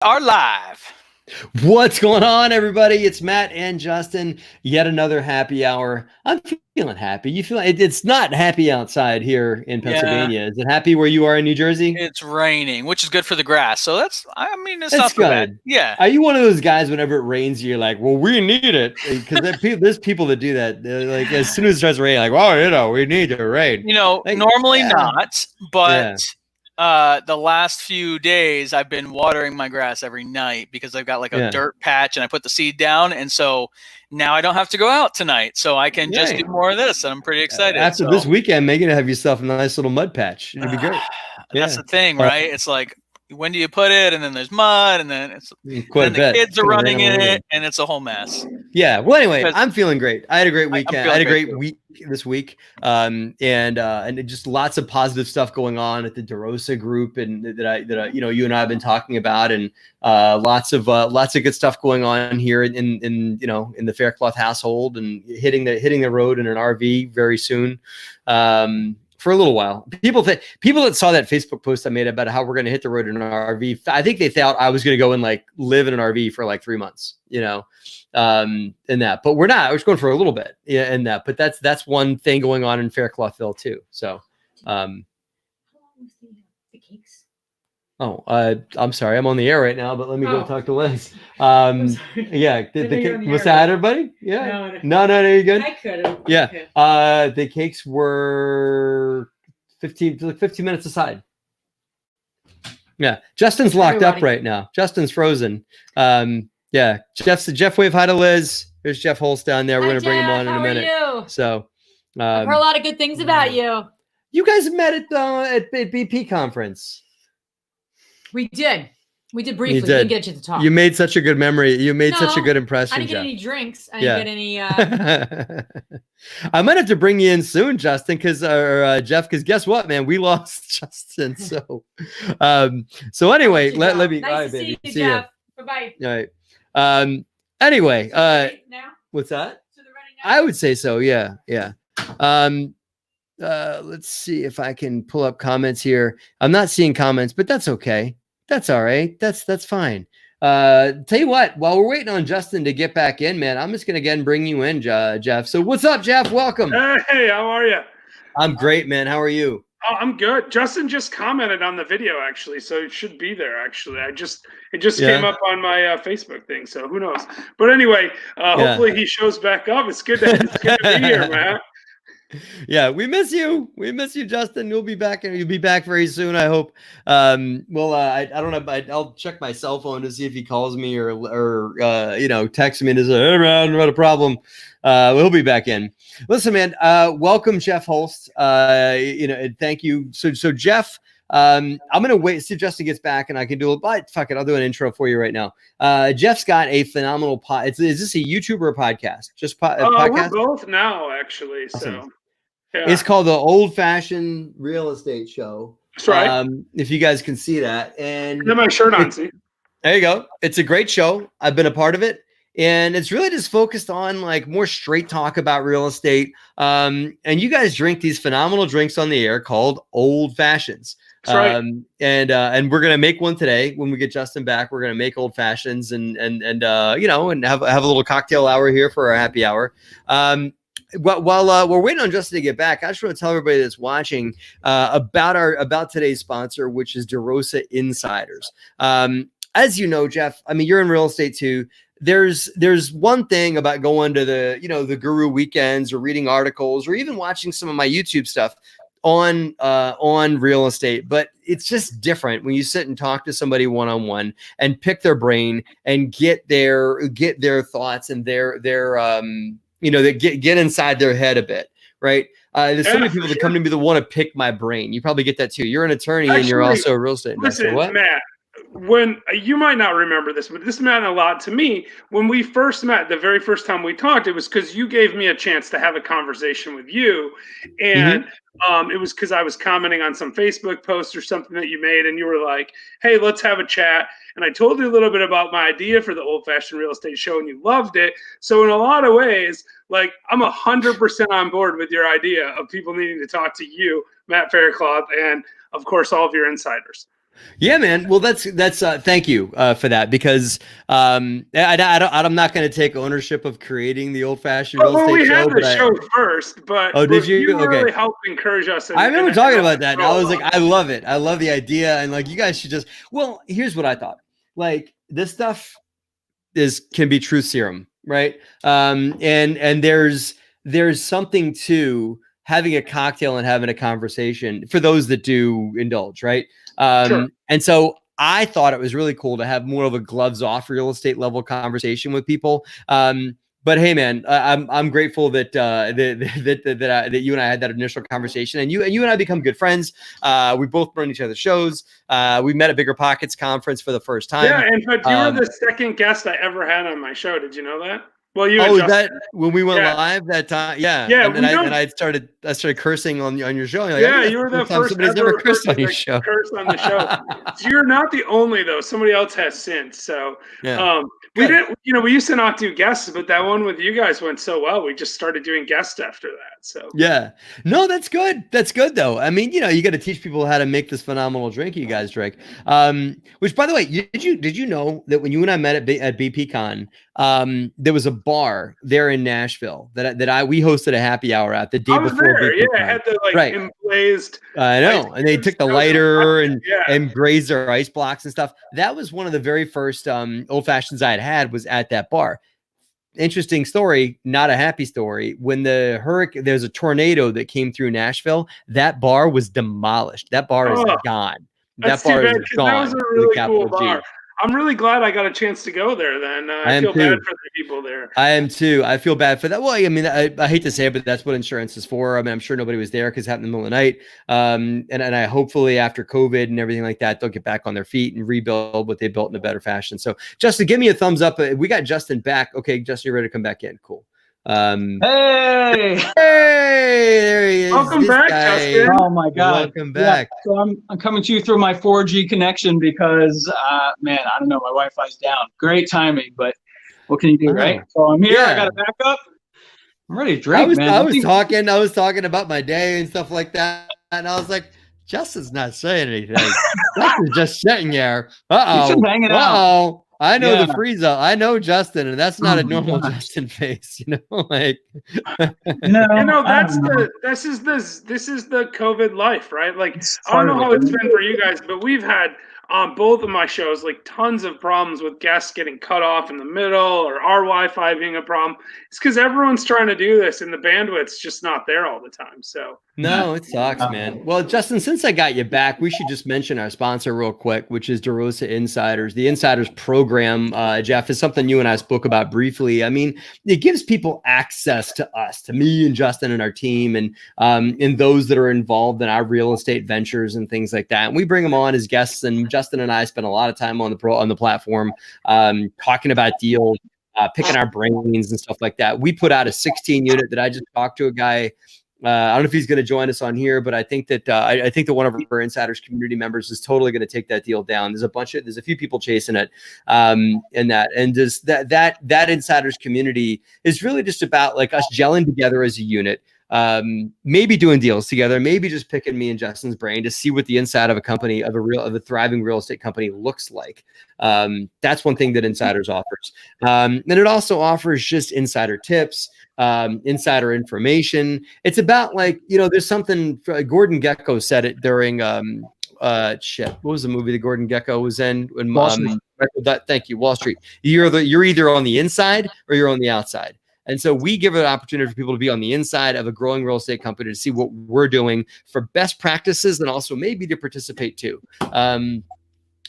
are live. What's going on, everybody? It's Matt and Justin. Yet another happy hour. I'm feeling happy. You feel it's not happy outside here in Pennsylvania. Yeah. Is it happy where you are in New Jersey? It's raining, which is good for the grass. So it's not That's so good. bad. Yeah. Are you one of those guys whenever it rains, you're like, well, we need it? Because there's people that do that. They're like, as soon as it starts raining, like, well, we need the rain. Like, Normally not, but yeah. the last few days I've been watering my grass every night because I've got like a dirt patch and I put the seed down. And so now I don't have to go out tonight. So I can just do more of this. And I'm pretty excited. After this weekend, Megan, have yourself a nice little mud patch. It'd be great. That's the thing, right? It's like, when do you put it? And then there's mud, and then the kids are running in it, and it's a whole mess. Yeah. Well, anyway, I'm feeling great. I had a great weekend. I had a great week this week, and just lots of positive stuff going on at the DeRosa group, and that I you and I have been talking about, and lots of good stuff going on here in the Faircloth household, and hitting the road in an RV very soon. For a little while, people that saw that Facebook post I made about how we're going to hit the road in an RV, I think they thought I was going to go and like live in an RV for like 3 months, in that, but we're not. We're just going for a little bit, in that. But that's one thing going on in Fairclothville too. So, How long was the cakes? Oh, I'm sorry, I'm on the air right now, but let me go talk to Liz. Yeah, was that everybody? Yeah, no, you're good. I could. Yeah, the cakes were 15 minutes aside. Yeah, Justin's locked up right now. Justin's frozen. Yeah, Jeff wave hi to Liz. There's Jeff Holst down there. We're gonna bring him on in a minute. How are you? So, I've heard a lot of good things about you. You guys met at BP conference. We did briefly. Didn't get you to talk. You made such a good memory. You made such a good impression. I didn't get any drinks. I didn't get any. I might have to bring you in soon, Justin, Jeff, because guess what, man? We lost Justin. So, anyway, let me. Nice to see you, Jeff. Bye bye. All right. Anyway, now? What's that? So they're ready now? I would say so. Yeah. Let's see if I can pull up comments here. I'm not seeing comments, but that's okay. That's all right. That's fine. Tell you what, while we're waiting on Justin to get back in, man, I'm just gonna bring you in, Jeff. So what's up, Jeff? Welcome. Hey, how are you? I'm great, man. How are you? Oh, I'm good. Justin just commented on the video, actually, so it should be there. Actually, it just came up on my Facebook thing, so who knows? But anyway, hopefully he shows back up. It's good to be here, man. Yeah, we miss you. We miss you, Justin. You'll be back, and you'll be back very soon, I hope. I don't know. I'll check my cell phone to see if he calls me or text me and says, "Hey, man, not a problem." We'll be back in. Listen, man. Welcome, Jeff Holst. And thank you. So Jeff. I'm gonna wait see if Justin gets back and I can do it. But fuck it, I'll do an intro for you right now. Jeff's got a phenomenal Is this a YouTube or a podcast? Just podcast? We're both now, actually. Awesome. So yeah. It's called the Old Fashioned Real Estate Show. That's right. If you guys can see that, and I have my shirt on. See, there you go. It's a great show. I've been a part of it. And it's really just focused on like more straight talk about real estate. And you guys drink these phenomenal drinks on the air called Old Fashions. That's right. And we're gonna make one today when we get Justin back. We're gonna make Old Fashions and have a little cocktail hour here for our happy hour. While we're waiting on Justin to get back, I just want to tell everybody that's watching about today's sponsor, which is DeRosa Insiders. As you know, Jeff, I mean, you're in real estate too. There's one thing about going to the guru weekends or reading articles or even watching some of my YouTube stuff on real estate, but it's just different when you sit and talk to somebody one-on-one and pick their brain and get their thoughts and their get inside their head a bit, right? There's so many people that come to me that want to pick my brain. You probably get that too. You're an attorney and you're also a real estate investor. Listen, what? Matt, when you might not remember this, but this meant a lot to me. When we first met, the very first time we talked, it was because you gave me a chance to have a conversation with you. And it was because I was commenting on some Facebook post or something that you made, and you were like, hey, let's have a chat. And I told you a little bit about my idea for the Old Fashioned Real Estate Show, and you loved it. So in a lot of ways, like, I'm 100% on board with your idea of people needing to talk to you, Matt Faircloth, and of course, all of your insiders. Yeah, man. Well, that's thank you for that, because I'm not going to take ownership of creating the Old Fashioned Real Estate we Show. had the show first, but did you? You Okay. really helped encourage us. I remember talking about that. And I was like, I love it. I love the idea, and like, you guys should just. Well, here's what I thought. Like, this stuff can be truth serum, right? And there's something to having a cocktail and having a conversation for those that do indulge, right? Sure. And so I thought it was really cool to have more of a gloves off real estate level conversation with people. But hey, man, I'm grateful that that you and I had that initial conversation, and you and I become good friends. We both run each other's shows. We met at Bigger Pockets conference for the first time. Yeah, in fact, you were the second guest I ever had on my show. Did you know that? Well, you. Oh, that when we went live that time? Yeah. Yeah. And I started cursing on your show. Like, yeah, you were the first somebody's never cursed on your show. Curse on the show. So you're not the only though. Somebody else has since. So we didn't. We used to not do guests, but that one with you guys went so well. We just started doing guests after that. So yeah, no, that's good. That's good though. I mean, you got to teach people how to make this phenomenal drink you guys drink. Which, by the way, did you know that when you and I met at BPCon, there was a bar there in Nashville that we hosted a happy hour at the day before. There. Yeah, I had the emblazed. I know, and they took the lighter and grazed their ice blocks and stuff. That was one of the very first old fashions I had was at that bar. Interesting story, not a happy story. When there's a tornado that came through Nashville, that bar was demolished. That bar is gone. That bar is gone. That was a really cool bar. I'm really glad I got a chance to go there then. I feel bad for the people there. I am too. I feel bad for that. Well, I mean, I hate to say it, but that's what insurance is for. I mean, I'm sure nobody was there because it happened in the middle of the night. And I hopefully after COVID and everything like that, they'll get back on their feet and rebuild what they built in a better fashion. So Justin, give me a thumbs up. We got Justin back. Okay, Justin, you're ready to come back in. Cool. Hey, there he is. Welcome back, Justin. Oh my God. Welcome back. Yeah, so I'm coming to you through my 4G connection because, man, I don't know, my Wi-Fi's down. Great timing, but what can you do, right? So I'm here. I got a backup. I'm ready to drink, man. I was talking about my day and stuff like that, and I was like, Justin's not saying anything. Justin's just sitting there. He's just hanging out. I know the Frieza. I know Justin, and that's not a normal Justin face, like. No, this is the COVID life, right? Like, I don't know how it's been for you guys, but we've had on both of my shows like tons of problems with guests getting cut off in the middle or our Wi-Fi being a problem. It's because everyone's trying to do this, and the bandwidth's just not there all the time. So. No, it sucks, man. Well, Justin, since I got you back, we should just mention our sponsor real quick, which is DeRosa Insiders. The Insiders program, Jeff, is something you and I spoke about briefly. I mean, it gives people access to us, to me and Justin and our team, and those that are involved in our real estate ventures and things like that. And we bring them on as guests, and Justin and I spend a lot of time on the platform, talking about deals, picking our brains and stuff like that. We put out a 16 unit that I just talked to a guy. I don't know if he's going to join us on here, but I think that I think that one of our Insiders community members is totally going to take that deal down. There's a few people chasing it, and just that Insiders community is really just about like us gelling together as a unit. Maybe doing deals together, maybe just picking me and Justin's brain to see what the inside of a company, of a thriving real estate company looks like. That's one thing that Insiders offers. And it also offers just insider tips, insider information. It's about like, there's something Gordon Gekko said it during, what was the movie that Gordon Gekko was in? Wall Street. Thank you. Wall Street. You're either on the inside or you're on the outside. And so we give an opportunity for people to be on the inside of a growing real estate company to see what we're doing for best practices and also maybe to participate too.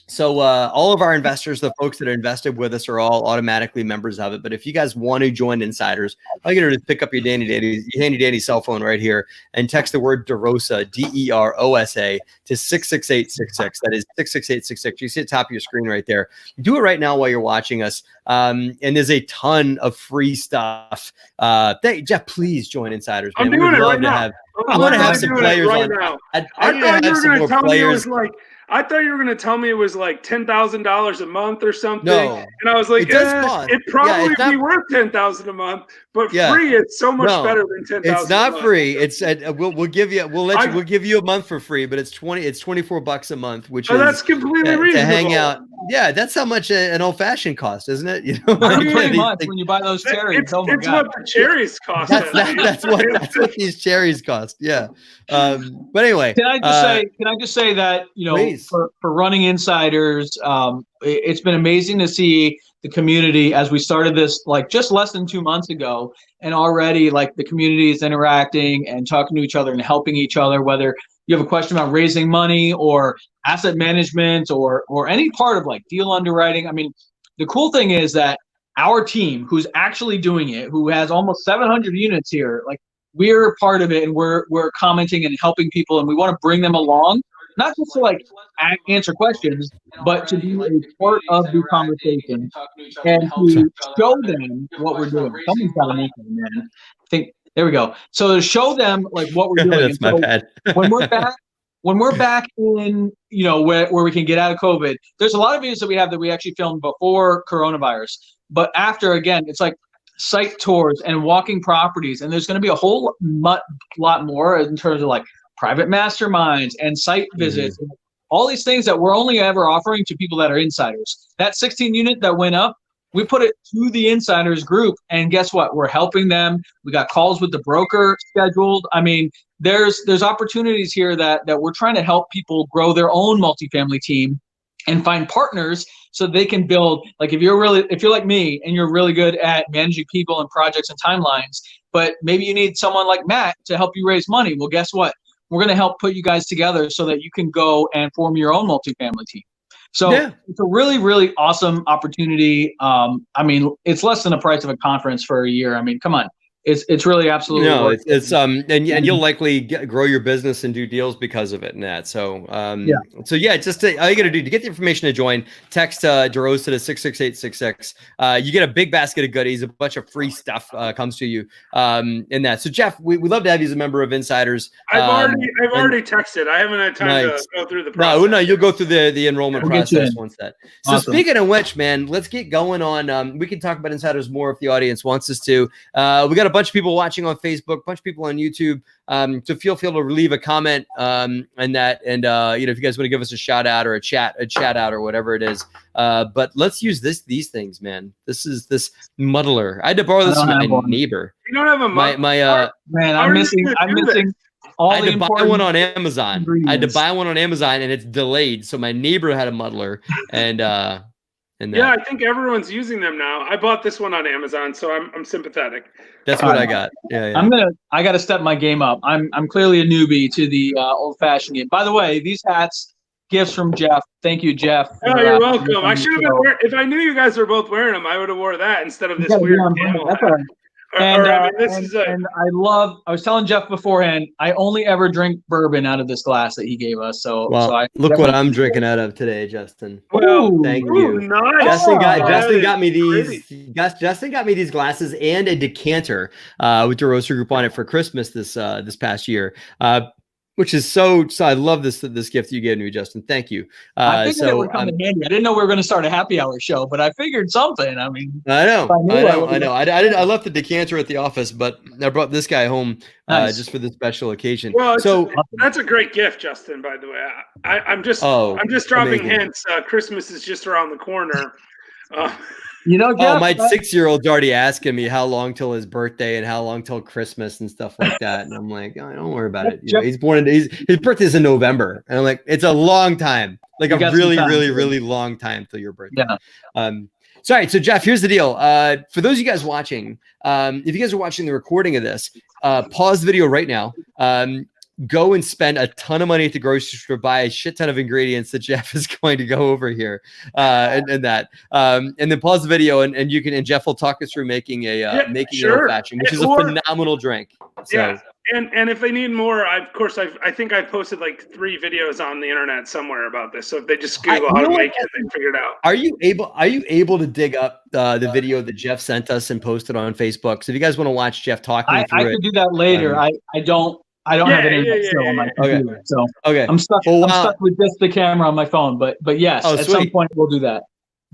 So all of our investors, the folks that are invested with us, are all automatically members of it. But if you guys want to join Insiders, all you got to do is pick up your handy dandy cell phone right here and text the word DeRosa, DEROSA, to 66866. That is 66866. You see at the top of your screen right there. Do it right now while you're watching us. And there's a ton of free stuff. Jeff, please join Insiders. Man. I'm doing it right now. I want to have some players on. Now. I thought you were going to tell me it was players. like. I thought you were going to tell me it was like $10,000 a month or something. No, and I was like, it does cost. It'd probably be worth $10,000 a month, but free it's so much better than $10,000. It's not free. It's we'll give you we'll give you a month for free, but it's $24 a month, which is that's completely reasonable to hang out. Yeah, that's how much an old fashioned costs, isn't it? You know, pretty much when you buy those cherries. It's what the cherries cost. That's what these cherries cost. Yeah. But anyway, can I just say that, you know, for running insiders, it's been amazing to see the community as we started this like just less than 2 months ago, and already like the community is interacting and talking to each other and helping each other, whether you have a question about raising money or asset management or any part of like deal underwriting. I mean, the cool thing is that our team, who's actually doing it, who has almost 700 units here, like we're part of it, and we're commenting and helping people, and we want to bring them along, not just to like answer questions, but to be a part of the conversation and to show them what we're doing. Someone's got to make it, man. I think there we go. So to show them like what we're doing. That's my bad. when we're back in, you know, where we can get out of COVID, there's a lot of videos that we have that we actually filmed before coronavirus, but after, again, it's like site tours and walking properties, and there's going to be a whole lot more in terms of like private masterminds and site visits, and all these things that we're only ever offering to people that are insiders. That 16 unit that went up, we put it to the insiders group, and guess what? We're helping them. We got calls with the broker scheduled. I mean, there's opportunities here that we're trying to help people grow their own multifamily team and find partners so they can build. Like if you're like me and you're really good at managing people and projects and timelines, but maybe you need someone like Matt to help you raise money. Well, guess what? We're going to help put you guys together so that you can go and form your own multifamily team. So it's a really, really awesome opportunity. I mean, it's less than the price of a conference for a year. I mean, come on. It's really absolutely and you'll likely grow your business and do deals because of it and that. So just all you got to do to get the information to join, text DeRosa to 66866. You get a big basket of goodies, a bunch of free stuff comes to you in that. So Jeff, we'd love to have you as a member of Insiders. I've already texted. I haven't had time to go through the process. No, you'll go through the enrollment process once that. So awesome. Speaking of which, man, let's get going on. We can talk about Insiders more if the audience wants us to. We got a bunch of people watching on Facebook, a bunch of people on YouTube. So feel free to leave a comment and that, and you know, if you guys want to give us a shout out or a chat out or whatever it is. But let's use these things, man. This muddler. I had to borrow this from my neighbor. You don't have a muddler? Man, I'm missing all I had the to buy one on Amazon. And it's delayed. So my neighbor had a muddler and yeah, I think everyone's using them now. I bought this one on Amazon, so I'm sympathetic. That's what I got. Yeah. I got to step my game up. I'm clearly a newbie to the old-fashioned game. By the way, these hats, gifts from Jeff. Thank you, Jeff. Oh, you're welcome. I should have been wearing. If I knew you guys were both wearing them, I would have wore that instead of this weird camel hat. I was telling Jeff beforehand, I only ever drink bourbon out of this glass that he gave us. So look what I'm drinking out of today, Justin. Well, thank you. Nice. Justin got me these. Justin got me these glasses and a decanter with the Roaster Group on it for Christmas this past year. Which is so I love this gift you gave me, Justin. Thank you. I figured it would come in handy. I didn't know we were going to start a happy hour show, but I figured something. I mean, I know. I left the decanter at the office, but I brought this guy home just for this special occasion. Well, that's a great gift, Justin. By the way, I'm just dropping hints. Christmas is just around the corner. You know, Jeff, my 6-year-old's already asking me how long till his birthday and how long till Christmas and stuff like that. And I'm like, oh, don't worry about it. You know, his birthday's in November. And I'm like, it's a long time. Like a really, really, really long time till your birthday. Yeah. Sorry. So Jeff, here's the deal. For those of you guys watching, if you guys are watching the recording of this, pause the video right now. Go and spend a ton of money at the grocery store, buy a shit ton of ingredients that Jeff is going to go over here, and then pause the video and you can, and Jeff will talk us through making an old fashioned, which is a phenomenal drink. So. Yeah. And if they need more, I think I posted like 3 videos on the internet somewhere about this. So if they just Google how to make it, they figure it out. Are you able to dig up the video that Jeff sent us and post it on Facebook? So if you guys want to watch Jeff talking through I could do that later. I don't have internet still on my computer, so I'm stuck. I'm stuck with just the camera on my phone. But yes, at some point we'll do that.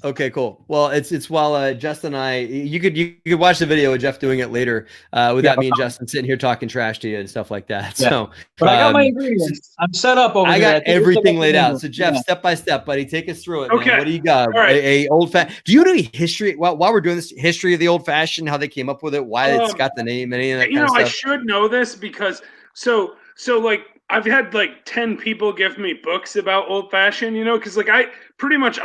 Okay, cool. Well, it's while Justin and I, you could watch the video of Jeff doing it later without me and Justin sitting here talking trash to you and stuff like that. Yeah. So, but I got my ingredients. I'm set up over here. I got everything laid out. So Jeff, step by step, buddy, take us through it. Okay. Man. What do you got? Right. A old fashioned. Do you know any history while we're doing this? History of the old fashioned, how they came up with it, why it's got the name, any of that kind of stuff? I should know this because so like I've had like 10 people give me books about old fashioned, because like I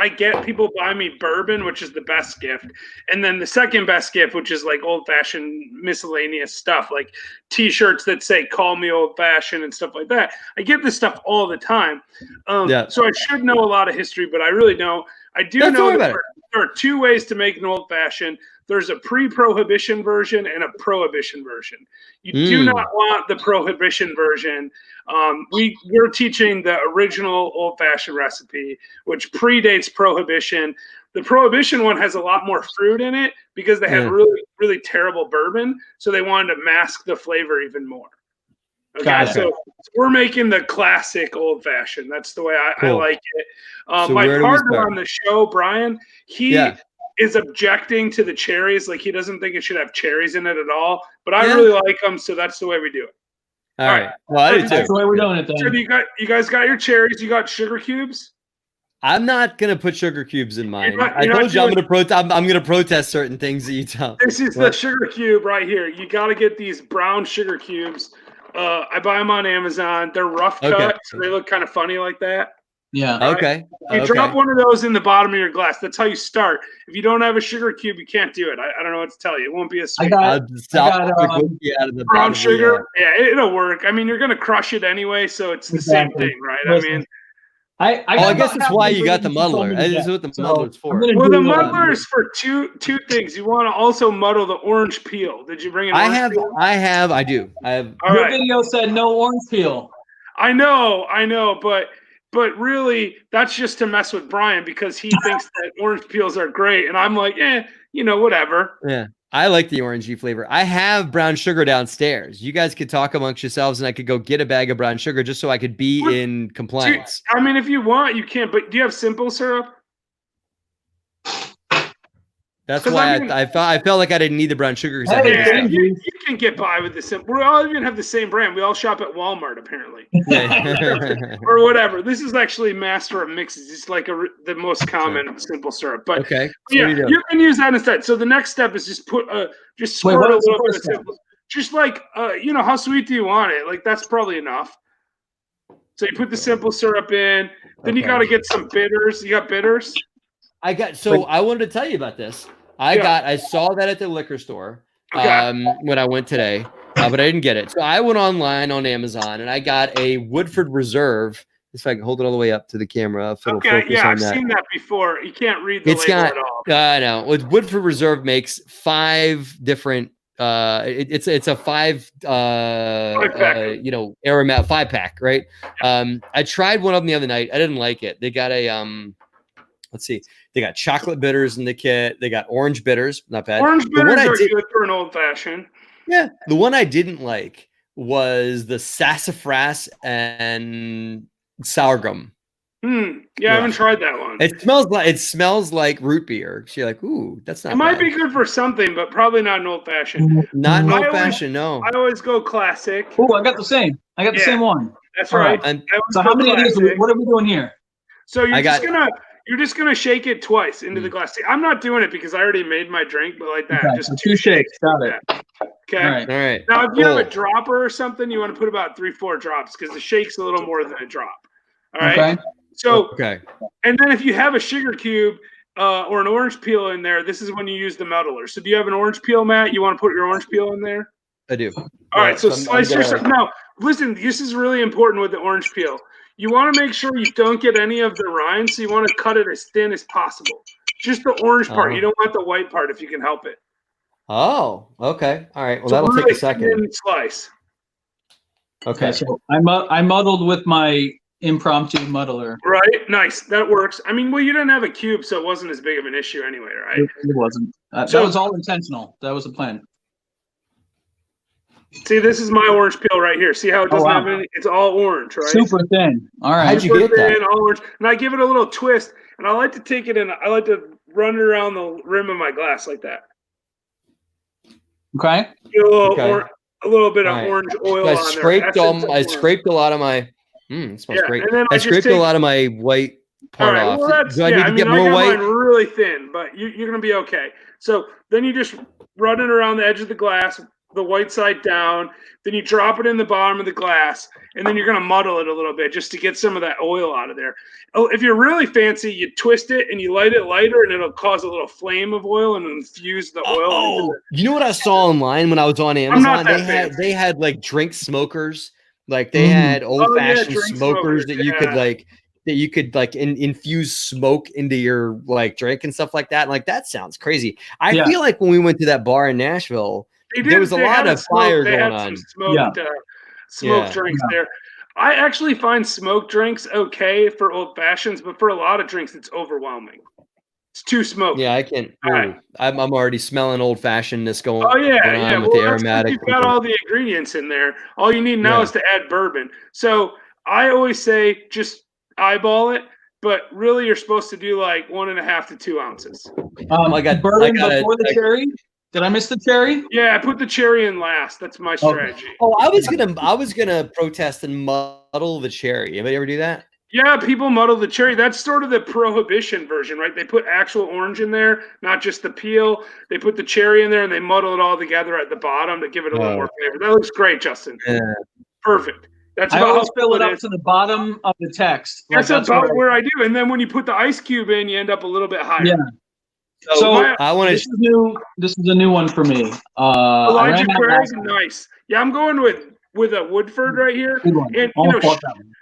get people buy me bourbon, which is the best gift. And then the second best gift, which is like old fashioned miscellaneous stuff, like t-shirts that say, call me old fashioned and stuff like that. I get this stuff all the time. So I should know a lot of history, but I really don't. I do know that there are two ways to make an old fashioned. There's a pre-prohibition version and a prohibition version. You do not want the prohibition version. We're teaching the original old-fashioned recipe, which predates prohibition. The prohibition one has a lot more fruit in it because they had really, really terrible bourbon, so they wanted to mask the flavor even more. Okay, so we're making the classic old-fashioned. That's the way I like it. So my partner on the show, Brian, he is objecting to the cherries. Like, he doesn't think it should have cherries in it at all. But I really like them, so that's the way we do it. All right. Well, I do too. That's the way we're doing it then. So you guys got your cherries. You got sugar cubes? I'm not gonna put sugar cubes in mine. I told you I'm gonna protest certain things that you tell. This is the sugar cube right here. You got to get these brown sugar cubes. I buy them on Amazon. They're rough cut, so they look kind of funny like that. Yeah. Right? Okay. You drop one of those in the bottom of your glass. That's how you start. If you don't have a sugar cube, you can't do it. I don't know what to tell you. It won't be as sweet. I got brown sugar. Yeah, it'll work. I mean, you're gonna crush it anyway, so it's the same thing, right? Listen, I mean, I guess that's why you got the muddler. That is what the muddler's for. Well, the muddler is for two things. You want to also muddle the orange peel. Did you bring an orange peel? I do. Your video said no orange peel. I know, but really, that's just to mess with Brian because he thinks that orange peels are great, and I'm like, whatever. Yeah, I like the orangey flavor. I have brown sugar downstairs. You guys could talk amongst yourselves, and I could go get a bag of brown sugar just so I could be in compliance. I mean, if you want, you can. But do you have simple syrup? That's why I felt like I didn't need the brown sugar. You can get by with the simple. We all even have the same brand. We all shop at Walmart, apparently, or whatever. This is actually Master of Mixes. It's like the most common simple syrup. But you can use that instead. So the next step is just squirt a little bit of simple. Just like how sweet do you want it? Like that's probably enough. So you put the simple syrup in. Then you got to get some bitters. You got bitters? I wanted to tell you about this. I saw that at the liquor store when I went today, but I didn't get it. So I went online on Amazon and I got a Woodford Reserve. If I can hold it all the way up to the camera. I've seen that before. You can't read the label at all. I know. Woodford Reserve makes 5 different. It's a 5 aromatic 5-pack, right? I tried one of them the other night. I didn't like it. They got a let's see. They got chocolate bitters in the kit. They got orange bitters. Not bad. Orange bitters are good for an old fashioned. Yeah. The one I didn't like was the sassafras and sorghum. I haven't tried that one. It smells like root beer. So you're like, ooh, that's not. It might be good for something, but probably not an old fashioned. Not an old fashioned. No. I always go classic. Oh, I got the same. The same one. That's right. So how many of these? What are we doing here? So you're just gonna shake it twice into the glass. See, I'm not doing it because I already made my drink, but like that, just 2 shakes. Got it. Okay. All right. Now, if you have a dropper or something, you want to put about 3-4 drops because the shake's a little more than a drop. All right. Okay. So, and then if you have a sugar cube or an orange peel in there, this is when you use the muddler. So, do you have an orange peel, Matt? You want to put your orange peel in there? I do. All right. So slice yourself. Now, listen. This is really important with the orange peel. You want to make sure you don't get any of the rind, so you want to cut it as thin as possible. Just the orange part. You don't want the white part if you can help it. Oh, okay. All right. Well, that'll take a second. Slice. Okay. So I muddled with my impromptu muddler. Right. Nice. That works. I mean, well, you didn't have a cube, so it wasn't as big of an issue anyway, right? It wasn't. That was all intentional. That was the plan. See, this is my orange peel right here. See how it doesn't have any? It's all orange, right? Super thin. All right. How'd you get that? All orange. And I give it a little twist, and I like to take it and I like to run it around the rim of my glass like that. Okay. Get a little bit of orange oil on there. I scraped a lot of my. It smells great. And then I scraped a lot of my white part off. Well, Do I need to get more white? Mine really thin, but you're going to be okay. So then you just run it around the edge of the glass, the white side down. Then you drop it in the bottom of the glass, and then you're going to muddle it a little bit just to get some of that oil out of there. Oh, if you're really fancy, you twist it and you light it lighter, and it'll cause a little flame of oil and infuse the oil. Oh, you know what I saw online when I was on Amazon? They had like drink smokers. Like they had old-fashioned smokers that you could infuse smoke into your like drink and stuff like that. And, like that sounds crazy. I feel like when we went to that bar in Nashville, there was a lot of fire going on. Smoked drinks there. I actually find smoked drinks okay for old fashions, but for a lot of drinks, it's overwhelming. It's too smoky. Yeah, I can't. I'm already smelling old fashionedness going. Oh yeah. With the aromatic. You've got all the ingredients in there. All you need now is to add bourbon. So I always say just eyeball it, but really you're supposed to do like 1.5 to 2 ounces. I got bourbon before the cherry. Did I miss the cherry? Yeah, I put the cherry in last. That's my strategy. Oh, I was gonna protest and muddle the cherry. Anybody ever do that? Yeah, people muddle the cherry. That's sort of the prohibition version, right? They put actual orange in there, not just the peel. They put the cherry in there and they muddle it all together at the bottom to give it a little more flavor. That looks great, Justin. Yeah. Perfect. That's I always fill it up to the bottom of the text. That's about where I do. And then when you put the ice cube in, you end up a little bit higher. Yeah. So I want to. This is a new one for me. Elijah Craig, nice. Yeah, I'm going with a Woodford right here. And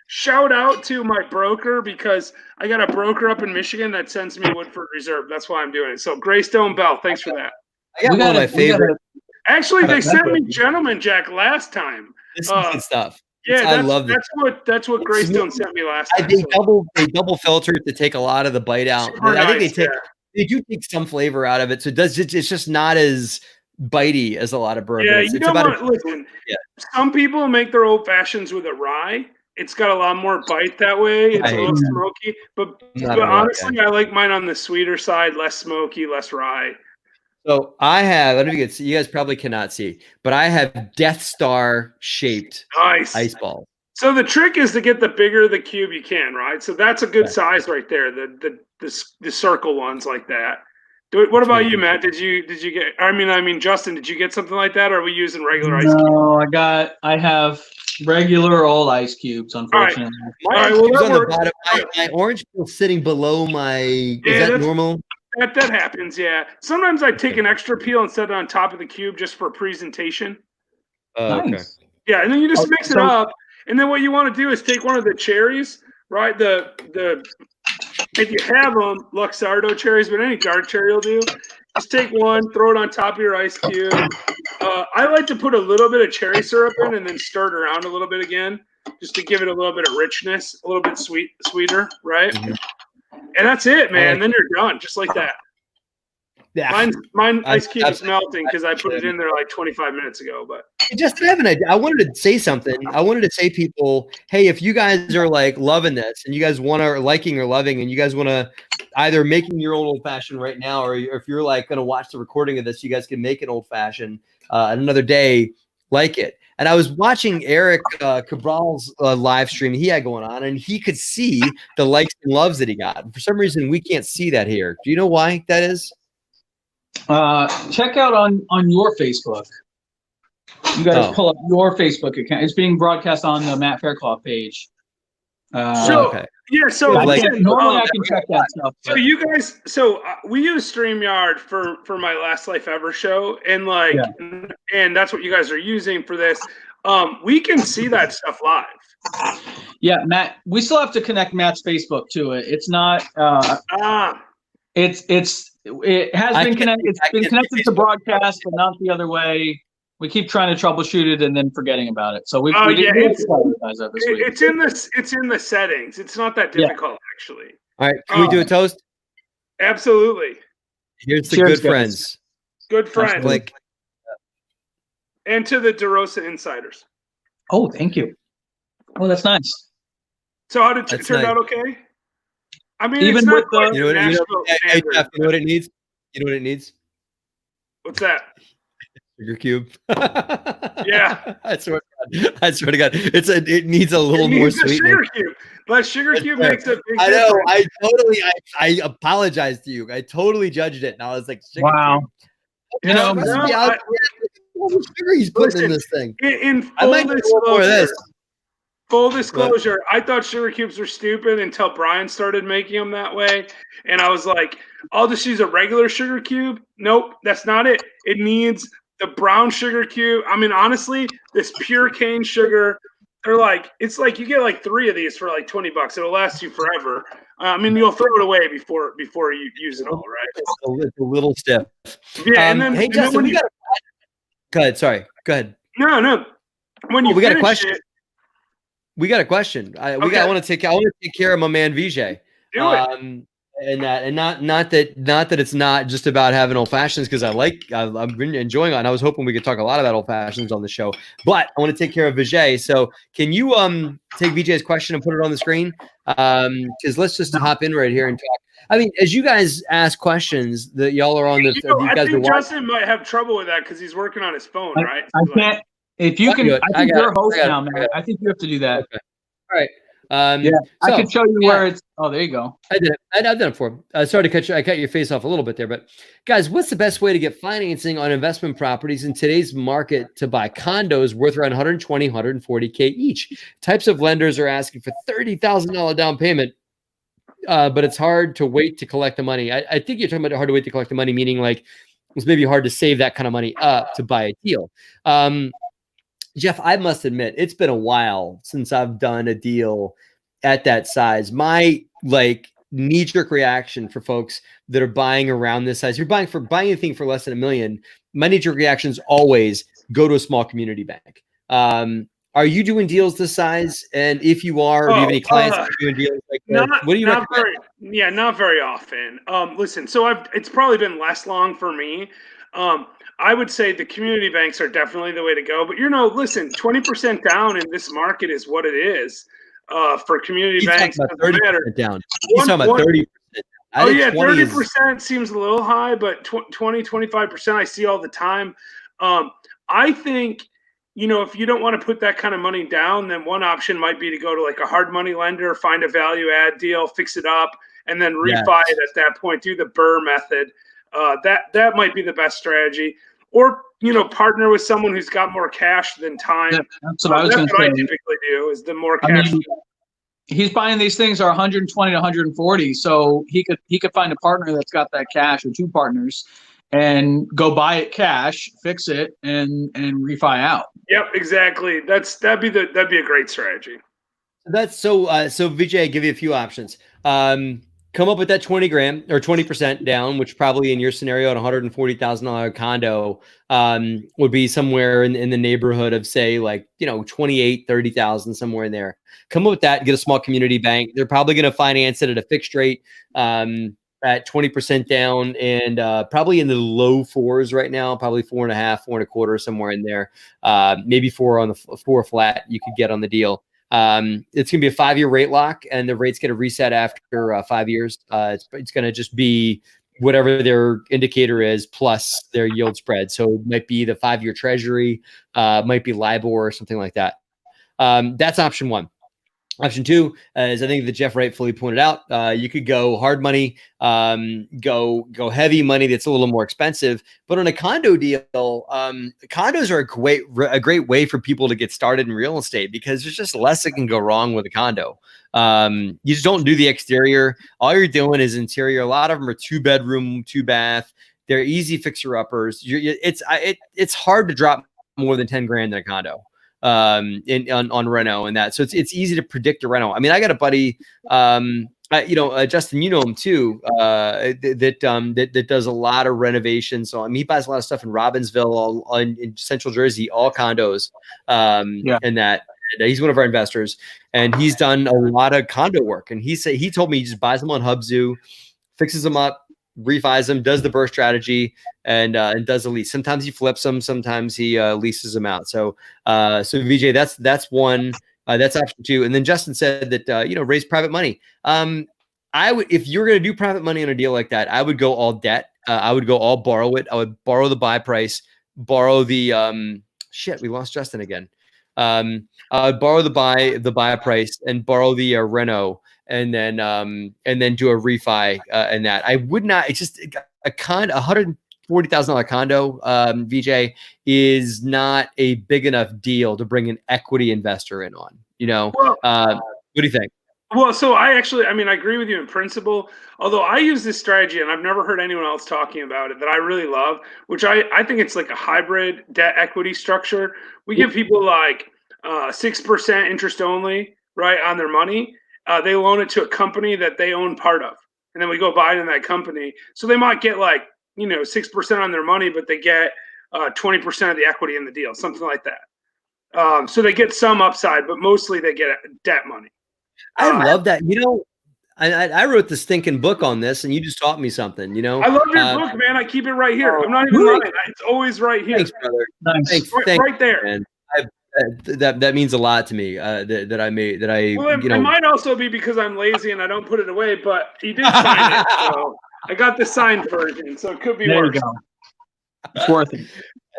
shout out to my broker because I got a broker up in Michigan that sends me Woodford Reserve. That's why I'm doing it. So Greystone Bell, thanks for that. I got one of my favorite. Actually, they sent me Gentleman Jack last time. This is good stuff. Yeah, I love that's what Greystone sent me last time. They double filter it to take a lot of the bite out. I think they do take some flavor out of it, so it's just not as bitey as a lot of bourbon. Yeah, listen. Yeah. Some people make their old fashions with a rye. It's got a lot more bite that way. It's a little smoky, but honestly, I like mine on the sweeter side, less smoky, less rye. So I have. I don't know if you can see. You guys probably cannot see, but I have Death Star shaped ice balls. So the trick is to get the bigger the cube you can, right? So that's a good size right there. The circle ones like that. What about you, Matt? Did you get? I mean, Justin, did you get something like that, or are we using regular ice cubes? No, I have regular old ice cubes. Unfortunately, my orange peel sitting below my. Is that normal? That happens, yeah. Sometimes I take an extra peel and set it on top of the cube just for presentation. Okay. Yeah, and then you just mix it up. And then what you want to do is take one of the cherries, right? If you have them, Luxardo cherries, but any dark cherry will do. Just take one, throw it on top of your ice cube. I like to put a little bit of cherry syrup in and then stir it around a little bit again, just to give it a little bit of richness, a little bit sweeter, right? Mm-hmm. And that's it, man. Then you're done, just like that. Yeah. Mine ice cube is melting because I put it in there like 25 minutes ago. But just have an idea. I wanted to say something. I wanted to say, people, hey, if you guys are like loving this and you guys want to liking or loving, and you guys want to either making your old fashioned right now, or if you're like going to watch the recording of this, you guys can make an old fashioned another day, like it. And I was watching Eric Cabral's live stream he had going on, and he could see the likes and loves that he got. And for some reason, we can't see that here. Do you know why that is? Check out on your Facebook. You guys pull up your Facebook account. It's being broadcast on the Matt Faircloth page. Okay. Yeah, so normally I can check that stuff. So you guys, we use StreamYard for my Last Life Ever show, and and that's what you guys are using for this. We can see that stuff live. Yeah, Matt. We still have to connect Matt's Facebook to it. It's not. It has been connected. It's been connected to broadcast, but not the other way. We keep trying to troubleshoot it and then forgetting about it. So it's in the settings. It's not that difficult, actually. All right, can we do a toast? Absolutely. Here's the good friends. Good friends. And to the DeRosa Insiders. Oh, thank you. Oh, that's nice. So how did it turn out? Okay. I mean, even it's with not the you know Nashville what it needs? You know what it needs? What's that? Sugar cube. Yeah. I swear to God. It needs a little more sweetness. Sugar cube. But sugar cube makes a big I know. difference. I apologize to you. I totally judged it. And I was like, wow. Cube. You know, sugar he's putting in this thing. In full disclosure, I thought sugar cubes were stupid until Brian started making them that way. And I was like, I'll just use a regular sugar cube. Nope, that's not it. It needs the brown sugar cube. I mean, honestly, this pure cane sugar, it's like you get like 3 of these for like $20. It'll last you forever. I mean, you'll throw it away before you use it all, right? It's a little stiff. Yeah, and then hey, Justin, we got. Go ahead. Sorry. Go ahead. No. We got a question. We got a question. I want to take care of my man Vijay. Do it. And not that it's not just about having old fashions, because I've been enjoying it. And I was hoping we could talk a lot about old fashions on the show, but I want to take care of Vijay. So can you take Vijay's question and put it on the screen? Because let's just hop in right here and talk. I mean, as you guys ask questions that y'all are on the, I think Justin might have trouble with that because he's working on his phone, right? I can't. If you can, I think you're a host now, man. I think you have to do that. Okay. All right. I can show you where it's. Oh, there you go. I did it. I've done it before. Sorry to cut you. I cut your face off a little bit there, but guys, what's the best way to get financing on investment properties in today's market to buy condos worth around 120, 140K each? Types of lenders are asking for $30,000 down payment, but it's hard to wait to collect the money. I think you're talking about hard to wait to collect the money, meaning like it's maybe hard to save that kind of money up to buy a deal. Jeff, I must admit, it's been a while since I've done a deal at that size. My knee-jerk reaction for folks that are buying around this size, you're buying anything for less than $1 million. My knee-jerk reaction is always go to a small community bank. Are you doing deals this size? And if you are, do you have any clients that are doing deals like that? What do you recommend? Not very often. Listen, so it's probably been less long for me. I would say the community banks are definitely the way to go. But, listen, 20% down in this market is what it is for community banks. Talking about 30% down. He's talking about 30%. 30% seems a little high, but 20, 25% I see all the time. I think, if you don't want to put that kind of money down, then one option might be to go to like a hard money lender, find a value add deal, fix it up, and then refi it at that point. Do the Burr method. That might be the best strategy. Or, partner with someone who's got more cash than time. That's what I was going to say. I typically do is the more cash. He's buying these things are 120 to 140. So he could find a partner that's got that cash, or 2 partners, and go buy it cash, fix it, and refi out. Yep, exactly. That'd be a great strategy. That's so Vijay, I give you a few options. Come up with that 20 grand or 20% down, which probably in your scenario at $140,000 condo would be somewhere in the neighborhood of, say, 28, 30,000, somewhere in there. Come up with that, get a small community bank. They're probably going to finance it at a fixed rate at 20% down, and probably in the low 4s right now, probably 4.5, 4.25, somewhere in there. Maybe 4 on the 4 flat you could get on the deal. It's going to be a 5-year rate lock, and the rate's going to reset after 5 years. It's going to just be whatever their indicator is plus their yield spread. So it might be the 5-year treasury, might be LIBOR or something like that. That's option 1. Option 2 is, I think that Jeff rightfully pointed out, you could go hard money, go heavy money that's a little more expensive. But on a condo deal, condos are a great way for people to get started in real estate, because there's just less that can go wrong with a condo. You just don't do the exterior. All you're doing is interior. A lot of them are 2-bedroom, 2-bath. They're easy fixer-uppers. It's hard to drop more than 10 grand in a condo. On reno and that, so it's easy to predict a reno. I mean, I got a buddy, Justin, you know him too, that does a lot of renovations. So I mean, he buys a lot of stuff in Robbinsville, in Central Jersey, all condos, and that. He's one of our investors, and he's done a lot of condo work. And he told me he just buys them on Hubzu, fixes them up, refis them, does the burst strategy, and does the lease. Sometimes he flips them, sometimes he leases them out. So VJ, that's one. That's option 2. And then Justin said that raise private money. I would, if you're going to do private money on a deal like that, I would go all debt. I would go all borrow it. I would borrow the buy price, borrow the shit. We lost Justin again. I would borrow the buy price and borrow the reno, and then do a refi and that. I would not. It's just $140,000 condo, VJ, is not a big enough deal to bring an equity investor in on. What do you think? Well, so I agree with you in principle, although I use this strategy and I've never heard anyone else talking about it that I really love, which I think it's like a hybrid debt equity structure. We give people like 6% interest only, right, on their money. They loan it to a company that they own part of, and then we go buy it in that company. So they might get 6% on their money, but they get 20% of the equity in the deal, something like that. So they get some upside, but mostly they get debt money. I love that. I wrote the stinking book on this, and you just taught me something. I love your book, man. I keep it right here. I'm not even lying. It's always right here. Thanks, brother. Nice. Thanks, right there. Man. That means a lot to me. That I made. That I. Well, it might also be because I'm lazy and I don't put it away. But he did sign it, so I got the signed version. So it could be worse. It's worth it.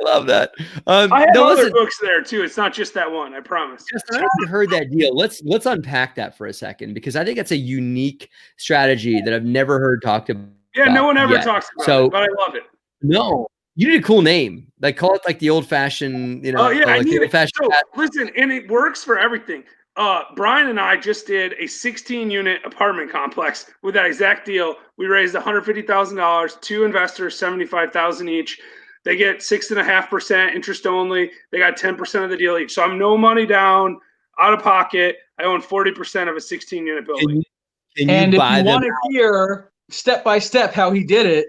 I love that. I have other books there too. It's not just that one. I promise. I haven't heard that deal. Let's unpack that for a second, because I think that's a unique strategy that I've never heard talked about. Yeah, no one ever talks about it, but I love it. No, you need a cool name. Like, call it like the old fashioned. Oh yeah, like the old fashioned. So, listen, and it works for everything. Brian and I just did a 16-unit apartment complex with that exact deal. We raised $150,000. 2 investors, $75,000 each. They get 6.5% interest only. They got 10% of the deal each. So I'm no money down, out of pocket. I own 40% of a 16-unit building. And if you want to hear step by step how he did it,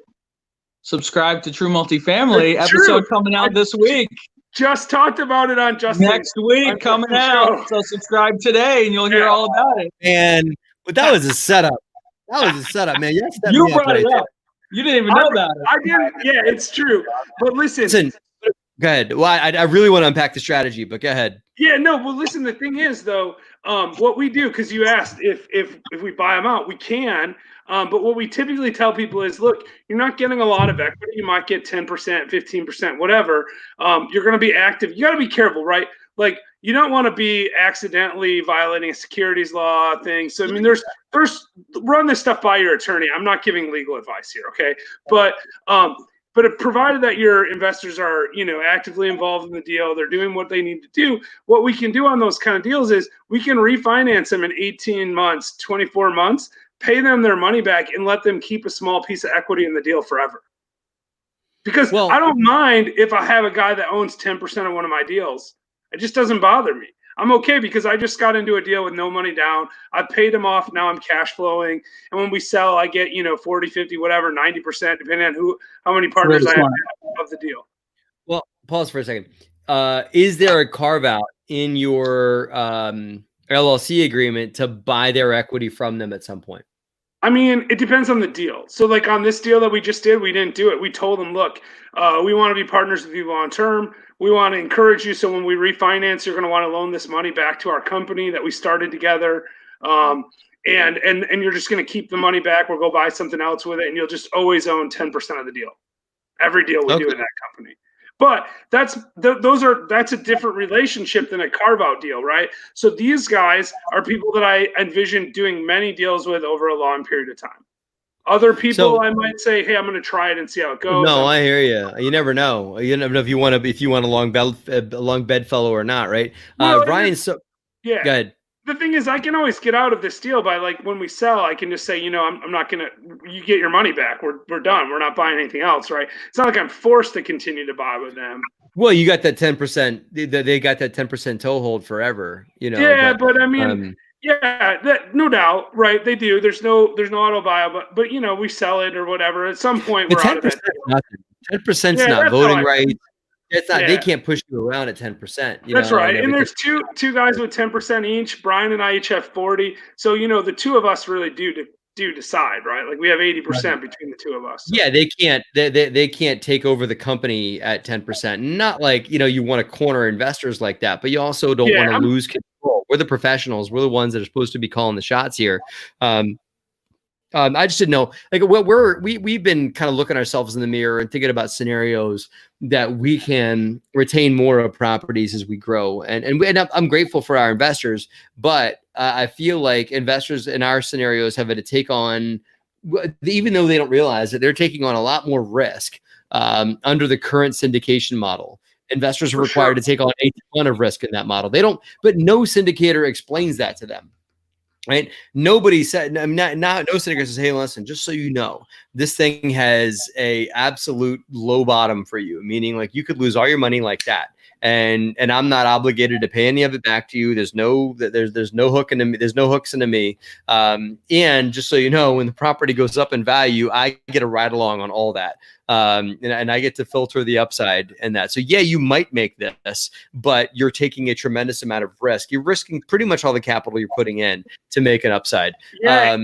subscribe to True Multifamily episode coming out this week. Just talked about it on Justin. Next week coming out. So subscribe today and you'll hear all about it. And but that was a setup. That was a setup, man. You brought it up. You didn't even know about it. I didn't. Yeah, it's true. But listen. Go ahead. Well, I really want to unpack the strategy, but go ahead. Yeah, no. Well, listen. The thing is, though, what we do, because you asked if we buy them out, we can. But what we typically tell people is, look, you're not getting a lot of equity. You might get 10%, 15%, whatever. You're going to be active. You got to be careful, right? Like, you don't want to be accidentally violating a securities law thing. So, I mean, first run this stuff by your attorney. I'm not giving legal advice here, okay? But provided that your investors are, actively involved in the deal, they're doing what they need to do. What we can do on those kind of deals is we can refinance them in 18 months, 24 months, pay them their money back, and let them keep a small piece of equity in the deal forever. Because I don't mind if I have a guy that owns 10% of one of my deals. It just doesn't bother me. I'm okay because I just got into a deal with no money down. I paid him off. Now I'm cash flowing. And when we sell, I get, 40, 50, whatever, 90%, depending on how many partners I have of the deal. Well, pause for a second. Is there a carve out in your LLC agreement to buy their equity from them at some point? I mean, it depends on the deal. So like on this deal that we just did, we didn't do it. We told them, look, we want to be partners with you long term. We want to encourage you. So when we refinance, you're going to want to loan this money back to our company that we started together. And you're just going to keep the money back. We'll go buy something else with it. And you'll just always own 10% of the deal. Every deal we do in that company. But that's a different relationship than a carve-out deal, right? So these guys are people that I envision doing many deals with over a long period of time. Other people, I might say, hey, I'm going to try it and see how it goes. No, I hear you. You never know. You never know if you want a long bedfellow or not, right? Well, Brian, go ahead. The thing is, I can always get out of this deal by, like, when we sell, I can just say, I'm not going to, you get your money back. We're done. We're not buying anything else, right? It's not like I'm forced to continue to buy with them. Well, you got that 10%. They got that 10% toehold forever, Yeah, but I mean, that no doubt, right? They do. There's no auto buy, but we sell it or whatever. At some point, we're out of it. 10% is not voting rights. It's not. Yeah. They can't push you around at 10%. That's right. And there's two guys with 10% each. Brian and I each have 40. So the two of us really do do decide, right? Like we have 80% between the two of us. So. Yeah, they can't. They can't take over the company at 10%. Not like you want to corner investors like that, but you also don't want to lose control. We're the professionals. We're the ones that are supposed to be calling the shots here. I just didn't know, like, we've been kind of looking ourselves in the mirror and thinking about scenarios that we can retain more of properties as we grow. And I'm grateful for our investors, but I feel like investors in our scenarios have had to take on, even though they don't realize it, they're taking on a lot more risk under the current syndication model. Investors are required to take on a ton of risk in that model. They don't, but no syndicator explains that to them. Right? Nobody said, no syndicator says, hey, listen, just so you know, this thing has a absolute low bottom for you, meaning like you could lose all your money like that. And I'm not obligated to pay any of it back to you. There's no hook into me. There's no hooks into me. And just so you know, when the property goes up in value, I get a ride along on all that. And I get to filter the upside in that. So yeah, you might make this, but you're taking a tremendous amount of risk. You're risking pretty much all the capital you're putting in to make an upside. Yeah.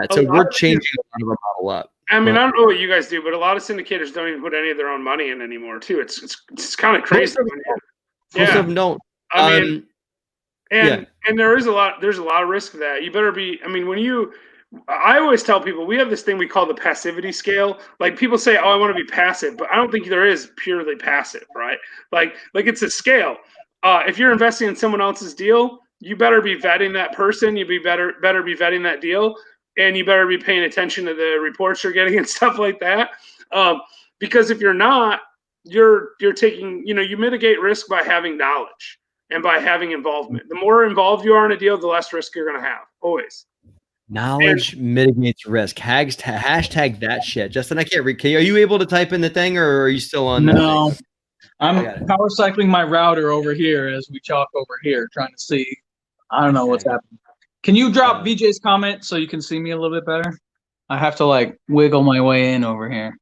So we're changing a lot of our model up. I mean, I don't know what you guys do, but a lot of syndicators don't even put any of their own money in anymore, too. It's kind of crazy. Most of them don't. I mean, and there's a lot of risk to that. You better be. I mean, I always tell people we have this thing we call the passivity scale. Like people say, "Oh, I want to be passive," but I don't think there is purely passive, right? Like it's a scale. If you're investing in someone else's deal, you better be vetting that person. You better be vetting that deal. And you better be paying attention to the reports you're getting and stuff like that. Because if you're not, you're taking, you mitigate risk by having knowledge and by having involvement. The more involved you are in a deal, the less risk you're going to have, always. Knowledge mitigates risk. Hashtag that shit. Justin, I can't read. Are you able to type in the thing, or are you still on? No, I'm power cycling my router over here as we talk over here, trying to see. I don't know what's happening. Can you drop VJ's comment so you can see me a little bit better? I have to like wiggle my way in over here.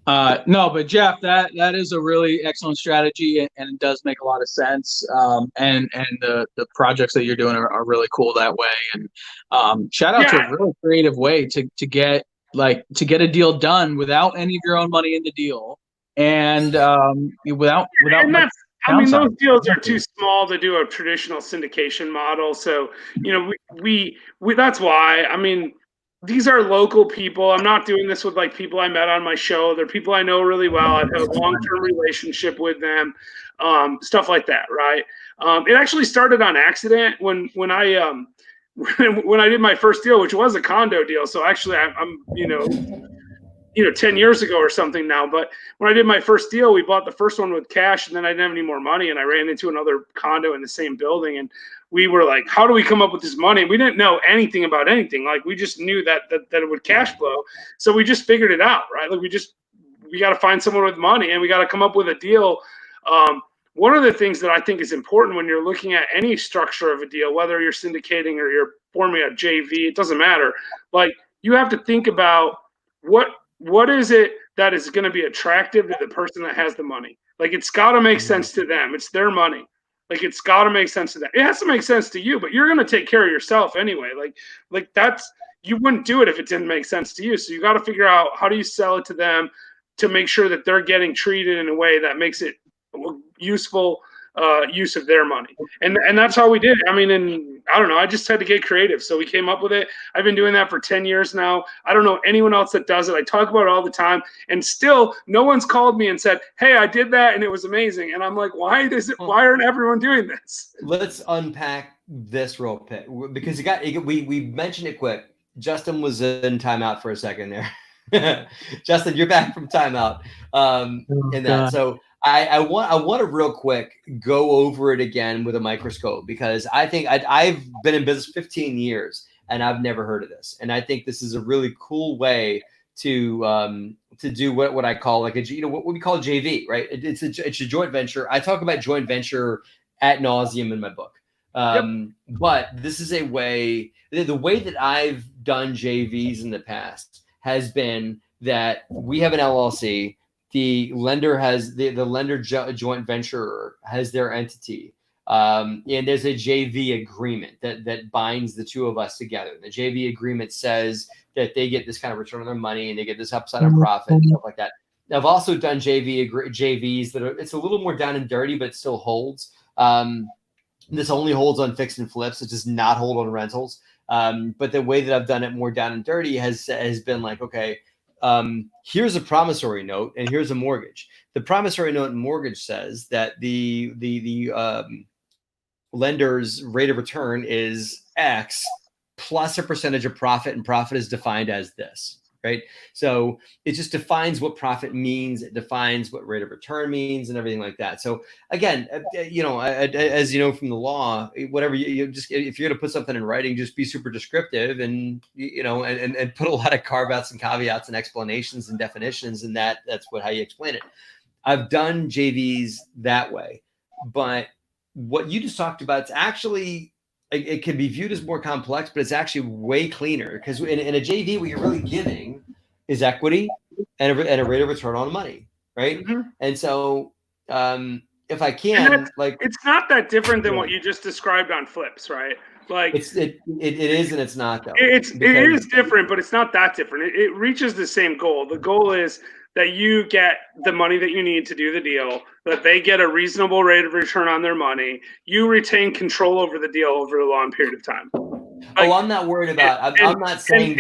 No, but Jeff, that is a really excellent strategy, and it does make a lot of sense. And the projects that you're doing are really cool that way. And shout out to a really creative way to get a deal done without any of your own money in the deal, and without. I mean, those deals are too small to do a traditional syndication model. So, we that's why. I mean, these are local people. I'm not doing this with like people I met on my show. They're people I know really well. I've had a long-term relationship with them, stuff like that, right? It actually started on accident when I when I did my first deal, which was a condo deal. So actually, I'm 10 years ago or something now. But when I did my first deal, we bought the first one with cash, and then I didn't have any more money, and I ran into another condo in the same building, and we were like, how do we come up with this money? We didn't know anything about anything. Like, we just knew that it would cash flow. So we just figured it out, right? Like, we got to find someone with money, and we got to come up with a deal. One of the things that I think is important when you're looking at any structure of a deal, whether you're syndicating or you're forming a JV, it doesn't matter. Like, you have to think about what is it that is going to be attractive to the person that has the money? Like, it's got to make sense to them. It's their money. Like, it's got to make sense to them. It has to make sense to you, but you're going to take care of yourself anyway. Like that's, you wouldn't do it if it didn't make sense to you. So you got to figure out, how do you sell it to them to make sure that they're getting treated in a way that makes it useful use of their money. And that's how we did it. I mean, and I don't know, I just had to get creative. So we came up with it. I've been doing that for 10 years now. I don't know anyone else that does it. I talk about it all the time, and still no one's called me and said, hey, I did that and it was amazing. And I'm like, why aren't everyone doing this? Let's unpack this real quick, because we mentioned it quick. Justin was in timeout for a second there. Justin, you're back from timeout. So I want to real quick go over it again with a microscope, because I think I've been in business 15 years and I've never heard of this. And I think this is a really cool way to do what I call like what we call a JV, right? It's a joint venture. I talk about joint venture ad nauseum in my book. But this is a way, the way that I've done JVs in the past has been that we have an LLC. The lender has the lender joint venture has their entity. And there's a JV agreement that binds the two of us together. The JV agreement says that they get this kind of return on their money and they get this upside on profit and stuff like that. I've also done JVs that it's a little more down and dirty, but it still holds. This only holds on fix and flips. It does not hold on rentals. But the way that I've done it more down and dirty has been like, okay, here's a promissory note and here's a mortgage. The promissory note and mortgage says that the lender's rate of return is X plus a percentage of profit, and profit is defined as this, right? So it just defines what profit means. It defines what rate of return means and everything like that. So again, you know, as you know from the law, whatever you just, if you're going to put something in writing, just be super descriptive and, you know, and put a lot of carve outs and caveats and explanations and definitions, and that's how you explain it. I've done JVs that way, but what you just talked about, it's actually, it can be viewed as more complex, but it's actually way cleaner, because in a JV, what you're really giving is equity and a rate of return on money, right? Mm-hmm. And so if I can, like, it's not that different than what you just described on flips, right? Like it is and it's not, though. It is different, but it's not that different. It reaches the same goal. The goal is that you get the money that you need to do the deal, that they get a reasonable rate of return on their money. You retain control over the deal over a long period of time. Like, I'm not worried about. I'm not saying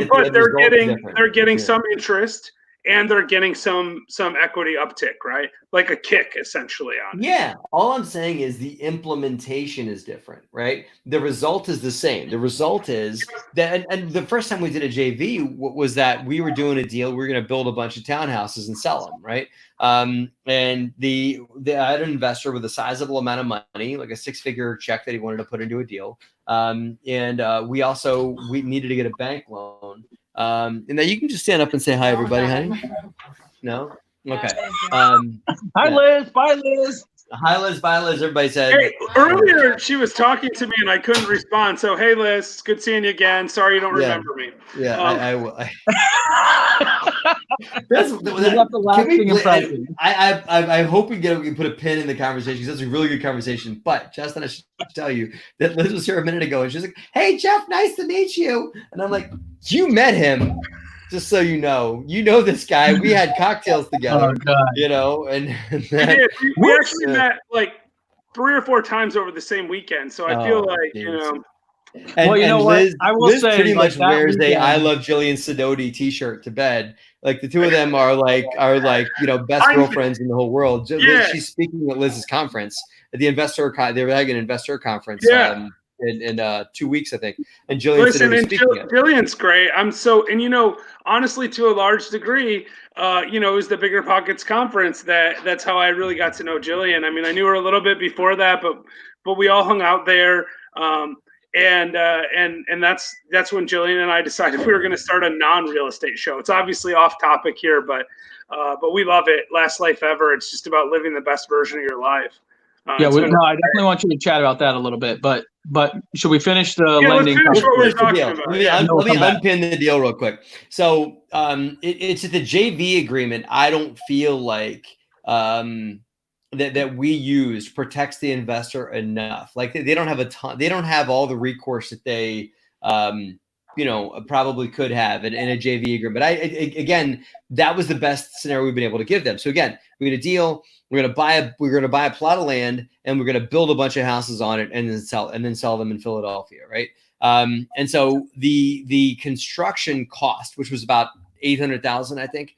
but they're getting some interest and they're getting some equity uptick, right? Like a kick, essentially, on it. Yeah. All I'm saying is the implementation is different, right? The result is the same. The result is that, and the first time we did a JV was that we were doing a deal. We were going to build a bunch of townhouses and sell them, right? And I had an investor with a sizable amount of money, like a 6-figure check that he wanted to put into a deal. And we needed to get a bank loan. And now you can just stand up and say hi, everybody, honey. No? Okay. Hi, Liz. Bye, Liz. Hi, Liz. Bye, Liz. Everybody said. Hey, earlier she was talking to me and I couldn't respond. So, hey, Liz, good seeing you again. Sorry you don't remember me. Yeah, I will. I hope we can put a pin in the conversation, because that's a really good conversation. But Justin, I should tell you that Liz was here a minute ago and she's like, "Hey, Jeff, nice to meet you." And I'm like, "You met him." Just so you know this guy. We had cocktails together, you know, and we actually met like 3 or 4 times over the same weekend. So I feel like, you know. And, well, you know Liz, what? I will Liz say, pretty much wears a "I love Jillian Sidoti" T-shirt to bed. Like the two of them are like you know, best girlfriends in the whole world. Yeah. She's speaking at Liz's conference at the investor. They were having an investor conference. Yeah. In 2 weeks, I think. And Jillian's great. And you know, honestly, to a large degree, you know, it was the Bigger Pockets conference that's how I really got to know Jillian. I mean, I knew her a little bit before that, but we all hung out there. And that's when Jillian and I decided we were going to start a non-real estate show. It's obviously off topic here, but we love it. Last Life Ever. It's just about living the best version of your life. I definitely want you to chat about that a little bit, but should we finish the lending? Let's finish what we're talking about. Let me unpin the deal real quick. So it's the JV agreement. I don't feel like that we use protects the investor enough. Like they don't have a ton. They don't have all the recourse that they you know, probably could have in a JV agreement. But again, that was the best scenario we've been able to give them. So again, we get a deal. We're going to buy a plot of land and we're going to build a bunch of houses on it and then sell them in Philadelphia, right? And so the construction cost, which was about $800,000, I think,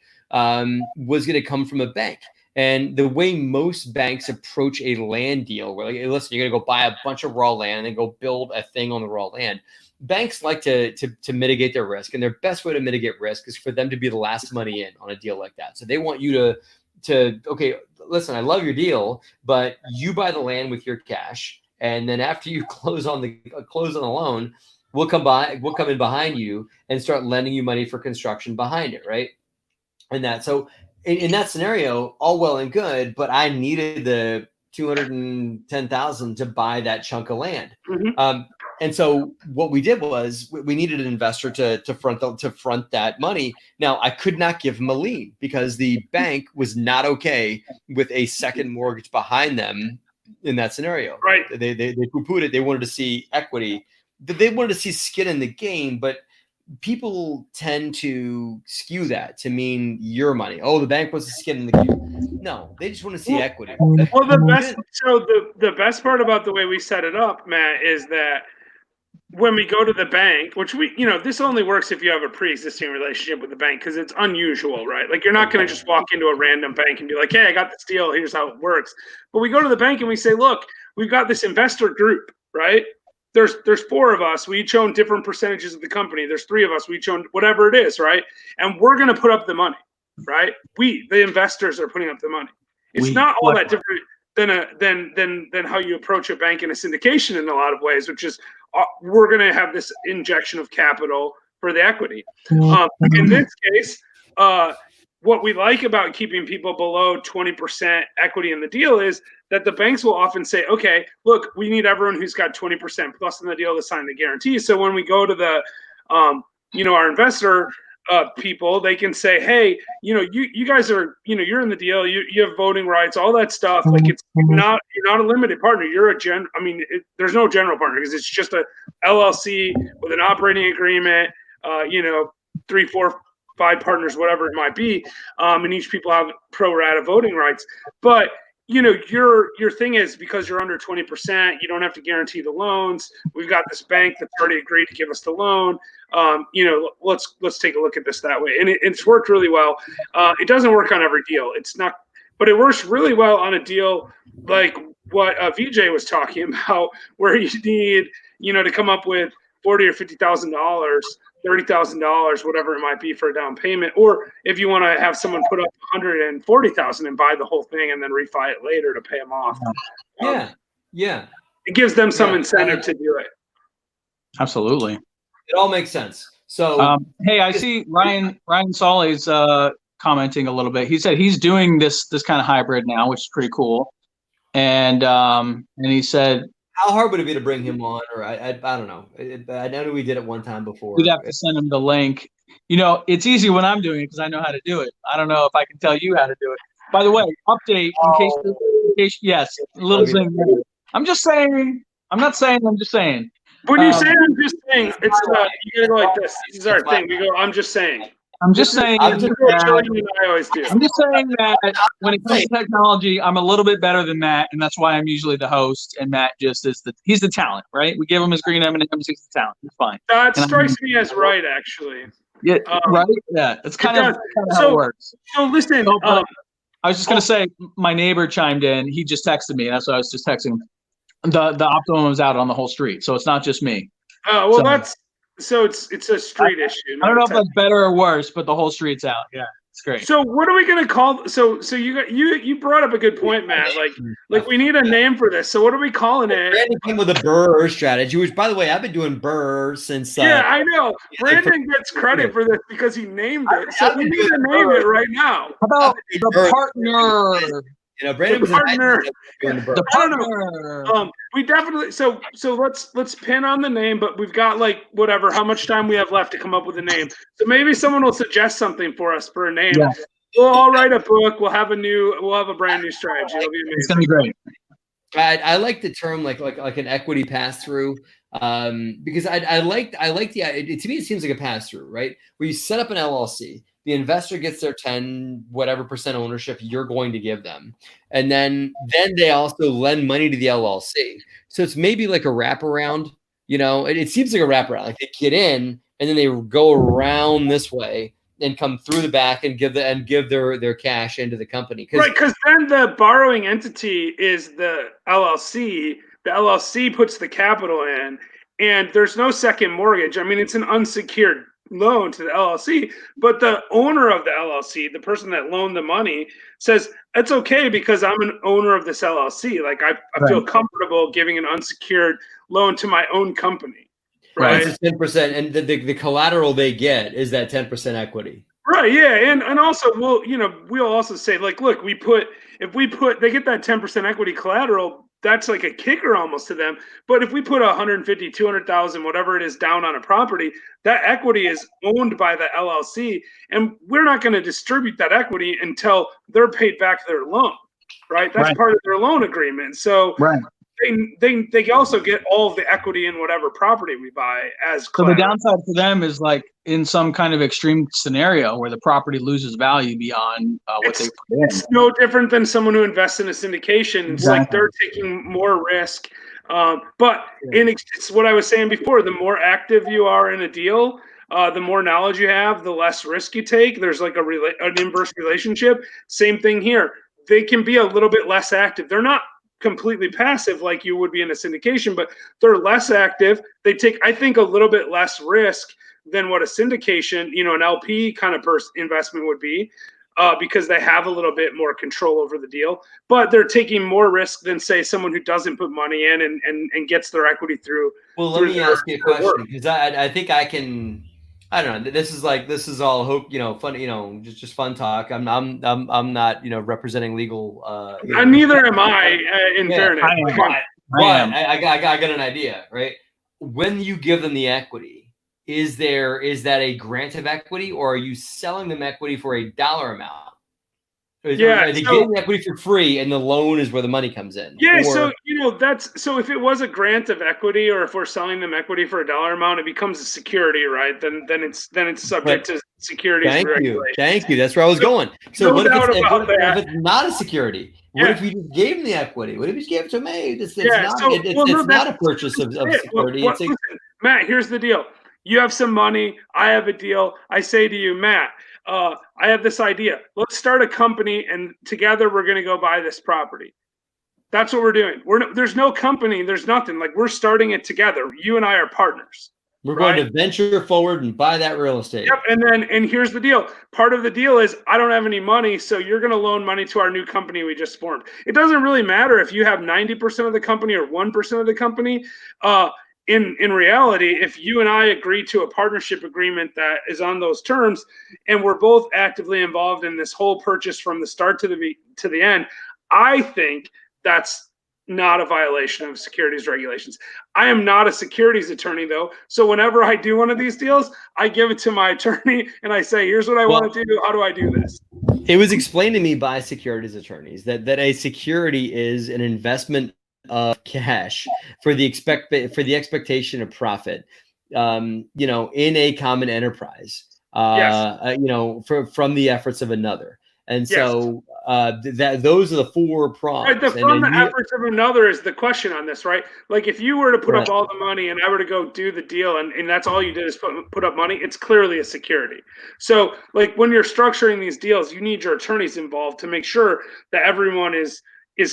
was going to come from a bank. And the way most banks approach a land deal, where like, hey, listen, you're going to go buy a bunch of raw land and then go build a thing on the raw land. Banks like to mitigate their risk, and their best way to mitigate risk is for them to be the last money in on a deal like that. So they want you to okay, listen, I love your deal, but you buy the land with your cash, and then after you close on the loan, we'll come in behind you and start lending you money for construction behind it, right? And that so in that scenario, all well and good, but I needed the $210,000 to buy that chunk of land. Mm-hmm. And so what we did was we needed an investor to front that money. Now, I could not give him a lien because the bank was not okay with a second mortgage behind them in that scenario. Right. They poo-pooed it. They wanted to see equity. They wanted to see skin in the game, but people tend to skew that to mean your money. Oh, the bank wants to skin in the game. No, they just want to see equity. Well, the best part about the way we set it up, Matt, is that when we go to the bank, which this only works if you have a pre-existing relationship with the bank, because it's unusual, right? Like, you're not going to just walk into a random bank and be like, hey, I got this deal, here's how it works. But we go to the bank and we say, look, we've got this investor group, right? There's 4 of us. We each own different percentages of the company. There's 3 of us. We each own whatever it is, right? And we're going to put up the money, right? The investors, are putting up the money. It's not all that different than how you approach a bank in a syndication in a lot of ways, which is we're going to have this injection of capital for the equity. In this case, what we like about keeping people below 20% equity in the deal is that the banks will often say, okay, look, we need everyone who's got 20% plus in the deal to sign the guarantee. So when we go to the, our investor people, they can say, hey, you guys are, you're in the deal, you have voting rights, all that stuff. Like, you're not a limited partner. You're there's no general partner, because it's just a LLC with an operating agreement, 3, 4, 5 partners, whatever it might be. And each people have pro rata voting rights. But your thing is, because you're under 20%, you don't have to guarantee the loans. We've got this bank that's already agreed to give us the loan. Let's take a look at this that way. And it's worked really well. It doesn't work on every deal. It's not, but it works really well on a deal like what VJ was talking about, where you need, to come up with $40,000 or $50,000. $30,000, whatever it might be, for a down payment, or if you want to have someone put up $140,000 and buy the whole thing and then refi it later to pay them off. Yeah. It gives them some incentive to do it. Absolutely. It all makes sense. So, hey, I see Ryan Solly's commenting a little bit. He said he's doing this kind of hybrid now, which is pretty cool. And he said, how hard would it be to bring him on? Or I don't know. I know we did it one time before. We'd have to send him the link. It's easy when I'm doing it because I know how to do it. I don't know if I can tell you how to do it. By the way, update in case yes, little thing. I'm just saying. I'm not saying. I'm just saying. When you say I'm just saying, it's you gotta go like this. This is our thing. We go, I'm just saying. I'm just saying. I always do. I'm just saying that when it comes to technology, I'm a little bit better than Matt, and that's why I'm usually the host, and Matt just is he's the talent, right? We give him his green M&Ms, he's the talent. It's fine. That strikes me as right, actually. Yeah, right. Yeah, it's kind of how it works. So listen, I was just gonna say, my neighbor chimed in. He just texted me. That's why I was just texting him. The Optimum is out on the whole street, so it's not just me. So it's a street issue. I don't know if that's better or worse, but the whole street's out. Yeah, it's great. So what are we gonna call? So you brought up a good point, Matt. Like we need a name for this. So what are we calling it? Brandon came with a Burr strategy, which, by the way, I've been doing Burr since. Yeah, I know. Brandon gets credit for this because he named it. So we need to name it right now. How about the partner? Brandon was the partner. We definitely so let's pin on the name, but we've got how much time we have left to come up with a name. So maybe someone will suggest something for us for a name. Yeah. We'll all write a book. We'll have a brand new strategy. It'll be amazing. It's gonna be great. I like the term like an equity pass through, because I like the to me it seems like a pass through, right? Where you set up an LLC. The investor gets their 10% ownership you're going to give them. And then they also lend money to the LLC. So it's maybe like a wraparound, it seems like a wraparound. Like they get in and then they go around this way and come through the back and give their cash into the company. Right, because then the borrowing entity is the LLC. The LLC puts the capital in, and there's no second mortgage. I mean, it's an unsecured loan to the LLC, but the owner of the LLC, the person that loaned the money, says it's okay because I'm an owner of this LLC. Like I feel comfortable giving an unsecured loan to my own company. Right. It's 10%, and the collateral they get is that 10% equity. Right. Yeah, and also we'll also say look, if we put they get that 10% equity collateral. That's like a kicker almost to them. But if we put 150, 200,000, whatever it is down on a property, that equity is owned by the LLC. And we're not going to distribute that equity until they're paid back their loan. right? That's part of their loan agreement. So they also get all of the equity in whatever property we buy as collateral. So the downside for them is like in some kind of extreme scenario where the property loses value beyond what they put in. It's no different than someone who invests in a syndication. It's like they're taking more risk. But it's what I was saying before, the more active you are in a deal, the more knowledge you have, the less risk you take. There's like an inverse relationship. Same thing here. They can be a little bit less active. They're not completely passive like you would be in a syndication, but they're less active. They take, I think, a little bit less risk than what a syndication, an LP kind of investment would be, because they have a little bit more control over the deal, but they're taking more risk than, say, someone who doesn't put money in and gets their equity through. Well, let me ask you a question, because I think I can. I don't know. This is all hope, fun, just fun talk. I'm not, representing legal. Neither am I, in fairness. I got an idea, right? When you give them the equity, is that a grant of equity, or are you selling them equity for a dollar amount? Are they getting equity for free, and the loan is where the money comes in? Yeah, so so if it was a grant of equity, or if we're selling them equity for a dollar amount, it becomes a security, right? Then it's subject to securities regulation. Thank you. That's where I was going. So what if it's not a security? What if you just gave them the equity? What if you just gave it to me? It's not a purchase of security. Listen, Matt, here's the deal. You have some money. I have a deal. I say to you, Matt, I have this idea. Let's start a company, and together we're going to go buy this property. That's what we're doing. There's no company. There's nothing. Like, we're starting it together. You and I are partners. We're going to venture forward and buy that real estate. Yep. And here's the deal. Part of the deal is I don't have any money, so you're going to loan money to our new company we just formed. It doesn't really matter if you have 90% of the company or 1% of the company. In reality, if you and I agree to a partnership agreement that is on those terms, and we're both actively involved in this whole purchase from the start to the end, I think that's not a violation of securities regulations. I am not a securities attorney, though. So whenever I do one of these deals, I give it to my attorney and I say, here's what I want to do. How do I do this? It was explained to me by securities attorneys that a security is an investment of cash for the expectation of profit, in a common enterprise, from the efforts of another. And so those are the four prongs. Right, the efforts of another is the question on this, right? Like, if you were to put up all the money and I were to go do the deal, and that's all you did is put up money, it's clearly a security. So, like, when you're structuring these deals, you need your attorneys involved to make sure that everyone is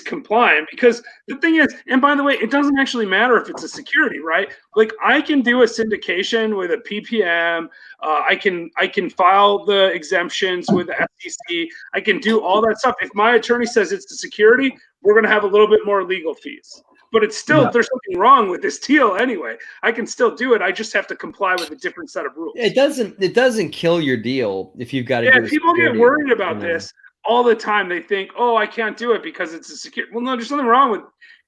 compliant, because the thing is, and by the way, it doesn't actually matter if it's a security, right? Like, I can do a syndication with a PPM. I can file the exemptions with the SEC. I can do all that stuff. If my attorney says it's a security, we're going to have a little bit more legal fees. But it's still, if there's something wrong with this deal anyway, I can still do it. I just have to comply with a different set of rules. It doesn't kill your deal if you've got to. Yeah, people get worried about this all the time. They think, oh, I can't do it because it's a security. Well, no, there's nothing wrong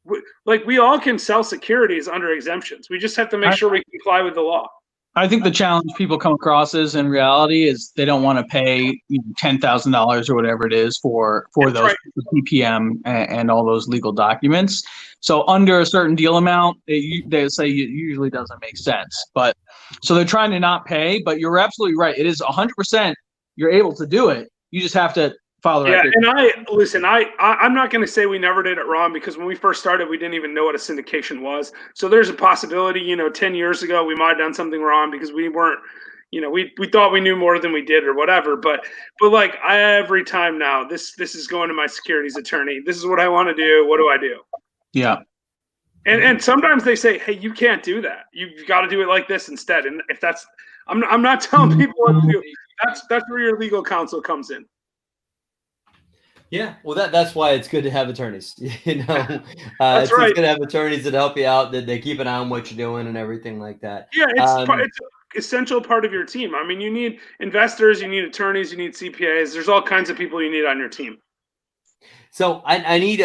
with like, we all can sell securities under exemptions. We just have to make sure we comply with the law. I think the challenge people come across is, in reality, is they don't want to pay $10,000 or whatever it is for those PPM and all those legal documents. So under a certain deal amount, they say it usually doesn't make sense. But so they're trying to not pay. But you're absolutely right. It is 100%. You're able to do it. You just have to follow the right. And I'm not going to say we never did it wrong, because when we first started, we didn't even know what a syndication was. So there's a possibility, 10 years ago, we might have done something wrong because we weren't, we thought we knew more than we did or whatever. But like, every time now, this is going to my securities attorney. This is what I want to do. What do I do? Yeah. And sometimes they say, hey, you can't do that. You've got to do it like this instead. And if that's, I'm not telling people what to do. That's where your legal counsel comes in. Yeah, well, that's why it's good to have attorneys. It's right. It's good to have attorneys that help you out, that they keep an eye on what you're doing and everything like that. Yeah, it's an essential part of your team. I mean, you need investors, you need attorneys, you need CPAs. There's all kinds of people you need on your team. So I need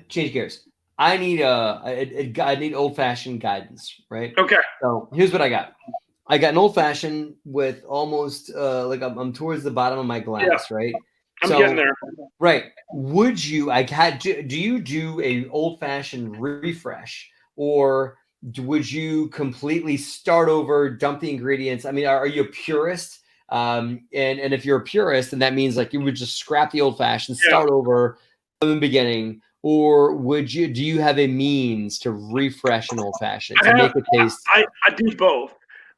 change gears. I need old-fashioned guidance, right? Okay. So here's what I got. I got an old-fashioned with almost like I'm towards the bottom of my glass, right? I'm getting there. Right. Would you, do you do a old fashioned refresh, or would you completely start over, dump the ingredients? I mean, are you a purist? And if you're a purist, then that means like you would just scrap the old fashioned, start over from the beginning, or do you have a means to refresh an old fashioned to make it taste? I do both.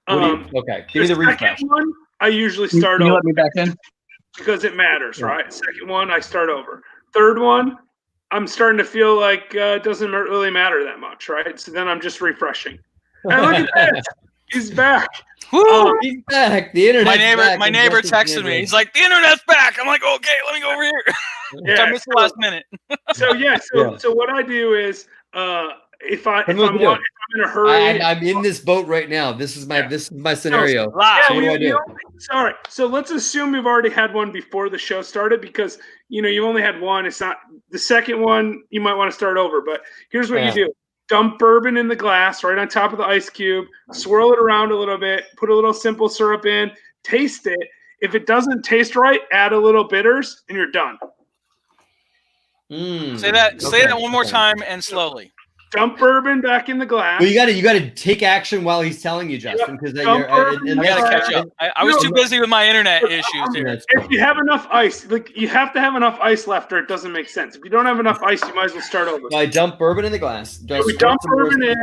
Okay, give me the refresh. One, I usually start Can you over. let me back in? Because it matters, right? Second one, I start over. Third one, I'm starting to feel like it doesn't really matter that much, right? So then I'm just refreshing. And look at this. He's back. Woo! He's back. The internet. My neighbor texted me. He's like, "The internet's back." I'm like, "Okay, let me go over here." Yeah, I missed the last minute. So what I do is if I'm in a hurry, I'm in this boat right now. This is my scenario. So what do I do? Sorry. So let's assume we've already had one before the show started, because you only had one. It's not the second one. You might want to start over. But here's what you do: dump bourbon in the glass right on top of the ice cube. Swirl it around a little bit. Put a little simple syrup in. Taste it. If it doesn't taste right, add a little bitters, and you're done. Say that one more time and slowly. Dump bourbon back in the glass. Well, you got to take action while he's telling you, Justin, because I got to catch up. I was too busy with my internet issues here. If you have enough ice, like you have to have enough ice left, or it doesn't make sense. If you don't have enough ice, you might as well start over. I dump bourbon in the glass. We dump bourbon in.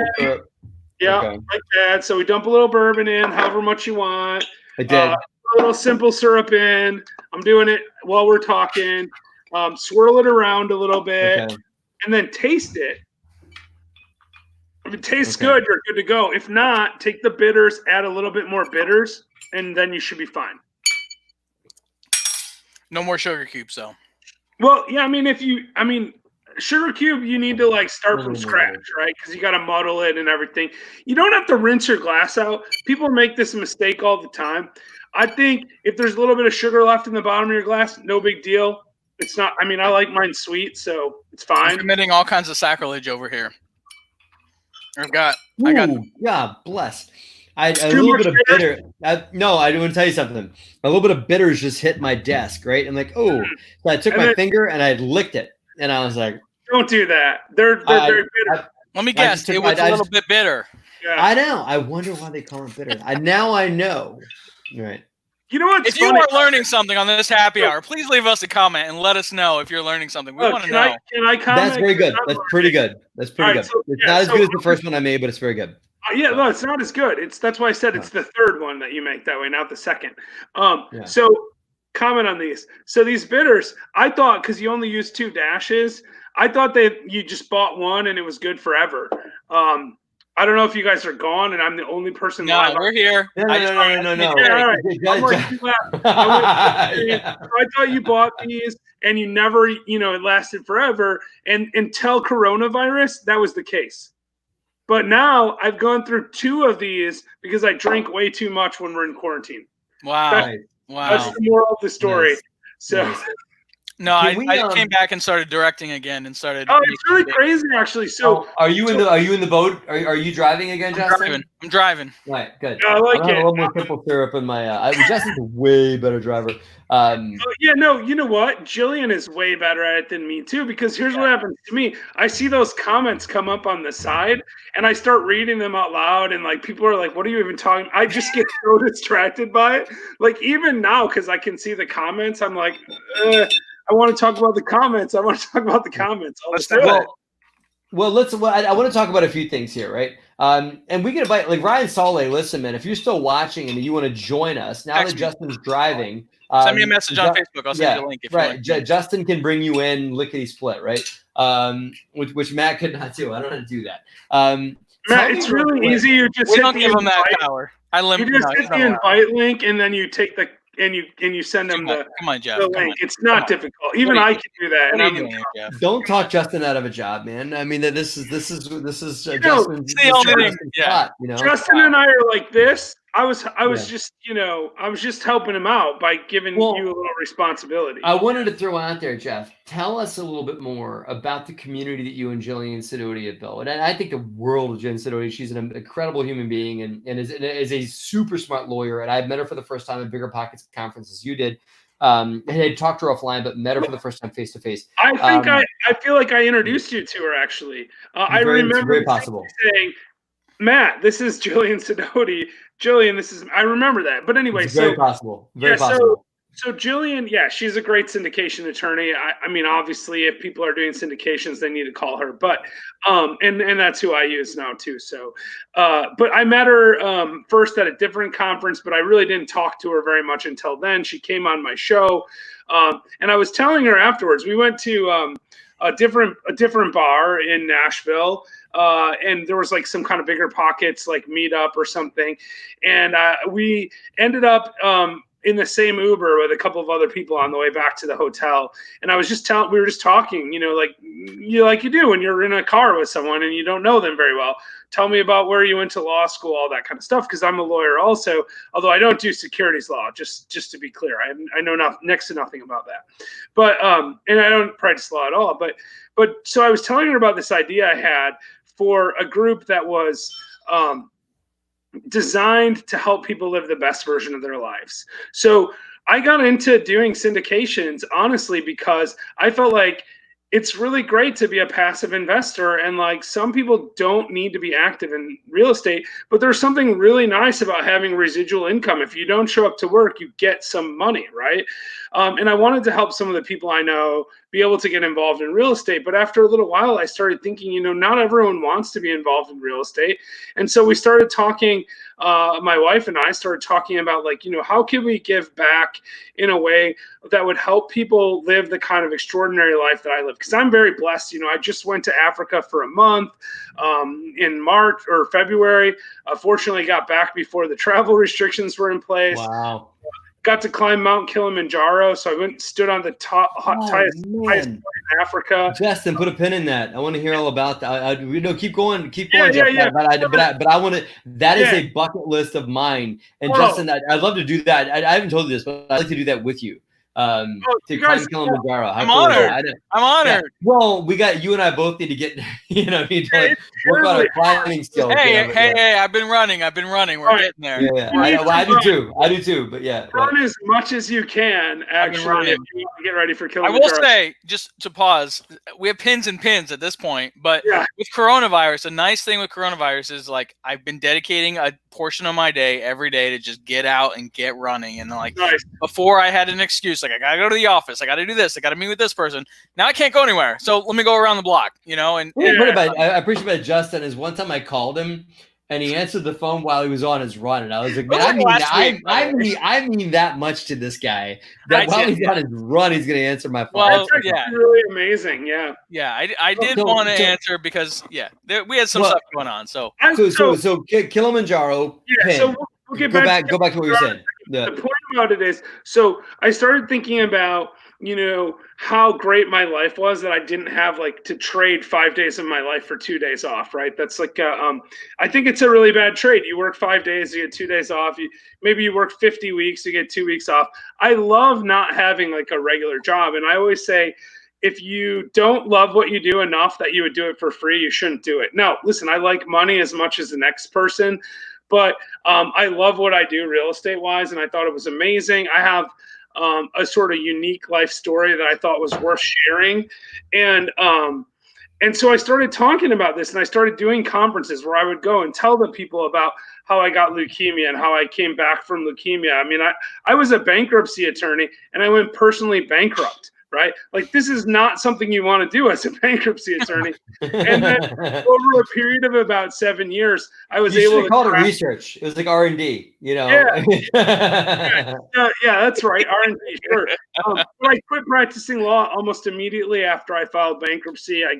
Like that. So we dump a little bourbon in, however much you want. I did. A little simple syrup in. I'm doing it while we're talking. Swirl it around a little bit, and then taste it. If it tastes good, you're good to go. If not, take the bitters, add a little bit more bitters, and then you should be fine. No more sugar cubes, though. Well, yeah, sugar cube, you need to like start from scratch, right? Because you got to muddle it and everything. You don't have to rinse your glass out. People make this mistake all the time. I think if there's a little bit of sugar left in the bottom of your glass, no big deal. It's not. I like mine sweet, so it's fine. I'm committing all kinds of sacrilege over here. I got. Yeah, blessed. A little bit of bitter. I want to tell you something. A little bit of bitters just hit my desk, right? And like, so I took my finger and I licked it, and I was like, "Don't do that. They're very bitter." Let me guess. It was a little bit bitter. Yeah. I know. I wonder why they call it bitter. Now I know. Right. You know what? If you are learning something on this happy hour, please leave us a comment and let us know if you're learning something. We want to know. Can I comment? That's very good. That's pretty good. That's pretty good. So, it's not as good as the first one I made, but it's very good. No, it's not as good. That's why I said it's the third one that you make that way, not the second. So comment on these. So these bitters, I thought, because you only use 2 dashes, I thought you just bought one and it was good forever. I don't know if you guys are gone and I'm the only person live. No, we're here. No. Yeah, all right. I thought you bought these and you never, it lasted forever. And until coronavirus, that was the case. But now I've gone through 2 of these because I drink way too much when we're in quarantine. Wow. That's the moral of the story. Nice. So. Nice. No, I came back and started directing again and started. Oh, it's really crazy, actually. So, are you in the boat? Are you driving again, Justin? I'm driving. Right, good. I like it. A little more simple syrup in my. Justin's a way better driver. You know what? Jillian is way better at it than me too. Because here's what happens to me: I see those comments come up on the side, and I start reading them out loud, and like people are like, "What are you even talking?" I just get so distracted by it. Like even now, because I can see the comments, I'm like. I want to talk about the comments. I want to talk about the comments. Well, I want to talk about a few things here, right? And we can invite, like Ryan Saleh. Listen, man, if you're still watching and you want to join us now that Justin's driving, send me a message on Facebook. I'll send you a link. If you want. Justin can bring you in lickety split, right? Which Matt could not do. I don't know how to do that. Matt, it's really easy. You just don't give him that power. You just hit the invite link and then you take the. And you send them the link. It's not difficult. Even I can do that. Don't talk Justin out of a job, man. I mean, this is Justin's spot, Justin and I are like this. I was just helping him out by giving you a little responsibility. I wanted to throw out there, Jeff. Tell us a little bit more about the community that you and Jillian Sidoti have built. And I think the world of Jillian Sidoti. She's an incredible human being and is a super smart lawyer. And I met her for the first time at Bigger Pockets conference as you did. I had talked to her offline, but met her for the first time face to face. I think I feel like I introduced you to her actually. I remember very possible saying, Matt, this is Jillian Sidoti. Jillian, this is, I remember that. But anyway, it's very possible. Very possible. So Jillian, yeah, she's a great syndication attorney. I mean, obviously, if people are doing syndications, they need to call her. But and that's who I use now too. So, but I met her first at a different conference, but I really didn't talk to her very much until then. She came on my show, and I was telling her afterwards. We went to a different bar in Nashville. And there was like some kind of bigger pockets, like Meetup or something. And we ended up in the same Uber with a couple of other people on the way back to the hotel. And I was just we were just talking, like you do when you're in a car with someone and you don't know them very well. Tell me about where you went to law school, all that kind of stuff. Cause I'm a lawyer also, although I don't do securities law, just to be clear. I know next to nothing about that, but, and I don't practice law at all, but so I was telling her about this idea I had for a group that was, designed to help people live the best version of their lives. So I got into doing syndications, honestly, because I felt like it's really great to be a passive investor. And like some people don't need to be active in real estate, but there's something really nice about having residual income. If you don't show up to work, you get some money, right? And I wanted to help some of the people I know be able to get involved in real estate. But after a little while, I started thinking, not everyone wants to be involved in real estate. And so we started talking, my wife and I started talking about like, how can we give back in a way that would help people live the kind of extraordinary life that I live? Because I'm very blessed. I just went to Africa for a month in March or February. Fortunately, got back before the travel restrictions were in place. Wow. Got to climb Mount Kilimanjaro, so I went and stood on the highest point in Africa. Justin, put a pin in that. I want to hear all about that. Keep going, yeah, Jeff. Yeah. But I want to. That is a bucket list of mine. And Justin, I'd love to do that. I haven't told you this, but I'd like to do that with you. To climb Kilimanjaro. I'm honored. I'm honored. Yeah. Well, you and I both need to get, work on our climbing skills. Hey, I've been running. We're getting there. Yeah. I do too. But yeah. Run as much as you can, actually, if you want to get ready for Kilimanjaro. I will say, just to pause, we have pins and pins at this point, but with coronavirus, a nice thing with coronavirus is like I've been dedicating a portion of my day every day to just get out and get running. And like before I had an excuse, like I gotta go to the office, I gotta do this, I gotta meet with this person. Now I can't go anywhere, so let me go around the block, and I appreciate about Justin is one time I called him and he answered the phone while he was on his run, and I was like, man, I mean that much to this guy that while he's on his run, he's gonna answer my phone. Well, that's really amazing. Yeah. I did want to answer because we had some stuff going on. So Kilimanjaro. Yeah. So we'll get back. Go back to what you're saying. The point about it is, so I started thinking about, how great my life was that I didn't have like to trade 5 days of my life for 2 days off, right? That's like, I think it's a really bad trade. You work 5 days, you get 2 days off. Maybe you work 50 weeks, you get 2 weeks off. I love not having like a regular job. And I always say, if you don't love what you do enough that you would do it for free, you shouldn't do it. Now, listen, I like money as much as the next person, but I love what I do real estate wise. And I thought it was amazing. I have a sort of unique life story that I thought was worth sharing. And so I started talking about this, and I started doing conferences where I would go and tell the people about how I got leukemia and how I came back from leukemia. I mean, I was a bankruptcy attorney and I went personally bankrupt. Right? Like this is not something you want to do as a bankruptcy attorney. And then over a period of about 7 years, I was able to call it research. It was like R&D, Yeah, that's right. R&D, sure. I quit practicing law almost immediately after I filed bankruptcy. I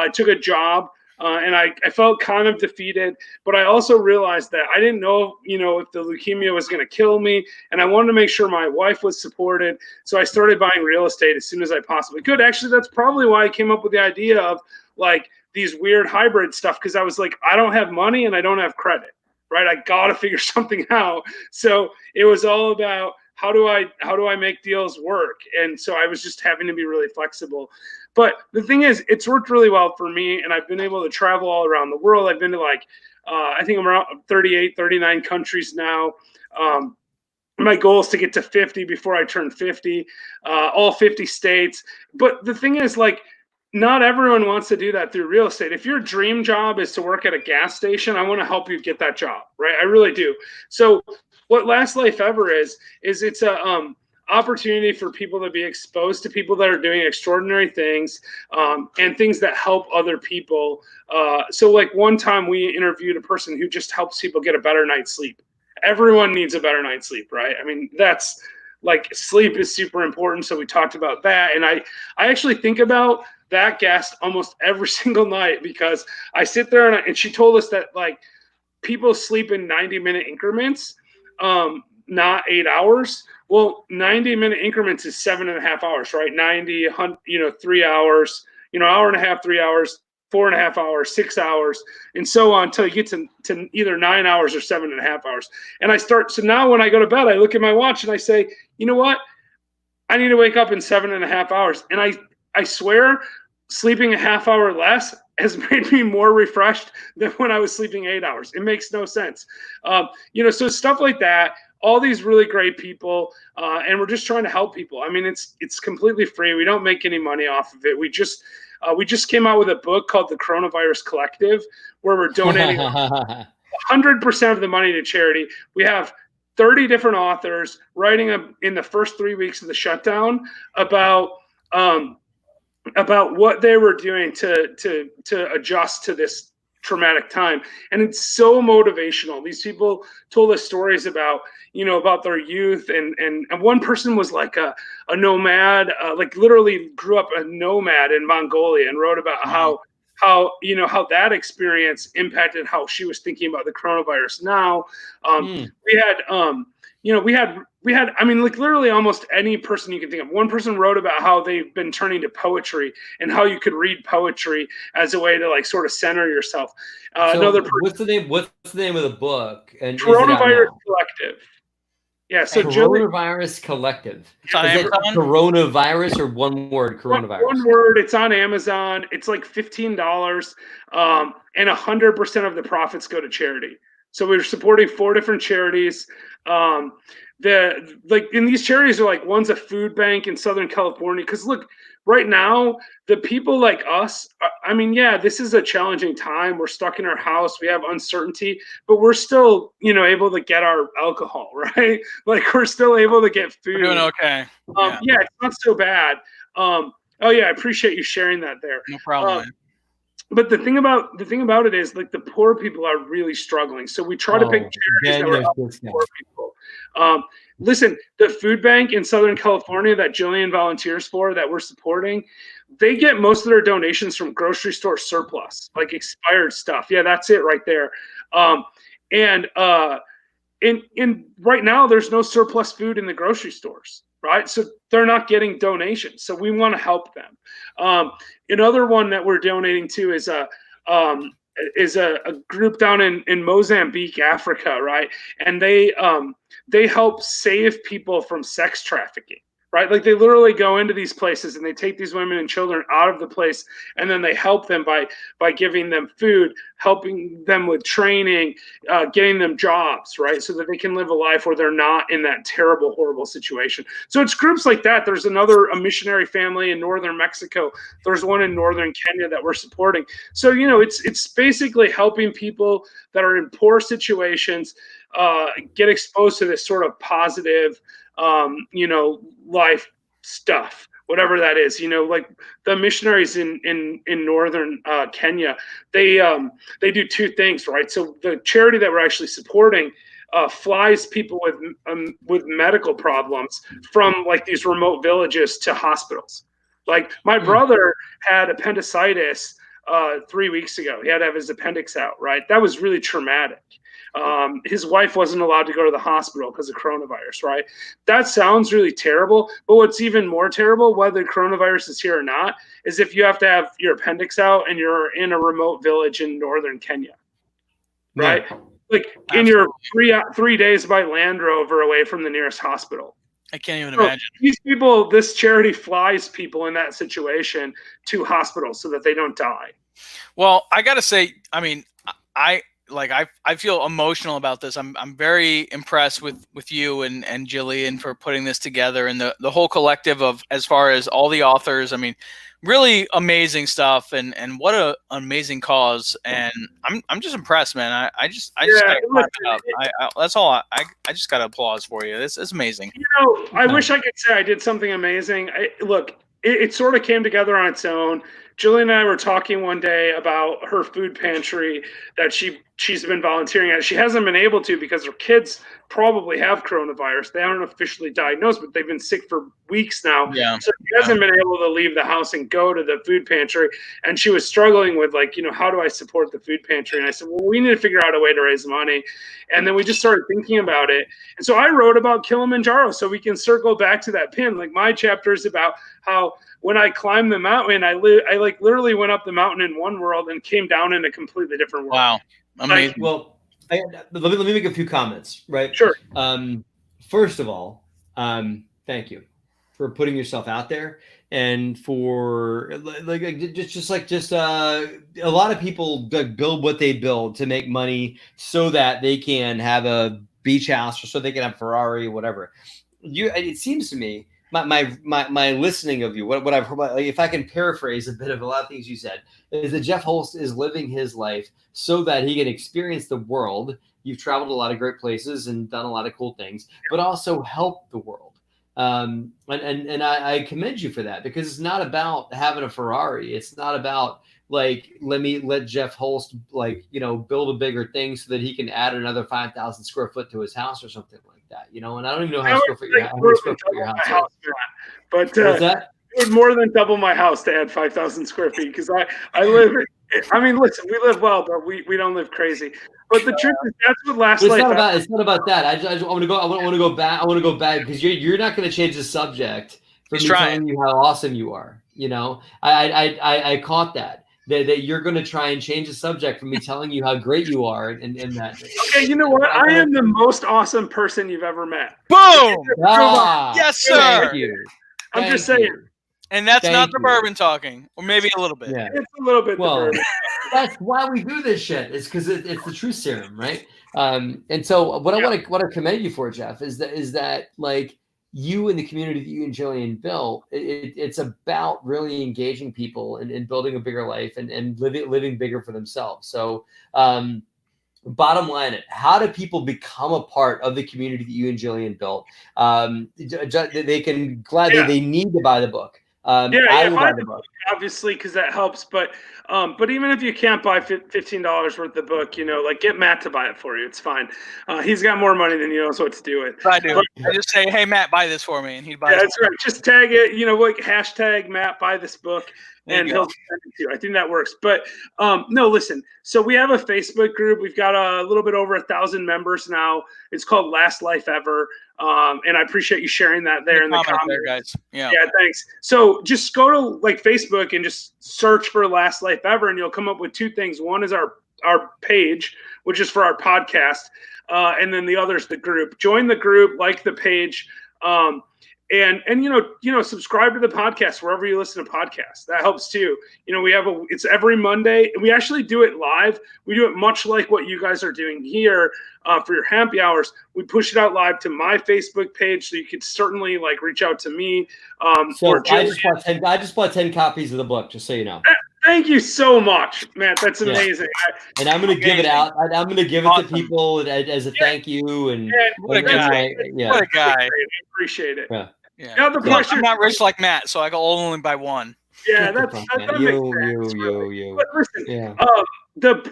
took a job. And I felt kind of defeated, but I also realized that I didn't know, if the leukemia was going to kill me, and I wanted to make sure my wife was supported. So I started buying real estate as soon as I possibly could. Actually, that's probably why I came up with the idea of like these weird hybrid stuff, because I was like, I don't have money and I don't have credit, right? I got to figure something out. So it was all about how do I make deals work? And so I was just having to be really flexible. But the thing is, it's worked really well for me, and I've been able to travel all around the world. I've been to I think I'm around 38, 39 countries now. my goal is to get to 50 before I turn 50, all 50 states. But the thing is, like, not everyone wants to do that through real estate. If your dream job is to work at a gas station, I want to help you get that job, right? I really do. So what Last Life Ever is it's a opportunity for people to be exposed to people that are doing extraordinary things, and things that help other people. So like one time we interviewed a person who just helps people get a better night's sleep. Everyone needs a better night's sleep, right? I mean, that's like, sleep is super important. So we talked about that. And I actually think about that guest almost every single night, because I sit there and she told us that, like, people sleep in 90-minute increments, not 8 hours. Well, 90-minute increments is 7.5 hours, right? 90, 3 hours, hour and a half, 3 hours, 4.5 hours, 6 hours, and so on until you get to either 9 hours or 7.5 hours. And so now when I go to bed, I look at my watch and I say, you know what? I need to wake up in 7.5 hours. And I swear, sleeping a half hour less has made me more refreshed than when I was sleeping 8 hours. It makes no sense. So stuff like that, all these really great people, and we're just trying to help people. I mean, it's completely free. We don't make any money off of it. We just came out with a book called The Coronavirus Collective, where we're donating 100% of the money to charity. We have 30 different authors writing in the first 3 weeks of the shutdown about what they were doing to adjust to this traumatic time. And it's so motivational. These people told us stories about their youth, and one person was like a nomad, like literally grew up a nomad in Mongolia, and wrote about how that experience impacted how she was thinking about the coronavirus now. We had, I mean, like literally almost any person you can think of. One person wrote about how they've been turning to poetry and how you could read poetry as a way to like sort of center yourself. Another person, what's the name of the book? And Coronavirus Collective. Yeah, so Coronavirus Collective. Is it coronavirus or one word? Coronavirus. One word. It's on Amazon. It's like $15, and 100% of the profits go to charity. So we're supporting 4 different charities. And these charities are like, one's a food bank in Southern California. Because look, right now, the people like us, I mean, yeah, this is a challenging time. We're stuck in our house. We have uncertainty, but we're still, able to get our alcohol, right? Like we're still able to get food. We're doing okay. Yeah, it's not so bad. Oh yeah, I appreciate you sharing that there. No problem. But the thing about it is, like, the poor people are really struggling. So we try to pick charities that are helping poor people. Listen, the food bank in Southern California that Jillian volunteers for, that we're supporting, they get most of their donations from grocery store surplus, like expired stuff. Yeah, that's it right there. And right now, there's no surplus food in the grocery stores. Right, so they're not getting donations. So we want to help them. Another one that we're donating to is a group down in Mozambique, Africa, right? And they help save people from sex trafficking. Right, like they literally go into these places and they take these women and children out of the place, and then they help them by giving them food, helping them with training, getting them jobs, right, so that they can live a life where they're not in that terrible, horrible situation. So it's groups like that. There's a missionary family in northern Mexico. There's one in northern Kenya that we're supporting. So it's basically helping people that are in poor situations get exposed to this sort of positive, life stuff, whatever that is. Like the missionaries in northern Kenya, they do 2 things, right? So the charity that we're actually supporting flies people with medical problems from like these remote villages to hospitals. Like my brother had appendicitis 3 weeks ago. He had to have his appendix out, right? That was really traumatic. His wife wasn't allowed to go to the hospital because of coronavirus, right? That sounds really terrible, but what's even more terrible, whether coronavirus is here or not, is if you have to have your appendix out and you're in a remote village in northern Kenya, right? Yeah. Like in your 3 days by Land Rover away from the nearest hospital. I can't even imagine. These people, this charity flies people in that situation to hospitals so that they don't die. Well, I got to say, I mean, like I feel emotional about this. I'm very impressed with you and Jillian for putting this together, and the whole collective of, as far as all the authors. I mean, really amazing stuff, and what a amazing cause. And I'm just impressed, man. I just gotta clap it up. That's all. I just got to applause for you. This is amazing. You know, I wish I could say I did something amazing. Look, it sort of came together on its own. Julie and I were talking one day about her food pantry that she's been volunteering at. She hasn't been able to because her kids probably have coronavirus. They aren't officially diagnosed, but they've been sick for weeks now. Yeah. So she hasn't been able to leave the house and go to the food pantry. And she was struggling with, like, you know, how do I support the food pantry? And I said, well, we need to figure out a way to raise money. And then we just started thinking about it. And so I wrote about Kilimanjaro, so we can circle back to that pin. Like, my chapter is about how when I climbed the mountain, I like literally went up the mountain in one world and came down in a completely different world. Wow. Amazing. Well, let me make a few comments, right? Sure. First of all, thank you for putting yourself out there, and for a lot of people build what they build to make money so that they can have a beach house or so they can have a Ferrari or whatever. It seems to me, my listening of you, what I've heard, like, if I can paraphrase a bit of a lot of things you said, is that Jeff Holst is living his life so that he can experience the world. You've traveled a lot of great places and done a lot of cool things, but also help the world. And I commend you for that, because it's not about having a Ferrari. It's not about, like, let Jeff Holst, like, you know, build a bigger thing so that he can add another 5,000 square foot to his house or something like that, you know. And I don't even know how square foot your house is. But it would more than double my house to add 5,000 square feet, because I live. I mean, listen, we live well, but we don't live crazy. But the truth is, that's what last life. It's not about that. I want to go back. I want to go back, because you're not going to change the subject for me telling you how awesome you are. You know, I caught that you're going to try and change the subject for me telling you how great you are, and that. Okay, you know what? I am the most awesome person you've ever met. Boom! Yes, sir. Thank you. I'm just saying. And that's not the bourbon talking, or maybe a little bit. Yeah. It's a little bit. Well, that's why we do this shit. It's because it's the truth serum, right? And so what I want to commend you for, Jeff, is that like, you and the community that you and Jillian built, it's about really engaging people and building a bigger life and living bigger for themselves. So bottom line, how do people become a part of the community that you and Jillian built? They can they need to buy the book. I will buy the book, obviously, because that helps. But even if you can't buy $15 worth of the book, you know, like, get Matt to buy it for you. It's fine. He's got more money than you, knows what to do with. I do. I just say, hey, Matt, buy this for me, and he'd buy it. That's right. Just tag it. You know, like, hashtag Matt buy this book, and he'll send it to you. I think that works. But no, listen. So we have a Facebook group. We've got a little bit over 1,000 members now. It's called Last Life Ever. And I appreciate you sharing that there in the comments. There, guys. Yeah, thanks. So just go to, like, Facebook and just search for Last Life Ever, and you'll come up with two things. One is our page, which is for our podcast, and then the other is the group. Join the group, like the page, and you know, subscribe to the podcast wherever you listen to podcasts. That helps too. You know, it's every Monday, and we actually do it live. We do it much like what you guys are doing here for your happy hours. We push it out live to my Facebook page, so you could certainly, like, reach out to me. So I just bought 10 copies of the book, just so you know. Thank you so much, Matt. That's amazing. And I'm going to give it out. I'm going to give it to people as a thank you. And what a guy! What a guy! I appreciate it. Yeah. Now the question, I'm not rich like Matt, so I can only buy one. Yeah, that makes sense. You. But listen,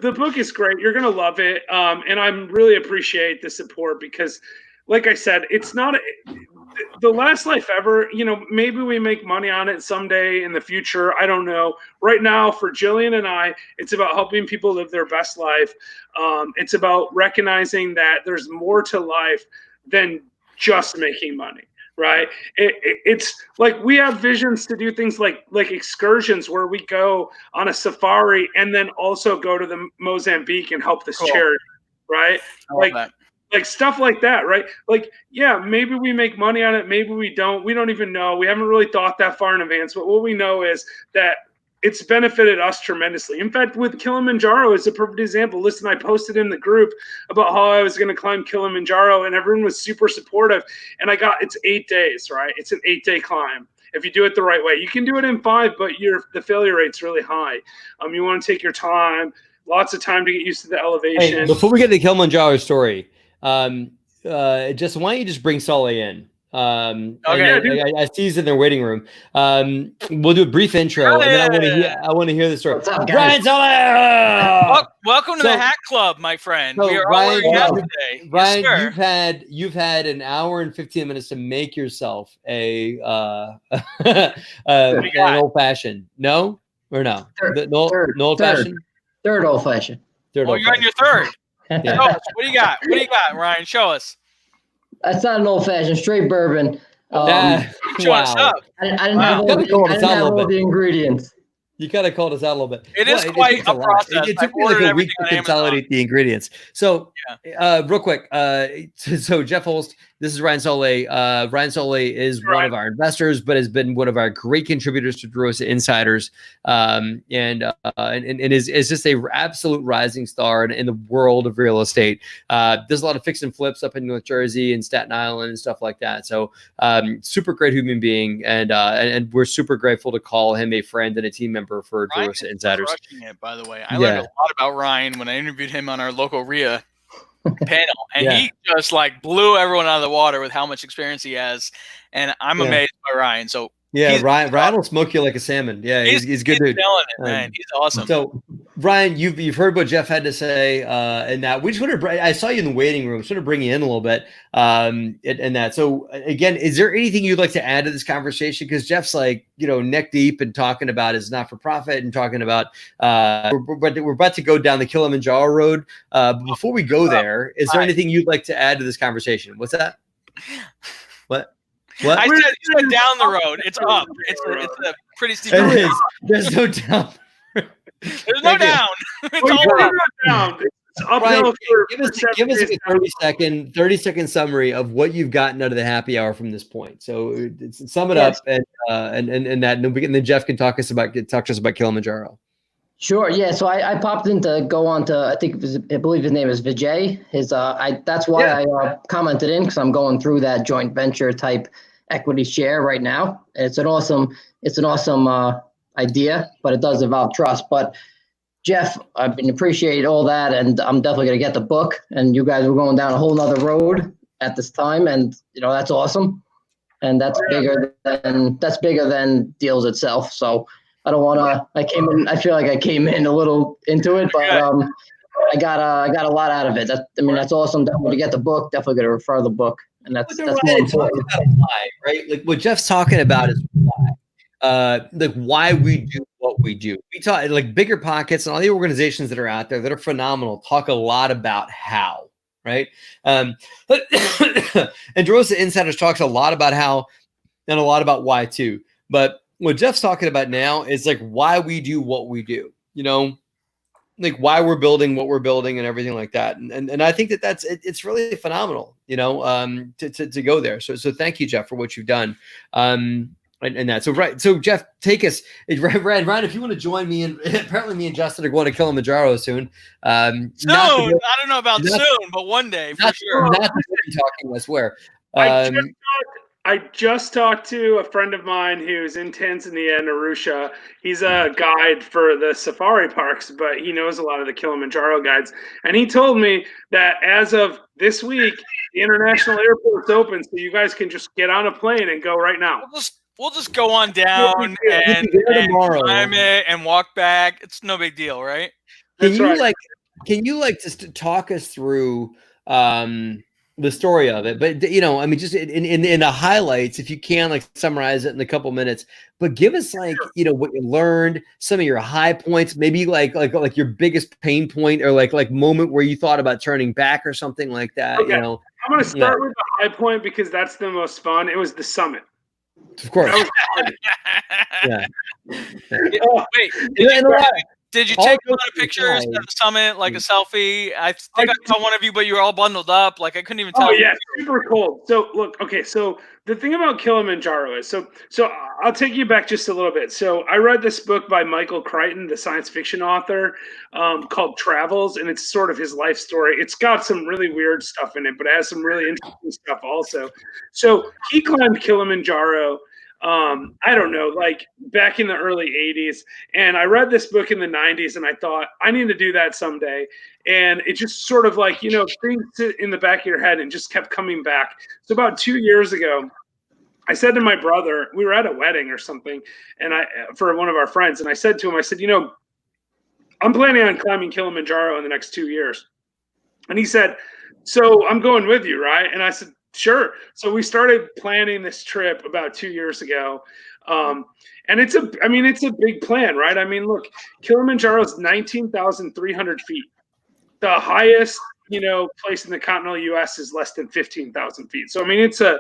the book is great. You're gonna love it, and I really appreciate the support, because, like I said, it's not the Last Life Ever. You know, maybe we make money on it someday in the future. I don't know. Right now, for Jillian and I, it's about helping people live their best life. It's about recognizing that there's more to life than just making money. Right. It's like, we have visions to do things like excursions where we go on a safari and then also go to the Mozambique and help this charity. Right. Like stuff like that. Right. Like, yeah, maybe we make money on it. Maybe we don't. We don't even know. We haven't really thought that far in advance. But what we know is that it's benefited us tremendously. In fact, with Kilimanjaro is a perfect example. Listen, I posted in the group about how I was going to climb Kilimanjaro, and everyone was super supportive. And it's 8 days, right? It's an 8-day climb. If you do it the right way, you can do it in 5, but the failure rate's really high. You want to take your time, lots of time to get used to the elevation. Hey, before we get to the Kilimanjaro story, just why don't you just bring Sully in? Okay. I see he's in their waiting room. We'll do a brief intro, and then I want to hear the story. What's up, Ryan Sully! Welcome to the Hat Club, my friend. We are all wearing hats today. Ryan, yes, you've had an hour and 15 minutes to make yourself an old fashioned. No or no? Old fashioned. Third old fashioned. You're on your third. Yeah. What do you got? What do you got, Ryan? Show us. That's not an old fashioned, straight bourbon. Show us up. I didn't have all the ingredients. You kind of called us out a little bit. It is quite a process. It took me like a week to consolidate the ingredients. So, real quick. So Jeff Holst, this is Ryan Sully. Ryan Sully is one of our investors, but has been one of our great contributors to DeRosa Insiders, and is just a absolute rising star in the world of real estate. There's a lot of fix and flips up in North Jersey and Staten Island and stuff like that. So, super great human being, and we're super grateful to call him a friend and a team member for DeRosa Insiders. It, by the way, I learned a lot about Ryan when I interviewed him on our local RIA panel, and he just like blew everyone out of the water with how much experience he has, and I'm amazed by Ryan. So Ryan will smoke you like a salmon. Yeah, he's good dude. It, man. He's awesome. So Ryan, you've heard what Jeff had to say, and that we just want to. I saw you in the waiting room. Sort of bring you in a little bit, and that. So again, is there anything you'd like to add to this conversation? Because Jeff's like neck deep and talking about his not for profit and talking about we're about to go down the Kilimanjaro road. Before we go there, is there anything you'd like to add to this conversation? What's that? What? I said down the road. It's up. It's a pretty steep road. There's no down. There's no down. It's all down. It's uphill. Ryan, give us a 30-second summary of what you've gotten out of the happy hour from this point. So sum it up, and then Jeff can talk to us about Kilimanjaro. Sure. Yeah. So I popped in to go on to, I believe his name is Vijay. That's why I commented in, because I'm going through that joint venture type equity share right now. It's an awesome idea, but it does involve trust. But Jeff, I appreciate all that, and I'm definitely going to get the book. And you guys were going down a whole nother road at this time, and that's awesome. And that's bigger than deals itself. So I don't want to. I feel like I came in a little into it, but I got a lot out of it. That's awesome. Definitely to get the book. Definitely going to refer the book, and that's more important. Why, right? Like what Jeff's talking about is why. Like why we do what we do. We talk like Bigger Pockets and all the organizations that are out there that are phenomenal. Talk a lot about how, right? And DeRosa Insiders talks a lot about how, and a lot about why too. But what Jeff's talking about now is like why we do what we do, like why we're building what we're building and everything like that. And I think it's really phenomenal, to go there. So thank you, Jeff, for what you've done. And that. So Jeff, take us, Ryan, if you want to join me, and apparently me and Justin are going to Kilimanjaro soon. I don't know about soon, but one day for sure. Not talking, I swear. I just talked to a friend of mine who's in Tanzania and Arusha. He's a guide for the safari parks, but he knows a lot of the Kilimanjaro guides. And he told me that as of this week, the international airport's open, so you guys can just get on a plane and go right now. We'll just go on down and climb it and walk back. It's no big deal, right? Can you just talk us through the story of it? But just in the highlights, if you can, summarize it in a couple minutes. But give us what you learned, some of your high points, maybe like your biggest pain point, or like moment where you thought about turning back or something like that. Okay. I'm going to start with the high point because that's the most fun. It was the summit. Of course. Wait, Did you take a lot of pictures at the summit, like a selfie? I think I saw one of you, but you were all bundled up. Like I couldn't even tell. Oh yeah, super cold. So look, okay. So the thing about Kilimanjaro is, so I'll take you back just a little bit. So I read this book by Michael Crichton, the science fiction author, called Travels, and it's sort of his life story. It's got some really weird stuff in it, but it has some really interesting stuff also. So he climbed Kilimanjaro. I don't know, like back in the early 80s. And I read this book in the 90s and I thought, I need to do that someday. And it just sort of like, things sit in the back of your head and just kept coming back. So about 2 years ago, I said to my brother, we were at a wedding or something, and for one of our friends, and I said to him, I said, I'm planning on climbing Kilimanjaro in the next 2 years. And he said, so I'm going with you, right? And I said, sure. So we started planning this trip about 2 years ago. And it's a big plan, right? I mean, look, Kilimanjaro is 19,300 feet. The highest, place in the continental U.S. is less than 15,000 feet. So, I mean, it's a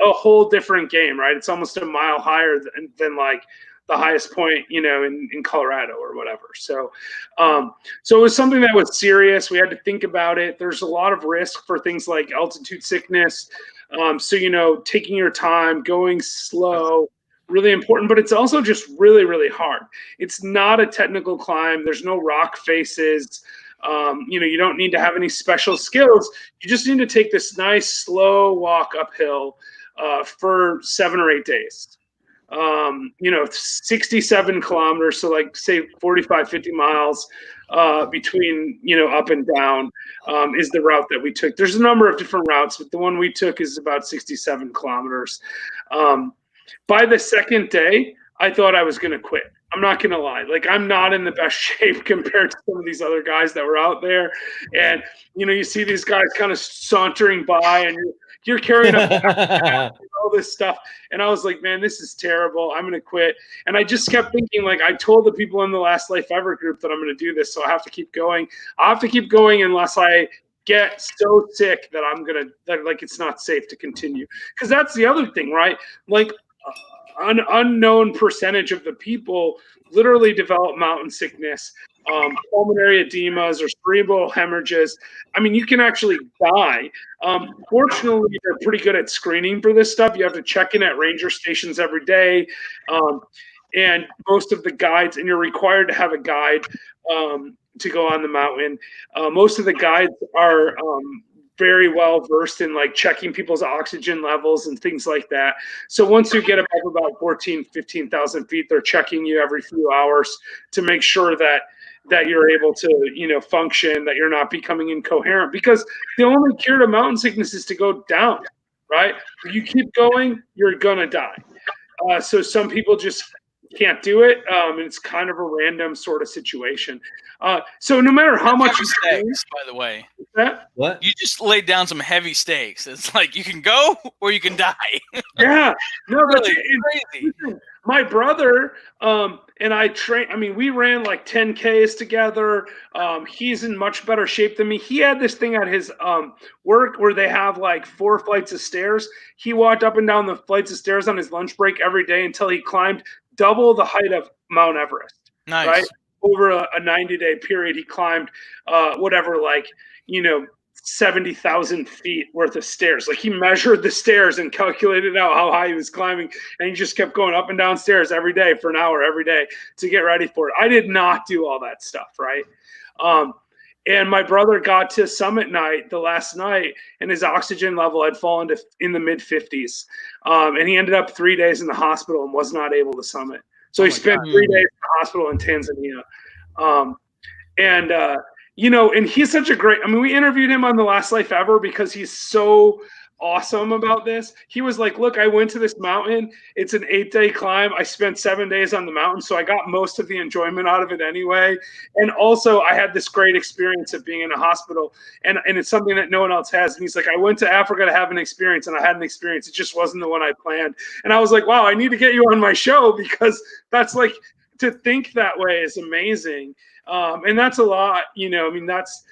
whole different game, right? It's almost a mile higher than like the highest point, in Colorado or whatever. So, so it was something that was serious. We had to think about it. There's a lot of risk for things like altitude sickness. So, taking your time, going slow, really important, but it's also just really, really hard. It's not a technical climb. There's no rock faces. You don't need to have any special skills. You just need to take this nice, slow walk uphill for 7 or 8 days. 67 kilometers, so like say 45, 50 miles between, up and down is the route that we took. There's a number of different routes, but the one we took is about 67 kilometers. By the second day, I thought I was going to quit. I'm not going to lie. Like, I'm not in the best shape compared to some of these other guys that were out there. And, you see these guys kind of sauntering by and you're carrying a all this stuff. And I was like, man, this is terrible. I'm going to quit. And I just kept thinking, like, I told the people in the Last Life Ever group that I'm going to do this. So I have to keep going. I have to keep going unless I get so sick that that it's not safe to continue. Because that's the other thing, right? Like, an unknown percentage of the people literally develop mountain sickness, pulmonary edemas or cerebral hemorrhages. I mean, you can actually die. Fortunately, they're pretty good at screening for this stuff. You have to check in at ranger stations every day. And most of the guides, and you're required to have a guide to go on the mountain. Most of the guides are very well versed in like checking people's oxygen levels and things like that. So once you get above about 15,000 feet, they're checking you every few hours to make sure that you're able to, function, that you're not becoming incoherent, because the only cure to mountain sickness is to go down, right? If you keep going, you're going to die. So some people just can't do it. And it's kind of a random sort of situation. So no matter how much you stakes, by the way, what you just laid down some heavy stakes. It's like you can go or you can die. Yeah, no, really crazy. My brother and I trained. I mean, we ran like 10Ks together. He's in much better shape than me. He had this thing at his work where they have like 4 flights of stairs. He walked up and down the flights of stairs on his lunch break every day until he climbed double the height of Mount Everest. Nice. Right? Over a 90-day period, he climbed 70,000 feet worth of stairs. Like, he measured the stairs and calculated out how high he was climbing, and he just kept going up and down stairs every day for an hour every day to get ready for it. I did not do all that stuff, right? And my brother got to summit night, the last night, and his oxygen level had fallen to in the mid-50s. And he ended up 3 days in the hospital and was not able to summit. So he spent 3 days in the hospital in Tanzania. And he's such a great, we interviewed him on The Last Life Ever because he's so awesome about this. He was like, look, I went to this mountain. It's an 8-day climb. I spent 7 days on the mountain, so I got most of the enjoyment out of it anyway. And also, I had this great experience of being in a hospital, and it's something that no one else has. And he's like, I went to Africa to have an experience, and I had an experience. It just wasn't the one I planned. And I was like, wow, I need to get you on my show, because that's like, to think that way is amazing. And that's a lot, that's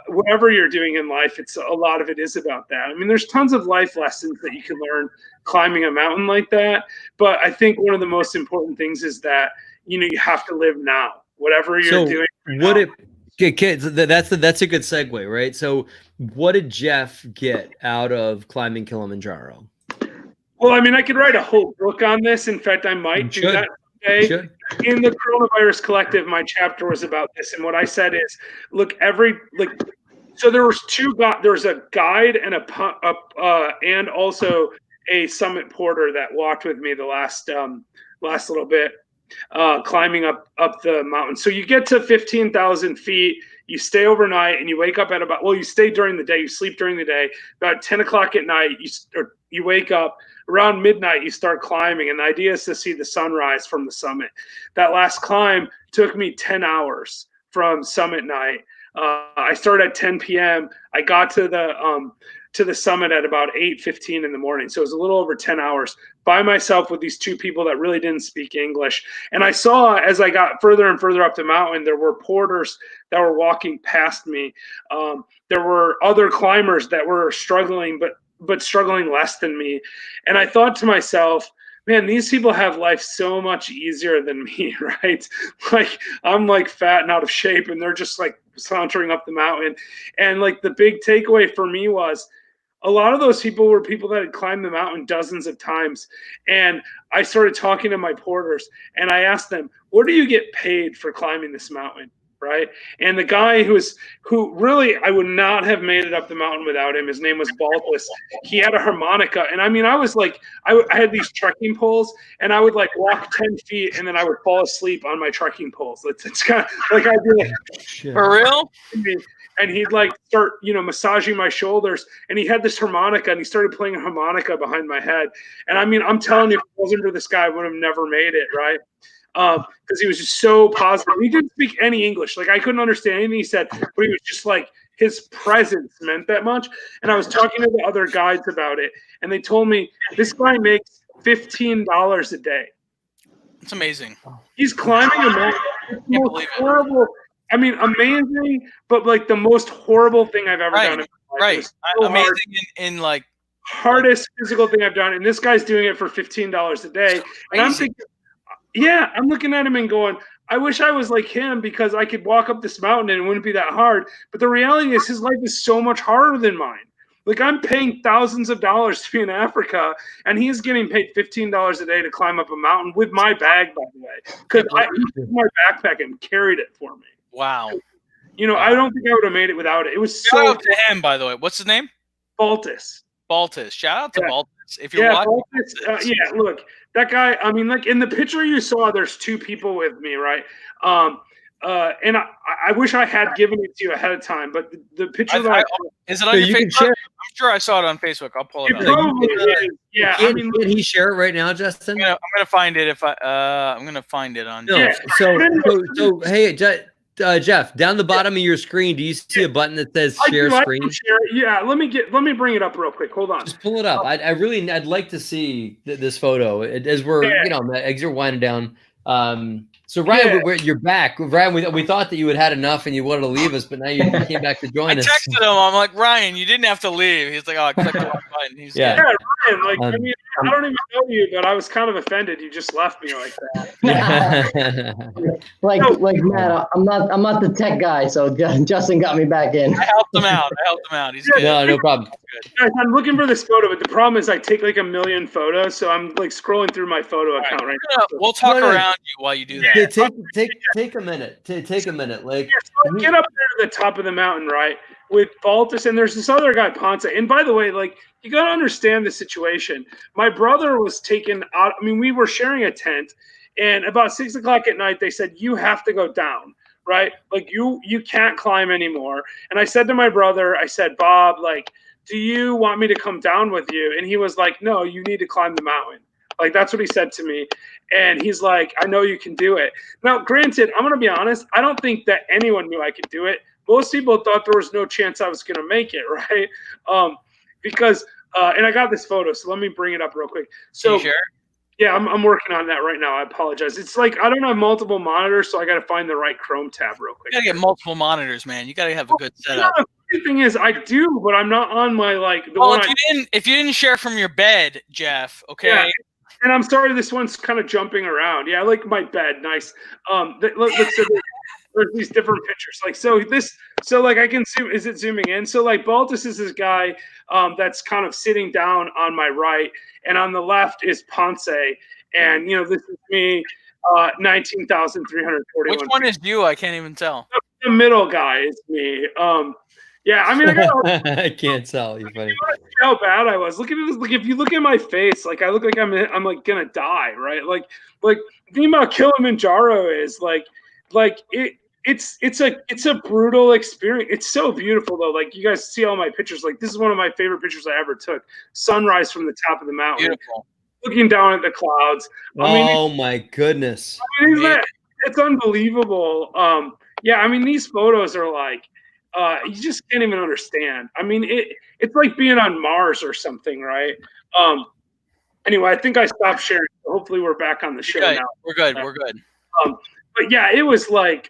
whatever you're doing in life, it's a lot of it is about that. There's tons of life lessons that you can learn climbing a mountain like that. But I think one of the most important things is that, you have to live now, whatever you're doing. What it kids? That's a good segue, right? So, what did Jeff get out of climbing Kilimanjaro? Well, I mean, I could write a whole book on this. In fact, I might do that today. In the Coronavirus Collective, my chapter was about this, and what I said is, look, so there was there was a guide and and also a summit porter that walked with me the last little bit, climbing up the mountain. So you get to 15,000 feet, you stay overnight, and you wake up at you stay during the day, you sleep during the day. About 10 o'clock at night, you wake up. Around midnight, you start climbing, and the idea is to see the sunrise from the summit. That last climb took me 10 hours from summit night. I started at 10 p.m. I got to the summit at about 8:15 in the morning. So it was a little over 10 hours by myself with these two people that really didn't speak English. And I saw, as I got further and further up the mountain, there were porters that were walking past me. There were other climbers that were struggling, but struggling less than me. And I thought to myself, man, these people have life so much easier than me, right? Like, I'm like fat and out of shape, and they're just like sauntering up the mountain. And like the big takeaway for me was, a lot of those people were people that had climbed the mountain dozens of times. And I started talking to my porters, and I asked them, what do you get paid for climbing this mountain? Right. And the guy who really, I would not have made it up the mountain without him. His name was Baltus. He had a harmonica. And I mean, I was like, I had these trekking poles, and I would like walk 10 feet and then I would fall asleep on my trekking poles. It's kind of like, I'd be like, for real? And he'd like start, massaging my shoulders, and he had this harmonica, and he started playing a harmonica behind my head. And I mean, I'm telling you, if it wasn't for this guy, I would have never made it. Right. Because he was just so positive. He didn't speak any English. Like, I couldn't understand anything he said, but he was just like, his presence meant that much. And I was talking to the other guides about it, and they told me this guy makes $15 a day. It's amazing. He's climbing a mountain. It's the most horrible. I mean, amazing, but like the most horrible thing I've ever done in my life. So amazing in like hardest physical thing I've done. And this guy's doing it for $15 a day. And I'm thinking, yeah, I'm looking at him and going, I wish I was like him, because I could walk up this mountain and it wouldn't be that hard. But the reality is, his life is so much harder than mine. Like, I'm paying thousands of dollars to be in Africa, and he's getting paid $15 a day to climb up a mountain with my bag, by the way, because I took my backpack and carried it for me. Wow. I don't think I would have made it without it. It was Shout out to him, by the way. What's his name? Baltus. Shout out to Baltus. If you're watching. Baltus, look, that guy, I mean, like, in the picture you saw, there's two people with me, right? And I wish I had given it to you ahead of time, but the picture is it on your Facebook? I'm sure I saw it on Facebook. I'll pull it up. Probably is. Yeah. Can he share it right now, Justin? I'm gonna find it I'm gonna find it on. No. Yeah. So hey, Jeff, down the bottom of your screen, do you see a button that says share screen? Yeah, let me bring it up real quick. Hold on. Just pull it up. I'd like to see this photo as we're as you're winding down. So Ryan, you're back. Ryan, we thought that you had enough and you wanted to leave us, but now you came back to join us. I texted him. I'm like, Ryan, you didn't have to leave. He's like, oh, I clicked the wrong button. He's Ryan. Like, I mean, I don't even know you, but I was kind of offended. You just left me like that. like Matt, I'm not the tech guy, so Justin got me back in. I helped him out. He's good. No problem. Guys, I'm looking for this photo, but the problem is I take like a million photos, so I'm like scrolling through my photo account right now. We'll talk around you while you do that. Take a minute. Take a minute. Like, so I get up there to the top of the mountain, right, with Baltus, and there's this other guy, Ponce. And by the way, like, you got to understand the situation. My brother was taken out. I mean, we were sharing a tent, and about 6 o'clock at night, they said, you have to go down, right? Like, you can't climb anymore. And I said to my brother, I said, Bob, like, do you want me to come down with you? And he was like, no, you need to climb the mountain. Like, that's what he said to me. And he's like, I know you can do it. Now, granted, I'm going to be honest. I don't think that anyone knew I could do it. Most people thought there was no chance I was going to make it, right? Because and I got this photo, so let me bring it up real quick. So, sure? Yeah, I'm working on that right now. I apologize. It's like I don't have multiple monitors, so I got to find the right Chrome tab real quick. You got to get multiple monitors, man. You got to have a good setup. Yeah, the thing is, I do, but I'm not on my if you didn't share from your bed, Jeff, okay. Yeah. And I'm sorry, this one's kind of jumping around. Yeah, I like my bed. Nice. Let's there's these different pictures. Like, so like I can zoom, is it zooming in? So like Baltus is this guy that's kind of sitting down on my right, and on the left is Ponce. And, this is me, 19,341. Which one is you? I can't even tell. The middle guy is me. Yeah, I mean, I can't tell. You're funny. How bad I was. Look at this. Like, if you look at my face, like I look like I'm like gonna die, right? Like the thing about Kilimanjaro is it's a brutal experience. It's so beautiful though. Like, you guys see all my pictures. Like, this is one of my favorite pictures I ever took. Sunrise from the top of the mountain. Beautiful. Looking down at the clouds. Oh my goodness. It's unbelievable. Yeah, I mean, these photos are like, you just can't even understand. I mean, it's like being on Mars or something, right? Anyway, I think I stopped sharing. So hopefully we're back on the show now. We're good. We're good. But yeah, it was like,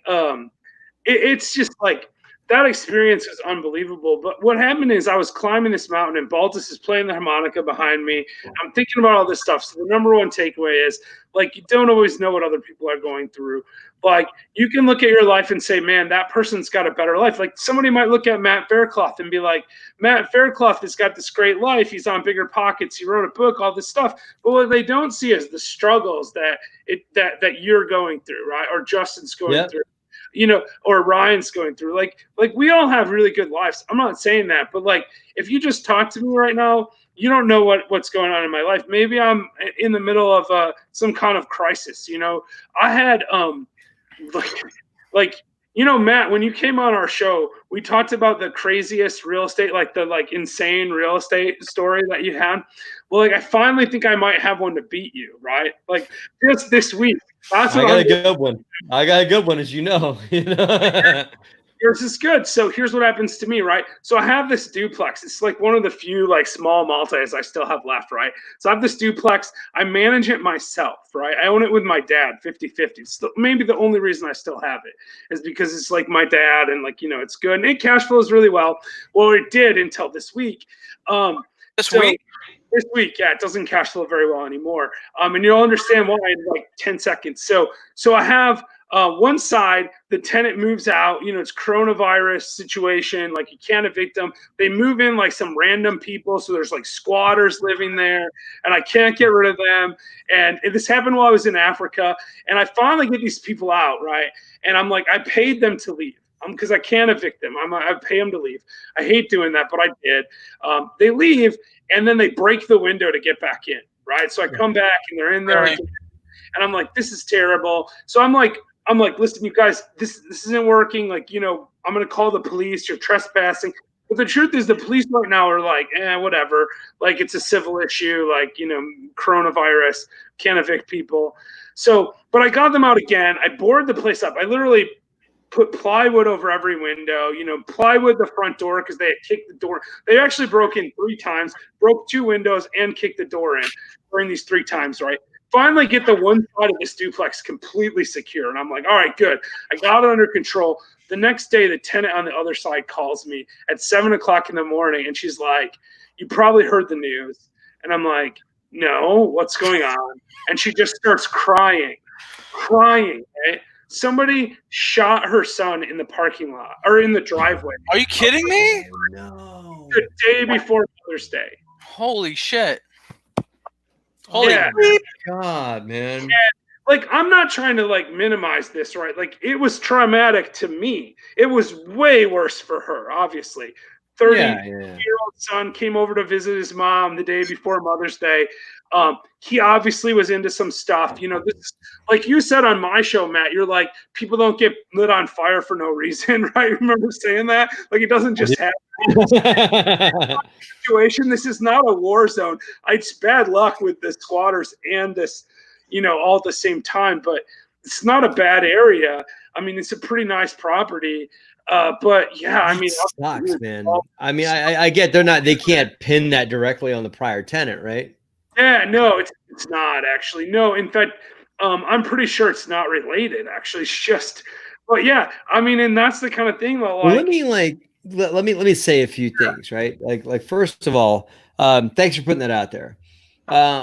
it's just like, that experience is unbelievable. But what happened is I was climbing this mountain and Baltus is playing the harmonica behind me. I'm thinking about all this stuff. So the number one takeaway is, like, you don't always know what other people are going through. Like, you can look at your life and say, man, that person's got a better life. Like, somebody might look at Matt Faircloth and be like, Matt Faircloth has got this great life. He's on Bigger Pockets. He wrote a book, all this stuff. But what they don't see is the struggles that you're going through, right? Or Justin's going through. Or Ryan's going through. Like we all have really good lives. I'm not saying that, but like, if you just talk to me right now, you don't know what's going on in my life. Maybe I'm in the middle of some kind of crisis. I had Matt, when you came on our show, we talked about the craziest real estate, like the insane real estate story that you had. Well, like, I finally think I might have one to beat you, right? Like, just this week. I got a good one. I got a good one, as you know. Yours is good. So here's what happens to me, right? So I have this duplex. It's like one of the few like small multis I still have left, right? So I have this duplex. I manage it myself, right? I own it with my dad, 50-50. Maybe the only reason I still have it is because it's like my dad, and like, it's good. And it cash flows really well. Well, it did until this week. This week, yeah, it doesn't cash flow very well anymore. And you'll understand why in like 10 seconds. So I have one side, the tenant moves out, it's coronavirus situation, like you can't evict them. They move in like some random people. So there's like squatters living there, and I can't get rid of them. And this happened while I was in Africa, and I finally get these people out, right? And I'm like, I paid them to leave. Because I can't evict them. I pay them to leave. I hate doing that, but I did. They leave, and then they break the window to get back in, right? So I come back, and they're in there again, and I'm like, this is terrible. So I'm like, listen, you guys, this isn't working. Like, I'm going to call the police. You're trespassing. But the truth is, the police right now are like, whatever. Like, it's a civil issue. Like, coronavirus, can't evict people. So, but I got them out again. I boarded the place up. I literally put plywood over every window, plywood the front door, because they had kicked the door. They actually broke in 3 times, broke 2 windows, and kicked the door in during these 3 times, right? Finally get the one side of this duplex completely secure. And I'm like, all right, good. I got it under control. The next day, the tenant on the other side calls me at 7:00 in the morning, and she's like, you probably heard the news. And I'm like, no, what's going on? And she just starts crying, right? Somebody shot her son in the parking lot or in the driveway. Are you kidding me? No. The day before Mother's Day. Holy shit. Holy God, man. And, like, I'm not trying to like minimize this, right? Like, it was traumatic to me. It was way worse for her, obviously. 30-year-old son came over to visit his mom the day before Mother's Day. He obviously was into some stuff. This is, like you said on my show, Matt, you're like, people don't get lit on fire for no reason, right? Remember saying that? Like, it doesn't just happen. Situation. This is not a war zone. It's bad luck with the squatters and this, all at the same time, but it's not a bad area. I mean, it's a pretty nice property. But yeah, I mean, sucks, man. I mean, I get they can't pin that directly on the prior tenant, right? Yeah, no, it's not actually. No, in fact, I'm pretty sure it's not related. Actually, it's just. But yeah, I mean, and that's the kind of thing that, like. Well, let me say a few things, right? Like first of all, thanks for putting that out there.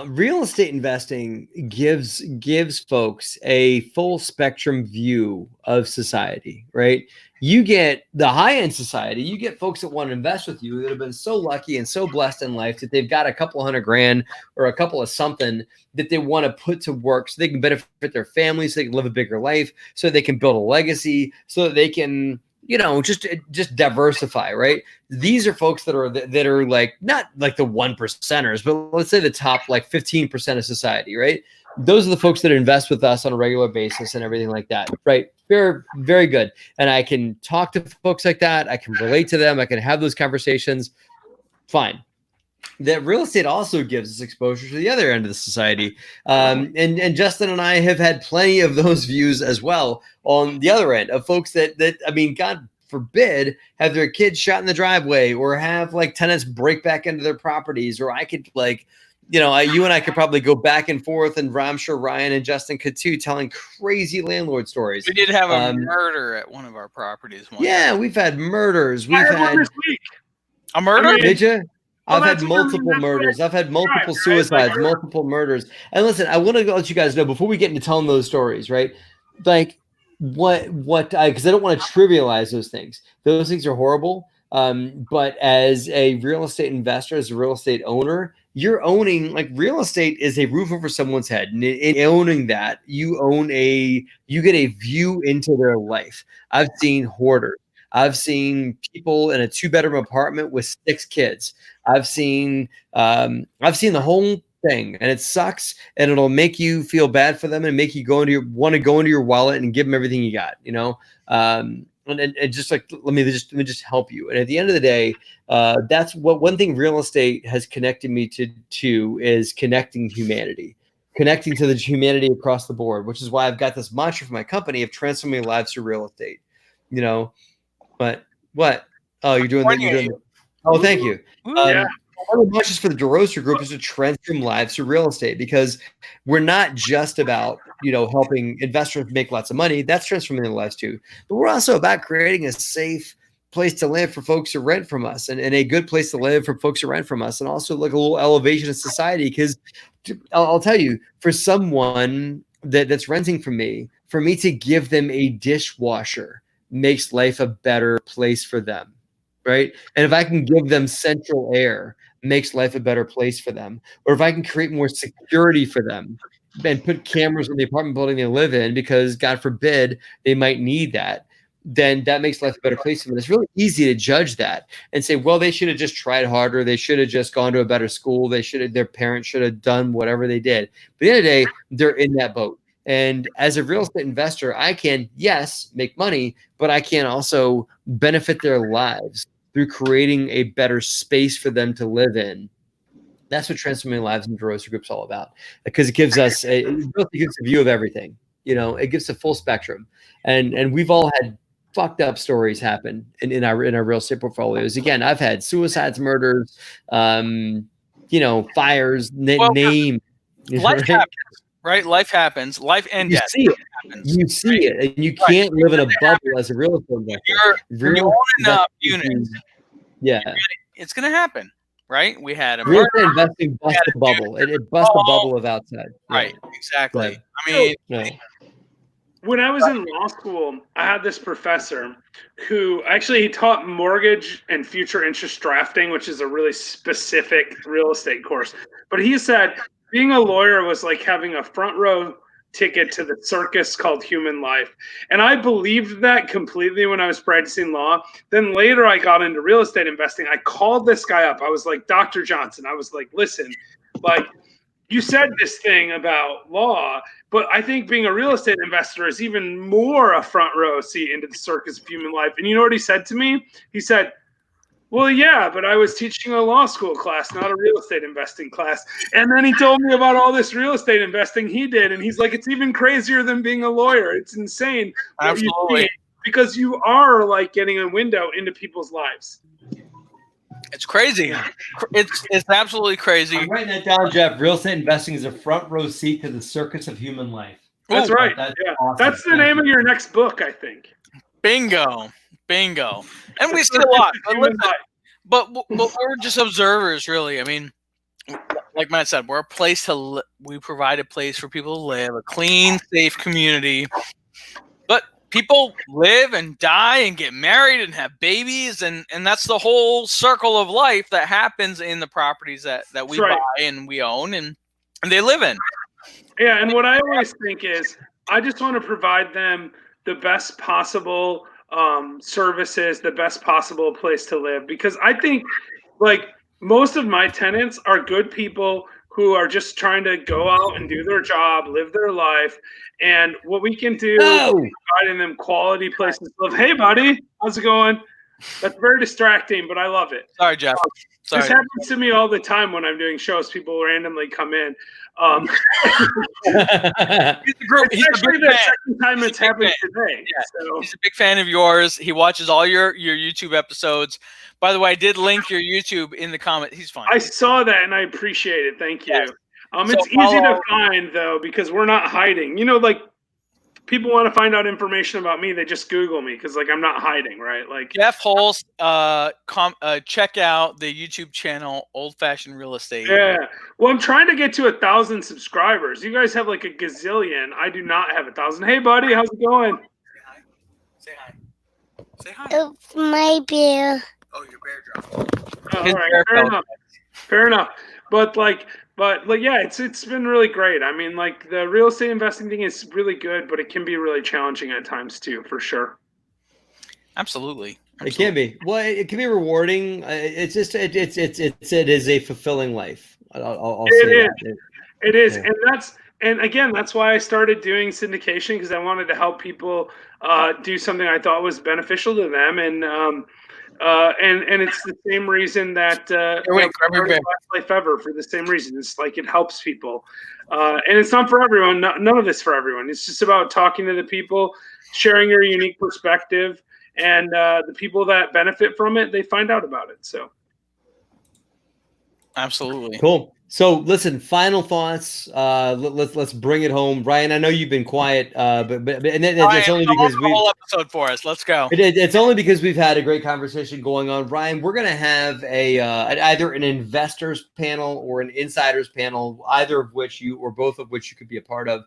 real estate investing gives folks a full spectrum view of society, right? You get the high-end society, you get folks that want to invest with you that have been so lucky and so blessed in life that they've got a couple $100,000 or a couple of something that they want to put to work so they can benefit their families, so they can live a bigger life, so they can build a legacy, so that they can, just diversify, right? These are folks that are like, not like the 1%ers, but let's say the top like 15% of society, right? Those are the folks that invest with us on a regular basis and everything like that, right? Very, very good. And I can talk to folks like that. I can relate to them. I can have those conversations. Fine. That real estate also gives us exposure to the other end of the society. And Justin and I have had plenty of those views as well on the other end of folks that I mean, God forbid, have their kids shot in the driveway or have like tenants break back into their properties, or I could like, you and I could probably go back and forth, and I'm sure Ryan and Justin could too, telling crazy landlord stories. We did have a murder at one of our properties. We've had murders. We've had this week. A murder? Did you? I've had multiple murders. I've had multiple suicides, multiple murders. And listen, I want to let you guys know before we get into telling those stories, right? Like because I don't want to trivialize those things. Those things are horrible. But as a real estate investor, as a real estate owner, you're owning, like, real estate is a roof over someone's head. And in owning that, you get a view into their life. I've seen hoarders. I've seen people in a 2-bedroom apartment with 6 kids. I've seen the whole thing, and it sucks, and it'll make you feel bad for them and make you want to go into your wallet and give them everything you got, and just like, let me just help you. And at the end of the day, that's what one thing real estate has connected me to is connecting humanity, connecting to the humanity across the board, which is why I've got this mantra for my company of transforming lives through real estate. But what? Oh, you're doing that. Oh, thank you. One of the mantras for the DeRosa Group is to transform lives through real estate, because we're not just about, helping investors make lots of money. That's transforming their lives too. But we're also about creating a safe place to live for folks who rent from us, and a good place to live for folks who rent from us, and also like a little elevation in society. Because I'll tell you, for someone that's renting from me, for me to give them a dishwasher makes life a better place for them, right? And if I can give them central air, makes life a better place for them. Or if I can create more security for them and put cameras in the apartment building they live in, because God forbid they might need that, then that makes life a better place for them. It's really easy to judge that and say, well, they should have just tried harder. They should have just gone to a better school. Their parents should have done whatever they did. But at the end of the day, they're in that boat. And as a real estate investor, I can, yes, make money, but I can also benefit their lives through creating a better space for them to live in. That's what transforming lives in DeRosa Group's all about, because it gives us a view of everything. It gives a full spectrum, and we've all had fucked up stories happen in our real estate portfolios. Again, I've had suicides, murders, fires, name. Life happens. Right, life happens. Life and death. You see it, and you can't live in a bubble as a real estate investor. When you own enough units, it's going to happen, right? We had a real estate investing busts the bubble. It busts the bubble of outside. Right, exactly. I mean, when I was in law school, I had this professor who he taught mortgage and future interest drafting, which is a really specific real estate course. But he said being a lawyer was like having a front row ticket to the circus called human life. And I believed that completely when I was practicing law. Then later I got into real estate investing. I called this guy up. I was like, Dr. Johnson, I was like, listen, like, you said this thing about law, but I think being a real estate investor is even more a front row seat into the circus of human life. And you know what he said to me? He said, well, yeah, but I was teaching a law school class, not a real estate investing class. And then he told me about all this real estate investing he did. And he's like, it's even crazier than being a lawyer. It's insane. Absolutely. Because you are like getting a window into people's lives. It's crazy. It's absolutely crazy. I'm writing that down, Jeff. Real estate investing is a front row seat to the circus of human life. That's right. That's awesome. That's the name of your next book, I think. Bingo. And we see a lot. But we're just observers, really. I mean, like Matt said, we're a place to we provide a place for people to live, a clean, safe community. But people live and die and get married and have babies, and that's the whole circle of life that happens in the properties that we buy and we own and they live in. Yeah, and what I always think is I just want to provide them the best possible services, the best possible place to live, because I think like most of my tenants are good people who are just trying to go out and do their job, live their life. And what we can do is providing them quality places to live. Hey, buddy, how's it going? That's very distracting, but I love it. Sorry, Jeff. Sorry. This happens to me all the time when I'm doing shows. People randomly come in. He's actually the second time it's happened today. Yeah. So. He's a big fan of yours. He watches all your YouTube episodes. By the way, I did link your YouTube in the comment. He's fine. I saw that and I appreciate it. Thank you. Yes. It's easy to find though because we're not hiding. You know, like people want to find out information about me, they just Google me because like I'm not hiding, right? Like Jeff Holst, check out the YouTube channel Old Fashioned Real Estate. Yeah. Well, I'm trying to get to 1,000 subscribers. You guys have like a gazillion. I do not have 1,000. Hey buddy, how's it going? Say hi. Say hi. It's my bear. Oh, your bear dropped. Oh, all right, fair enough. But yeah, it's been really great. I mean, like the real estate investing thing is really good, but it can be really challenging at times too, for sure. Absolutely. It can be. Well, it can be rewarding. It's just it is a fulfilling life. I'll say that. It is, and again, that's why I started doing syndication because I wanted to help people do something I thought was beneficial to them, and it's the same reason that Life Ever for the same reason. It's like it helps people, and it's not for everyone. None of it's for everyone. It's just about talking to the people, sharing your unique perspective, and the people that benefit from it, they find out about it. So, absolutely cool. So, listen. Final thoughts. Let's bring it home, Ryan. I know you've been quiet, but it's only because we whole episode for us. Let's go. It's only because we've had a great conversation going on, Ryan. We're gonna have either an investors panel or an insiders panel, either of which you or both of which you could be a part of.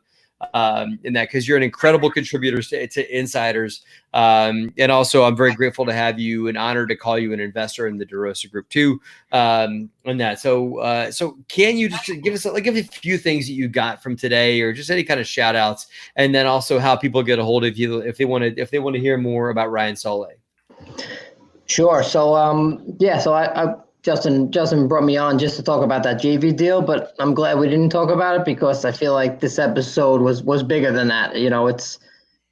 In that, because you're an incredible contributor to insiders, and also I'm very grateful to have you and honored to call you an investor in the DeRosa Group too. On that, so can you just give us a few things that you got from today, or just any kind of shout outs, and then also how people get a hold of you if they want to hear more about Ryan Solé. Sure. So I Justin brought me on just to talk about that JV deal, but I'm glad we didn't talk about it because I feel like this episode was bigger than that. You know, it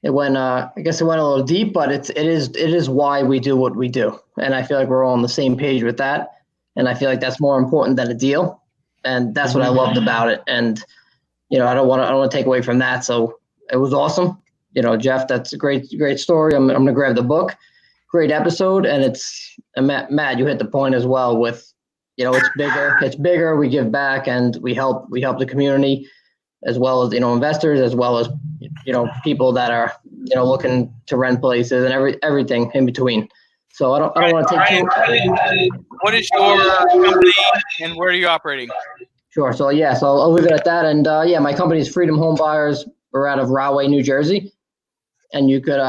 went I guess it went a little deep, but it is why we do what we do, and I feel like we're all on the same page with that, and I feel like that's more important than a deal, and that's what I loved about it. And you know, I don't want to take away from that. So it was awesome. You know, Jeff, that's a great story. I'm gonna grab the book. Great episode, and Matt, you hit the point as well with, you know, it's bigger. We give back and we help the community as well as, you know, investors, as well as, you know, people that are, you know, looking to rent places and everything in between. So I don't want to take too much. What is your company and where are you operating? Sure. So I'll leave it at that. And my company is Freedom Home Buyers. We're out of Rahway, New Jersey. And you could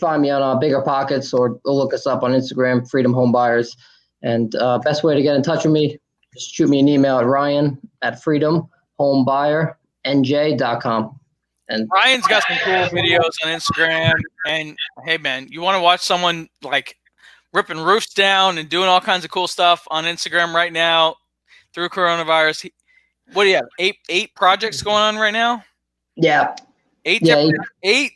find me on Bigger Pockets or look us up on Instagram, Freedom Home Buyers. And best way to get in touch with me, just shoot me an email at ryan@freedomhomebuyernj.com. And Ryan's got some cool videos on Instagram. And hey, man, you want to watch someone like ripping roofs down and doing all kinds of cool stuff on Instagram right now through coronavirus? What do you have? Eight projects going on right now? Yeah. Eight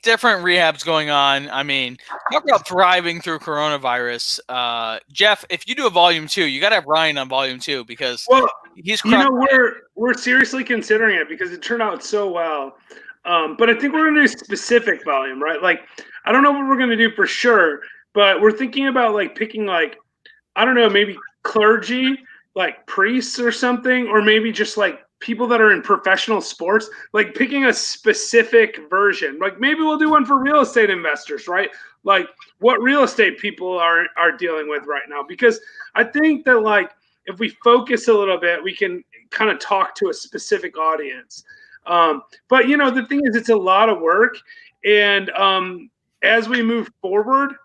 different rehabs going on. I mean, talk about thriving through coronavirus. Jeff, if you do a volume 2, you got to have Ryan on volume 2 because he's. You know, we're seriously considering it because it turned out so well. But I think we're going to do specific volume, right? Like, I don't know what we're going to do for sure, but we're thinking about like picking like, I don't know, maybe clergy, like priests or something, or maybe just like people that are in professional sports, like picking a specific version. Like maybe we'll do one for real estate investors, right? Like what real estate people are dealing with right now. Because I think that like if we focus a little bit, we can kind of talk to a specific audience. But you know, the thing is, it's a lot of work, and as we move forward,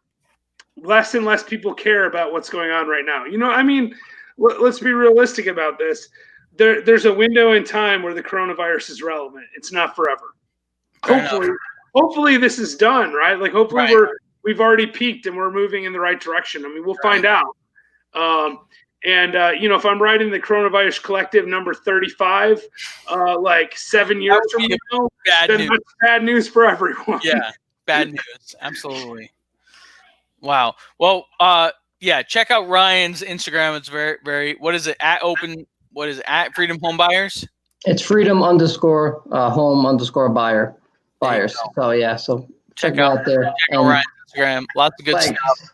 less and less people care about what's going on right now. You know, I mean, let's be realistic about this. There's a window in time where the coronavirus is relevant. It's not forever. Hopefully this is done, right? Like hopefully we've already peaked and we're moving in the right direction. I mean, we'll find out. You know, if I'm writing the Coronavirus Collective number 35, like 7 years from now, then that's bad news for everyone. Yeah, bad news. Absolutely. Wow. Well, yeah, check out Ryan's Instagram. It's very, what is it? What is it? At Freedom Home Buyers? It's freedom_home_buyers. So yeah, so check it out there. Check out Ryan's Instagram. Lots of good stuff.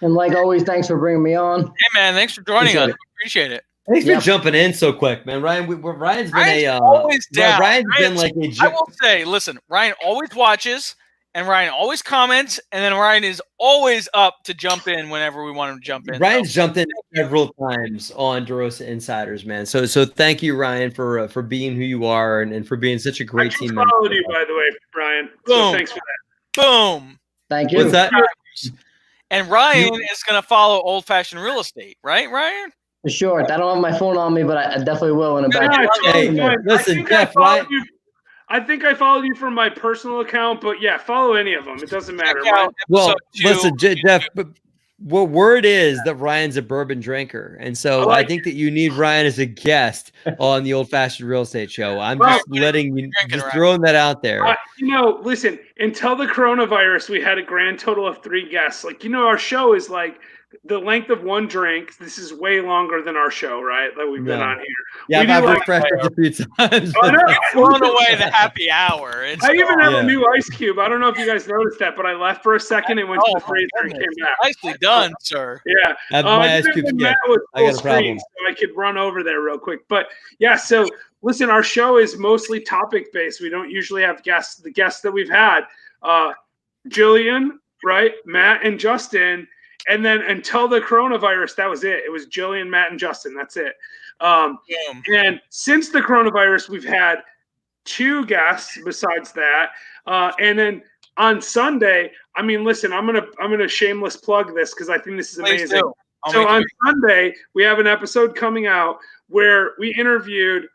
And like always, thanks for bringing me on. Hey man, thanks for joining us. Appreciate it. Thanks for jumping in so quick, man. Ryan's been always down. Ryan's been like a. I will say, listen, Ryan always watches, and Ryan always comments, and then Ryan is always up to jump in whenever we want him to jump in. Ryan's jumped in several times on DeRosa Insiders, man. So thank you, Ryan, for being who you are and for being such a great team member. I followed you, by the way, Ryan. So thanks for that. Boom. Thank you. What's that? And Ryan is going to follow Old Fashioned Real Estate, right, Ryan? For sure. I don't have my phone on me, but I definitely will in a back. Hey, listen, Jeff, I think I followed you from my personal account, but yeah, follow any of them. It doesn't matter. Well, listen, Jeff, well, word is that Ryan's a bourbon drinker, and so I think that you need Ryan as a guest on the Old Fashioned Real Estate Show. I'm just throwing that out there. You know, listen, until the coronavirus, we had a grand total of 3 guests. Like, you know, our show is like the length of one drink. This is way longer than our show, right? That we've been on here. Yeah, I've refreshed it a few times. Blown away the happy hour. I even have a new ice cube. I don't know if you guys noticed that, but I left for a second and went to the freezer and came back. Nicely done, sir. Yeah. My ice cube again. I got a problem. So I could run over there real quick. But yeah, so listen, our show is mostly topic based. We don't usually have guests. The guests that we've had, Jillian, right? Matt and Justin. And then until the coronavirus, that was it. It was Jillian, Matt, and Justin. That's it. And since the coronavirus, we've had 2 guests besides that. And then on Sunday, I mean, listen, I'm gonna shameless plug this because I think this is amazing. So on Sunday, we have an episode coming out where we interviewed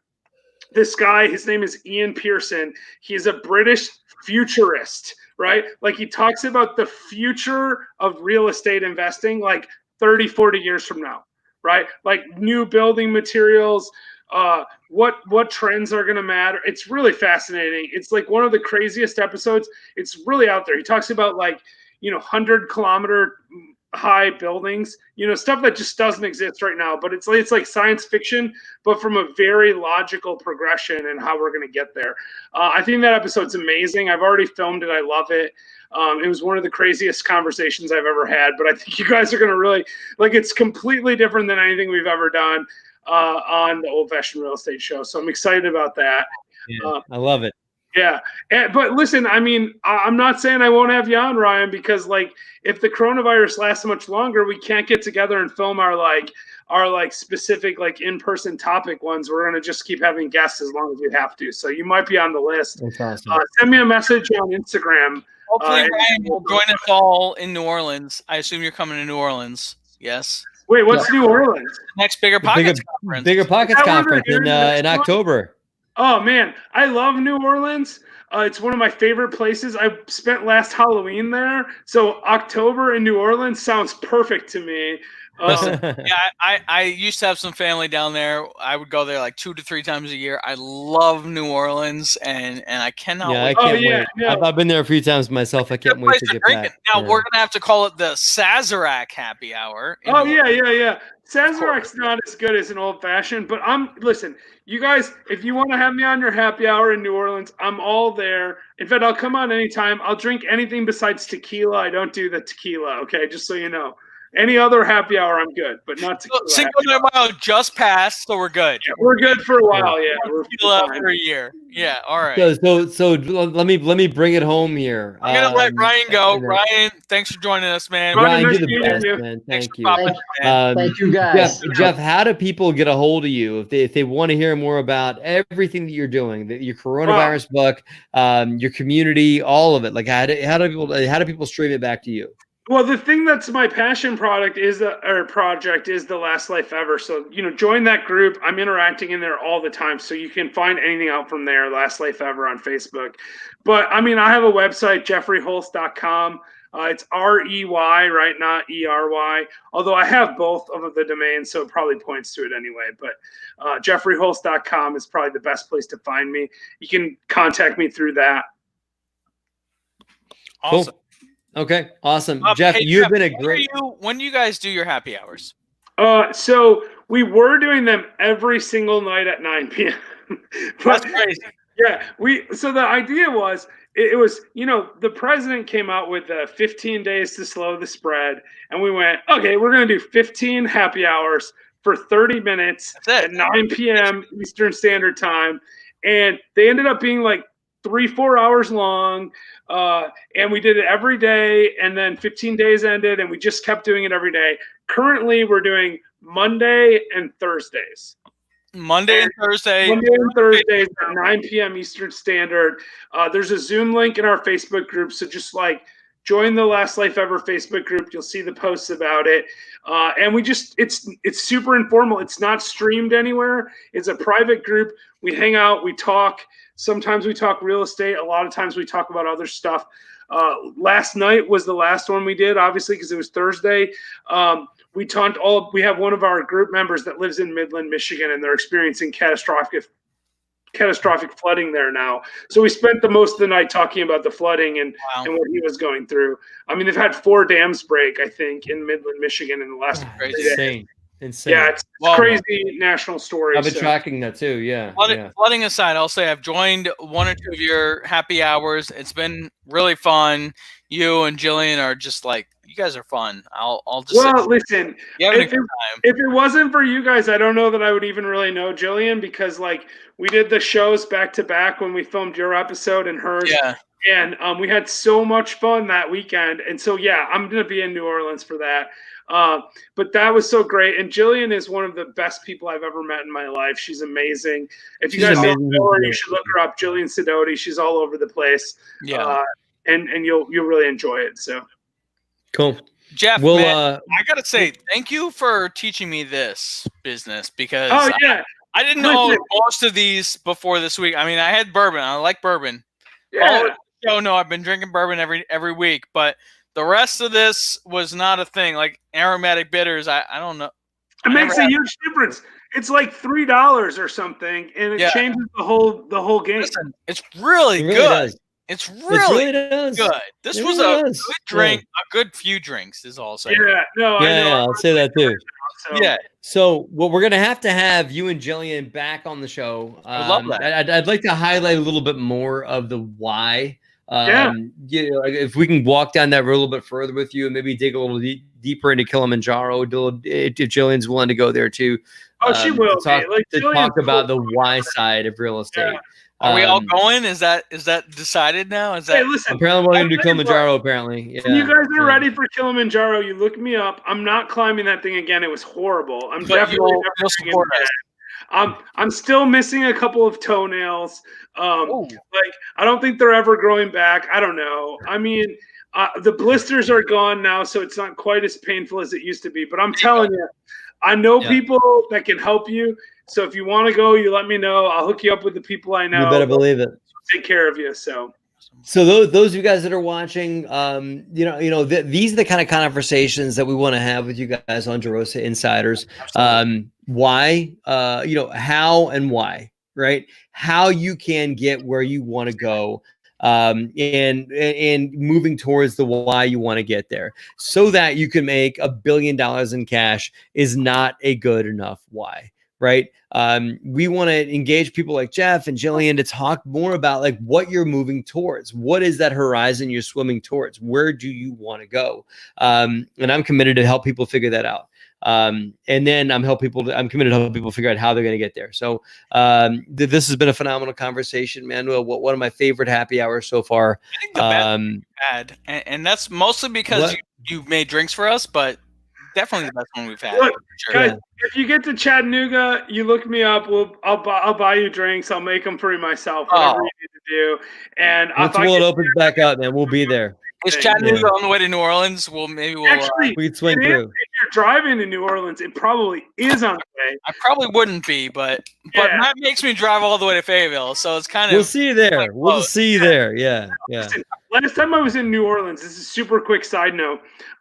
this guy. His name is Ian Pearson. He's a British futurist. Right? Like he talks about the future of real estate investing like 30, 40 years from now, right? Like new building materials, what trends are going to matter. It's really fascinating. It's like one of the craziest episodes. It's really out there. He talks about like, you know, 100-kilometer high buildings, you know, stuff that just doesn't exist right now, but it's like science fiction, but from a very logical progression and how we're going to get there. I think that episode's amazing. I've already filmed it. I love it. It was one of the craziest conversations I've ever had, but I think you guys are going to really like, it's completely different than anything we've ever done on the Old Fashioned Real Estate Show. So I'm excited about that. Yeah, I love it. Yeah. But listen, I mean, I'm not saying I won't have you on, Ryan, because like if the coronavirus lasts much longer, we can't get together and film our specific like in-person topic ones. We're going to just keep having guests as long as we have to. So you might be on the list. That's awesome. Send me a message on Instagram. Hopefully Ryan will join us all in New Orleans. I assume you're coming to New Orleans. Yes. Wait, what's New Orleans? Next Bigger Pockets Conference. Bigger Pockets Conference in October. Oh, man. I love New Orleans. It's one of my favorite places. I spent last Halloween there. So October in New Orleans sounds perfect to me. I used to have some family down there. I would go there like 2 to 3 times a year. I love New Orleans, and I cannot wait. I can't wait. No. I've been there a few times myself. I can't wait to get back. Now we're going to have to call it the Sazerac Happy Hour. Oh, yeah. Sazerac's not as good as an old fashioned, but listen, you guys, if you want to have me on your happy hour in New Orleans, I'm all there. In fact, I'll come on anytime. I'll drink anything besides tequila. I don't do the tequila, okay? Just so you know. Any other happy hour, I'm good, but not tequila. Cinco de Mayo just passed, so we're good. Yeah, we're good for a while. Yeah, we're Tequila fine. for a year. Yeah, all right. So let me bring it home here. I'm gonna let Ryan go. Ryan, thanks for joining us, man. Ryan, Ryan, nice you're the meeting best, you. man. Thanks Thank for you. popping in, man. Thank you guys. Jeff, how do people get a hold of you if they want to hear more about everything that you're doing, your coronavirus book, your community, all of it? Like how do people stream it back to you? Well, the thing that's my passion project is the Last Life Ever. So, join that group. I'm interacting in there all the time. So you can find anything out from there, Last Life Ever on Facebook. But I have a website, jeffreyholst.com. It's REY, right? Not ERY. Although I have both of the domains, so it probably points to it anyway. But jeffreyholst.com is probably the best place to find me. You can contact me through that. Awesome. Cool. Okay, awesome. Jeff, hey, you've been a great. When do you guys do your happy hours? So we were doing them every single night at 9 p.m. That's crazy. Yeah, so the idea was it was the president came out with 15 days to slow the spread, and we went, okay, we're going to do 15 happy hours for 30 minutes at 9 p.m. Eastern Standard Time, and they ended up being like 3-4 hours long, and we did it every day, and then 15 days ended, and we just kept doing it every day. Currently, we're doing Monday and Thursdays. Monday and Thursdays at 9 p.m. Eastern Standard. There's a Zoom link in our Facebook group, so just join the Last Life Ever Facebook group. You'll see the posts about it. And it's super informal. It's not streamed anywhere. It's a private group. We hang out, we talk. Sometimes we talk real estate. A lot of times we talk about other stuff. Last night was the last one we did, obviously, because it was Thursday. We have one of our group members that lives in Midland, Michigan, and they're experiencing catastrophic flooding there now. So we spent the most of the night talking about the flooding and what he was going through. They've had 4 dams break, I think, in Midland, Michigan in the last 3 days. Insane. Yeah, it's crazy national story. I've been tracking that too. Yeah. Flooding aside, I'll say I've joined 1 or 2 of your happy hours. It's been really fun. You and Jillian are just you guys are fun. I'll just listen. If it wasn't for you guys, I don't know that I would even really know Jillian, because we did the shows back to back when we filmed your episode and hers. Yeah. And we had so much fun that weekend. And so I'm gonna be in New Orleans for that. But that was so great. And Jillian is one of the best people I've ever met in my life. She's amazing. If you guys don't know her, you should look her up. Jillian Sidoti. She's all over the place. Yeah. And you'll really enjoy it. So cool. Jeff, man, I gotta say thank you for teaching me this business, because I didn't know most of these before this week. I had bourbon. I like bourbon. Yeah. I've been drinking bourbon every week, but the rest of this was not a thing. Like aromatic bitters, I don't know. It makes a huge difference. It's like $3 or something, and it changes the whole game. Listen, it's really good. It's really good. This was a good drink, a good few drinks is all I'm saying. Yeah, no, I know. I'll say that too. So. So we're gonna have to have you and Jillian back on the show. I love that. I'd like to highlight a little bit more of the why. If we can walk down that road a little bit further with you, and maybe dig a little deeper into Kilimanjaro. If Jillian's willing to go there too. She will. To talk about the why side of real estate. Yeah. Are we all going? Is that decided now? Hey, listen. Apparently, we're going to do Kilimanjaro. Apparently, yeah. You guys are ready for Kilimanjaro. You look me up. I'm not climbing that thing again. It was horrible. I'm definitely never support us. I'm still missing a couple of toenails. I don't think they're ever growing back. I don't know. The blisters are gone now, so it's not quite as painful as it used to be. But I'm telling you, I know people that can help you. So if you want to go, you let me know. I'll hook you up with the people I know. You better believe it. Take care of you. So those of you guys that are watching, these are the kind of conversations that we want to have with you guys on DeRosa Insiders. Why, how and why, right? How you can get where you want to go. And moving towards the why you want to get there, so that you can make $1 billion in cash is not a good enough why. right? We want to engage people like Jeff and Jillian to talk more about like what you're moving towards. What is that horizon you're swimming towards? Where do you want to go? And I'm committed to help people figure that out. And then I'm committed to help people figure out how they're going to get there. So this has been a phenomenal conversation, Manuel. One of my favorite happy hours so far. I think the best we've had, and that's mostly because you've made drinks for us, but definitely the best one we've had. Look, sure. guys, if you get to Chattanooga, you look me up. I'll buy you drinks. I'll make them for you myself. Whatever you need to do. And once the world opens back up, man, we'll be there. Is Chattanooga on the way to New Orleans? Actually, we can swing through. If you're driving to New Orleans, it probably is on the way. I probably wouldn't be, but Matt makes me drive all the way to Fayetteville, so it's kind of. We'll see you there. like, we'll see you there. Yeah. Listen, last time I was in New Orleans, this is a super quick side note.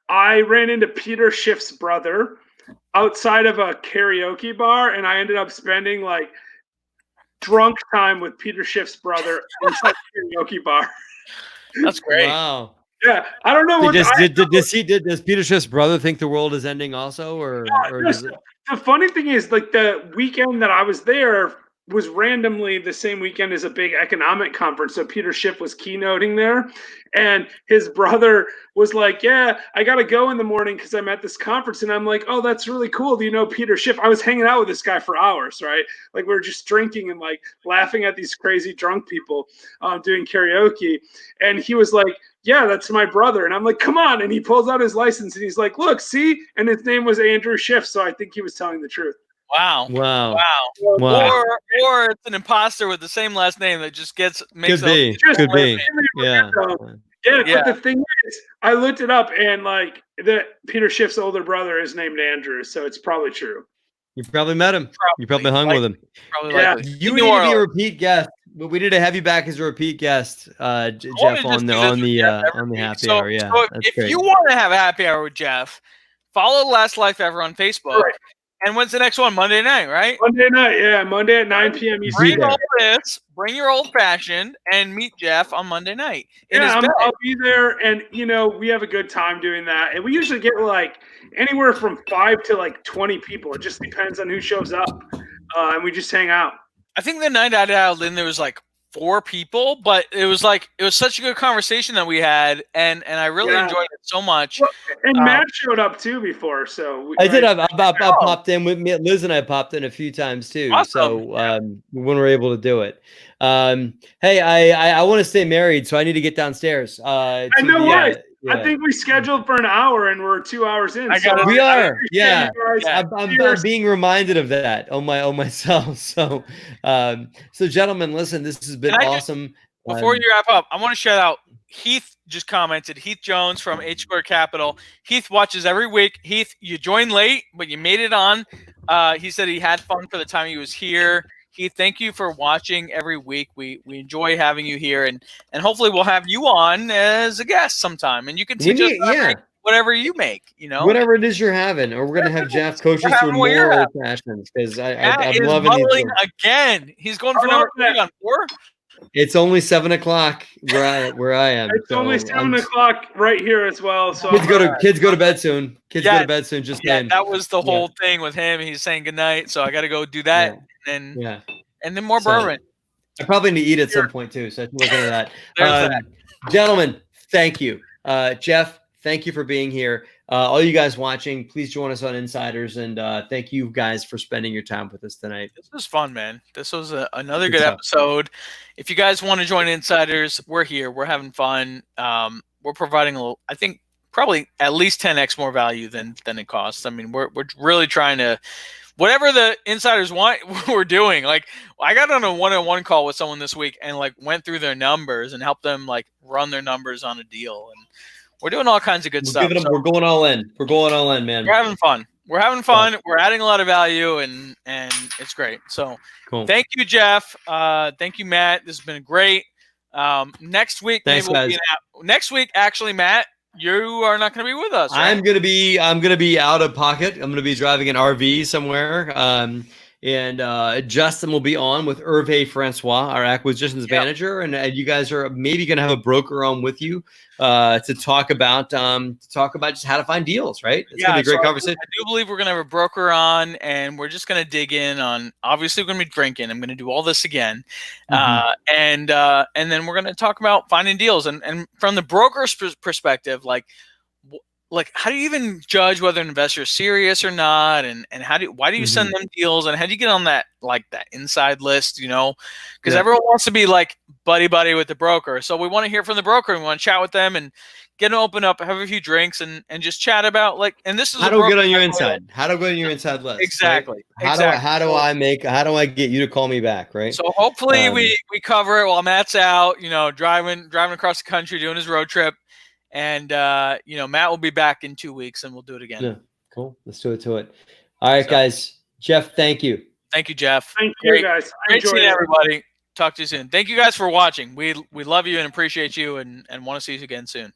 I ran into Peter Schiff's brother outside of a karaoke bar, and I ended up spending like drunk time with Peter Schiff's brother inside the karaoke bar. That's great. Wow. Yeah, I don't know. Does Peter Schiff's brother think the world is ending also, the funny thing is, like the weekend that I was there was randomly the same weekend as a big economic conference. So Peter Schiff was keynoting there, and his brother was like, "Yeah, I got to go in the morning because I'm at this conference." And I'm like, "Oh, that's really cool. Do you know Peter Schiff?" I was hanging out with this guy for hours, right? Like we were just drinking and like laughing at these crazy drunk people doing karaoke. And he was like, "Yeah, that's my brother." And I'm like, "Come on." And he pulls out his license and he's like, "Look, see?" And his name was Andrew Schiff. So I think he was telling the truth. Wow. Or it's an imposter with the same last name that just makes could be. Yeah. But the thing is, I looked it up and like Peter Schiff's older brother is named Andrew, so it's probably true. You probably met him. You probably hung with him. You need to be a repeat guest, but we need to have you back as a repeat guest, Jeff, on the happy hour. Yeah. So if you want to have a happy hour with Jeff, follow Last Life Ever on Facebook. Right. And when's the next one? Monday night, right? Monday night, yeah. Monday at 9 p.m. Bring all this, bring your old fashioned, and meet Jeff on Monday night. I'll be there, and we have a good time doing that. And we usually get like anywhere from 5 to like 20 people. It just depends on who shows up, and we just hang out. I think the night I dialed in, there was like 4 people, but it was such a good conversation that we had, and I really enjoyed it so much. Well, and Matt showed up too before, so I did. I popped in with me. Liz and I popped in a few times too. Awesome. So when we're able to do it. Hey, I want to stay married, so I need to get downstairs. I know what. I think we scheduled for an hour and we're 2 hours in. We are. Yeah. I'm being reminded of that on myself. So, gentlemen, listen, this has been awesome. Before you wrap up, I want to shout out Heath. Just commented, Heath Jones from H Square Capital. Heath watches every week. Heath, you joined late, but you made it on. He said he had fun for the time he was here. Heath, thank you for watching every week. We enjoy having you here, and hopefully we'll have you on as a guest sometime, and you can teach us whatever you make, whatever it is you're having, or we're gonna have Jeff coach us through more old fashions because I'm loving muddling again. He's going for number 3 on 4. It's only 7 o'clock where I am. It's only 7 o'clock right here as well. So kids go to bed soon. Go to bed soon. That was the whole thing with him. He's saying goodnight, so I got to go do that, and then more bourbon. I probably need to eat at some point too, so I can look into that. Gentlemen, thank you. Jeff, thank you for being here. All you guys watching, please join us on Insiders, and thank you guys for spending your time with us tonight. This was fun, man. This was another good episode. If you guys want to join Insiders, we're here. We're having fun. We're providing I think probably at least 10x more value than it costs. I mean, we're really trying to, whatever the insiders want, we're doing. Like, I got on a one-on-one call with someone this week and like went through their numbers and helped them like run their numbers on a deal, and we're doing all kinds of good stuff. We're going all in. We're going all in, man. We're having fun. We're adding a lot of value, and it's great. So Thank you, Jeff. Thank you, Matt. This has been great. Next week, thanks, guys. Next week, actually, Matt, you are not going to be with us. Right? I'm going to be out of pocket. I'm going to be driving an RV somewhere. And Justin will be on with Hervé Francois, our acquisitions manager, and you guys are maybe going to have a broker on with you to talk about just how to find deals. Right? It's going to be a great conversation. I do believe we're going to have a broker on, and we're just going to dig in on. Obviously, we're going to be drinking. I'm going to do all this again, and then we're going to talk about finding deals. And from the broker's perspective, like how do you even judge whether an investor is serious or not, and why do you send them deals, and how do you get on that inside list, because everyone wants to be like buddy with the broker. So we want to hear from the broker, and we want to chat with them and get them open up, have a few drinks, and just chat about and this is how to get on your inside, how to get on your inside list. Exactly. Right? How do I get you to call me back, right? So hopefully we cover it while Matt's out, driving across the country, doing his road trip. And, Matt will be back in 2 weeks, and we'll do it again. Yeah, cool. Let's do it. All right, guys. Jeff, thank you. Thank you, Jeff. Thank you, guys. Great seeing everybody. Talk to you soon. Thank you guys for watching. We love you and appreciate you and want to see you again soon.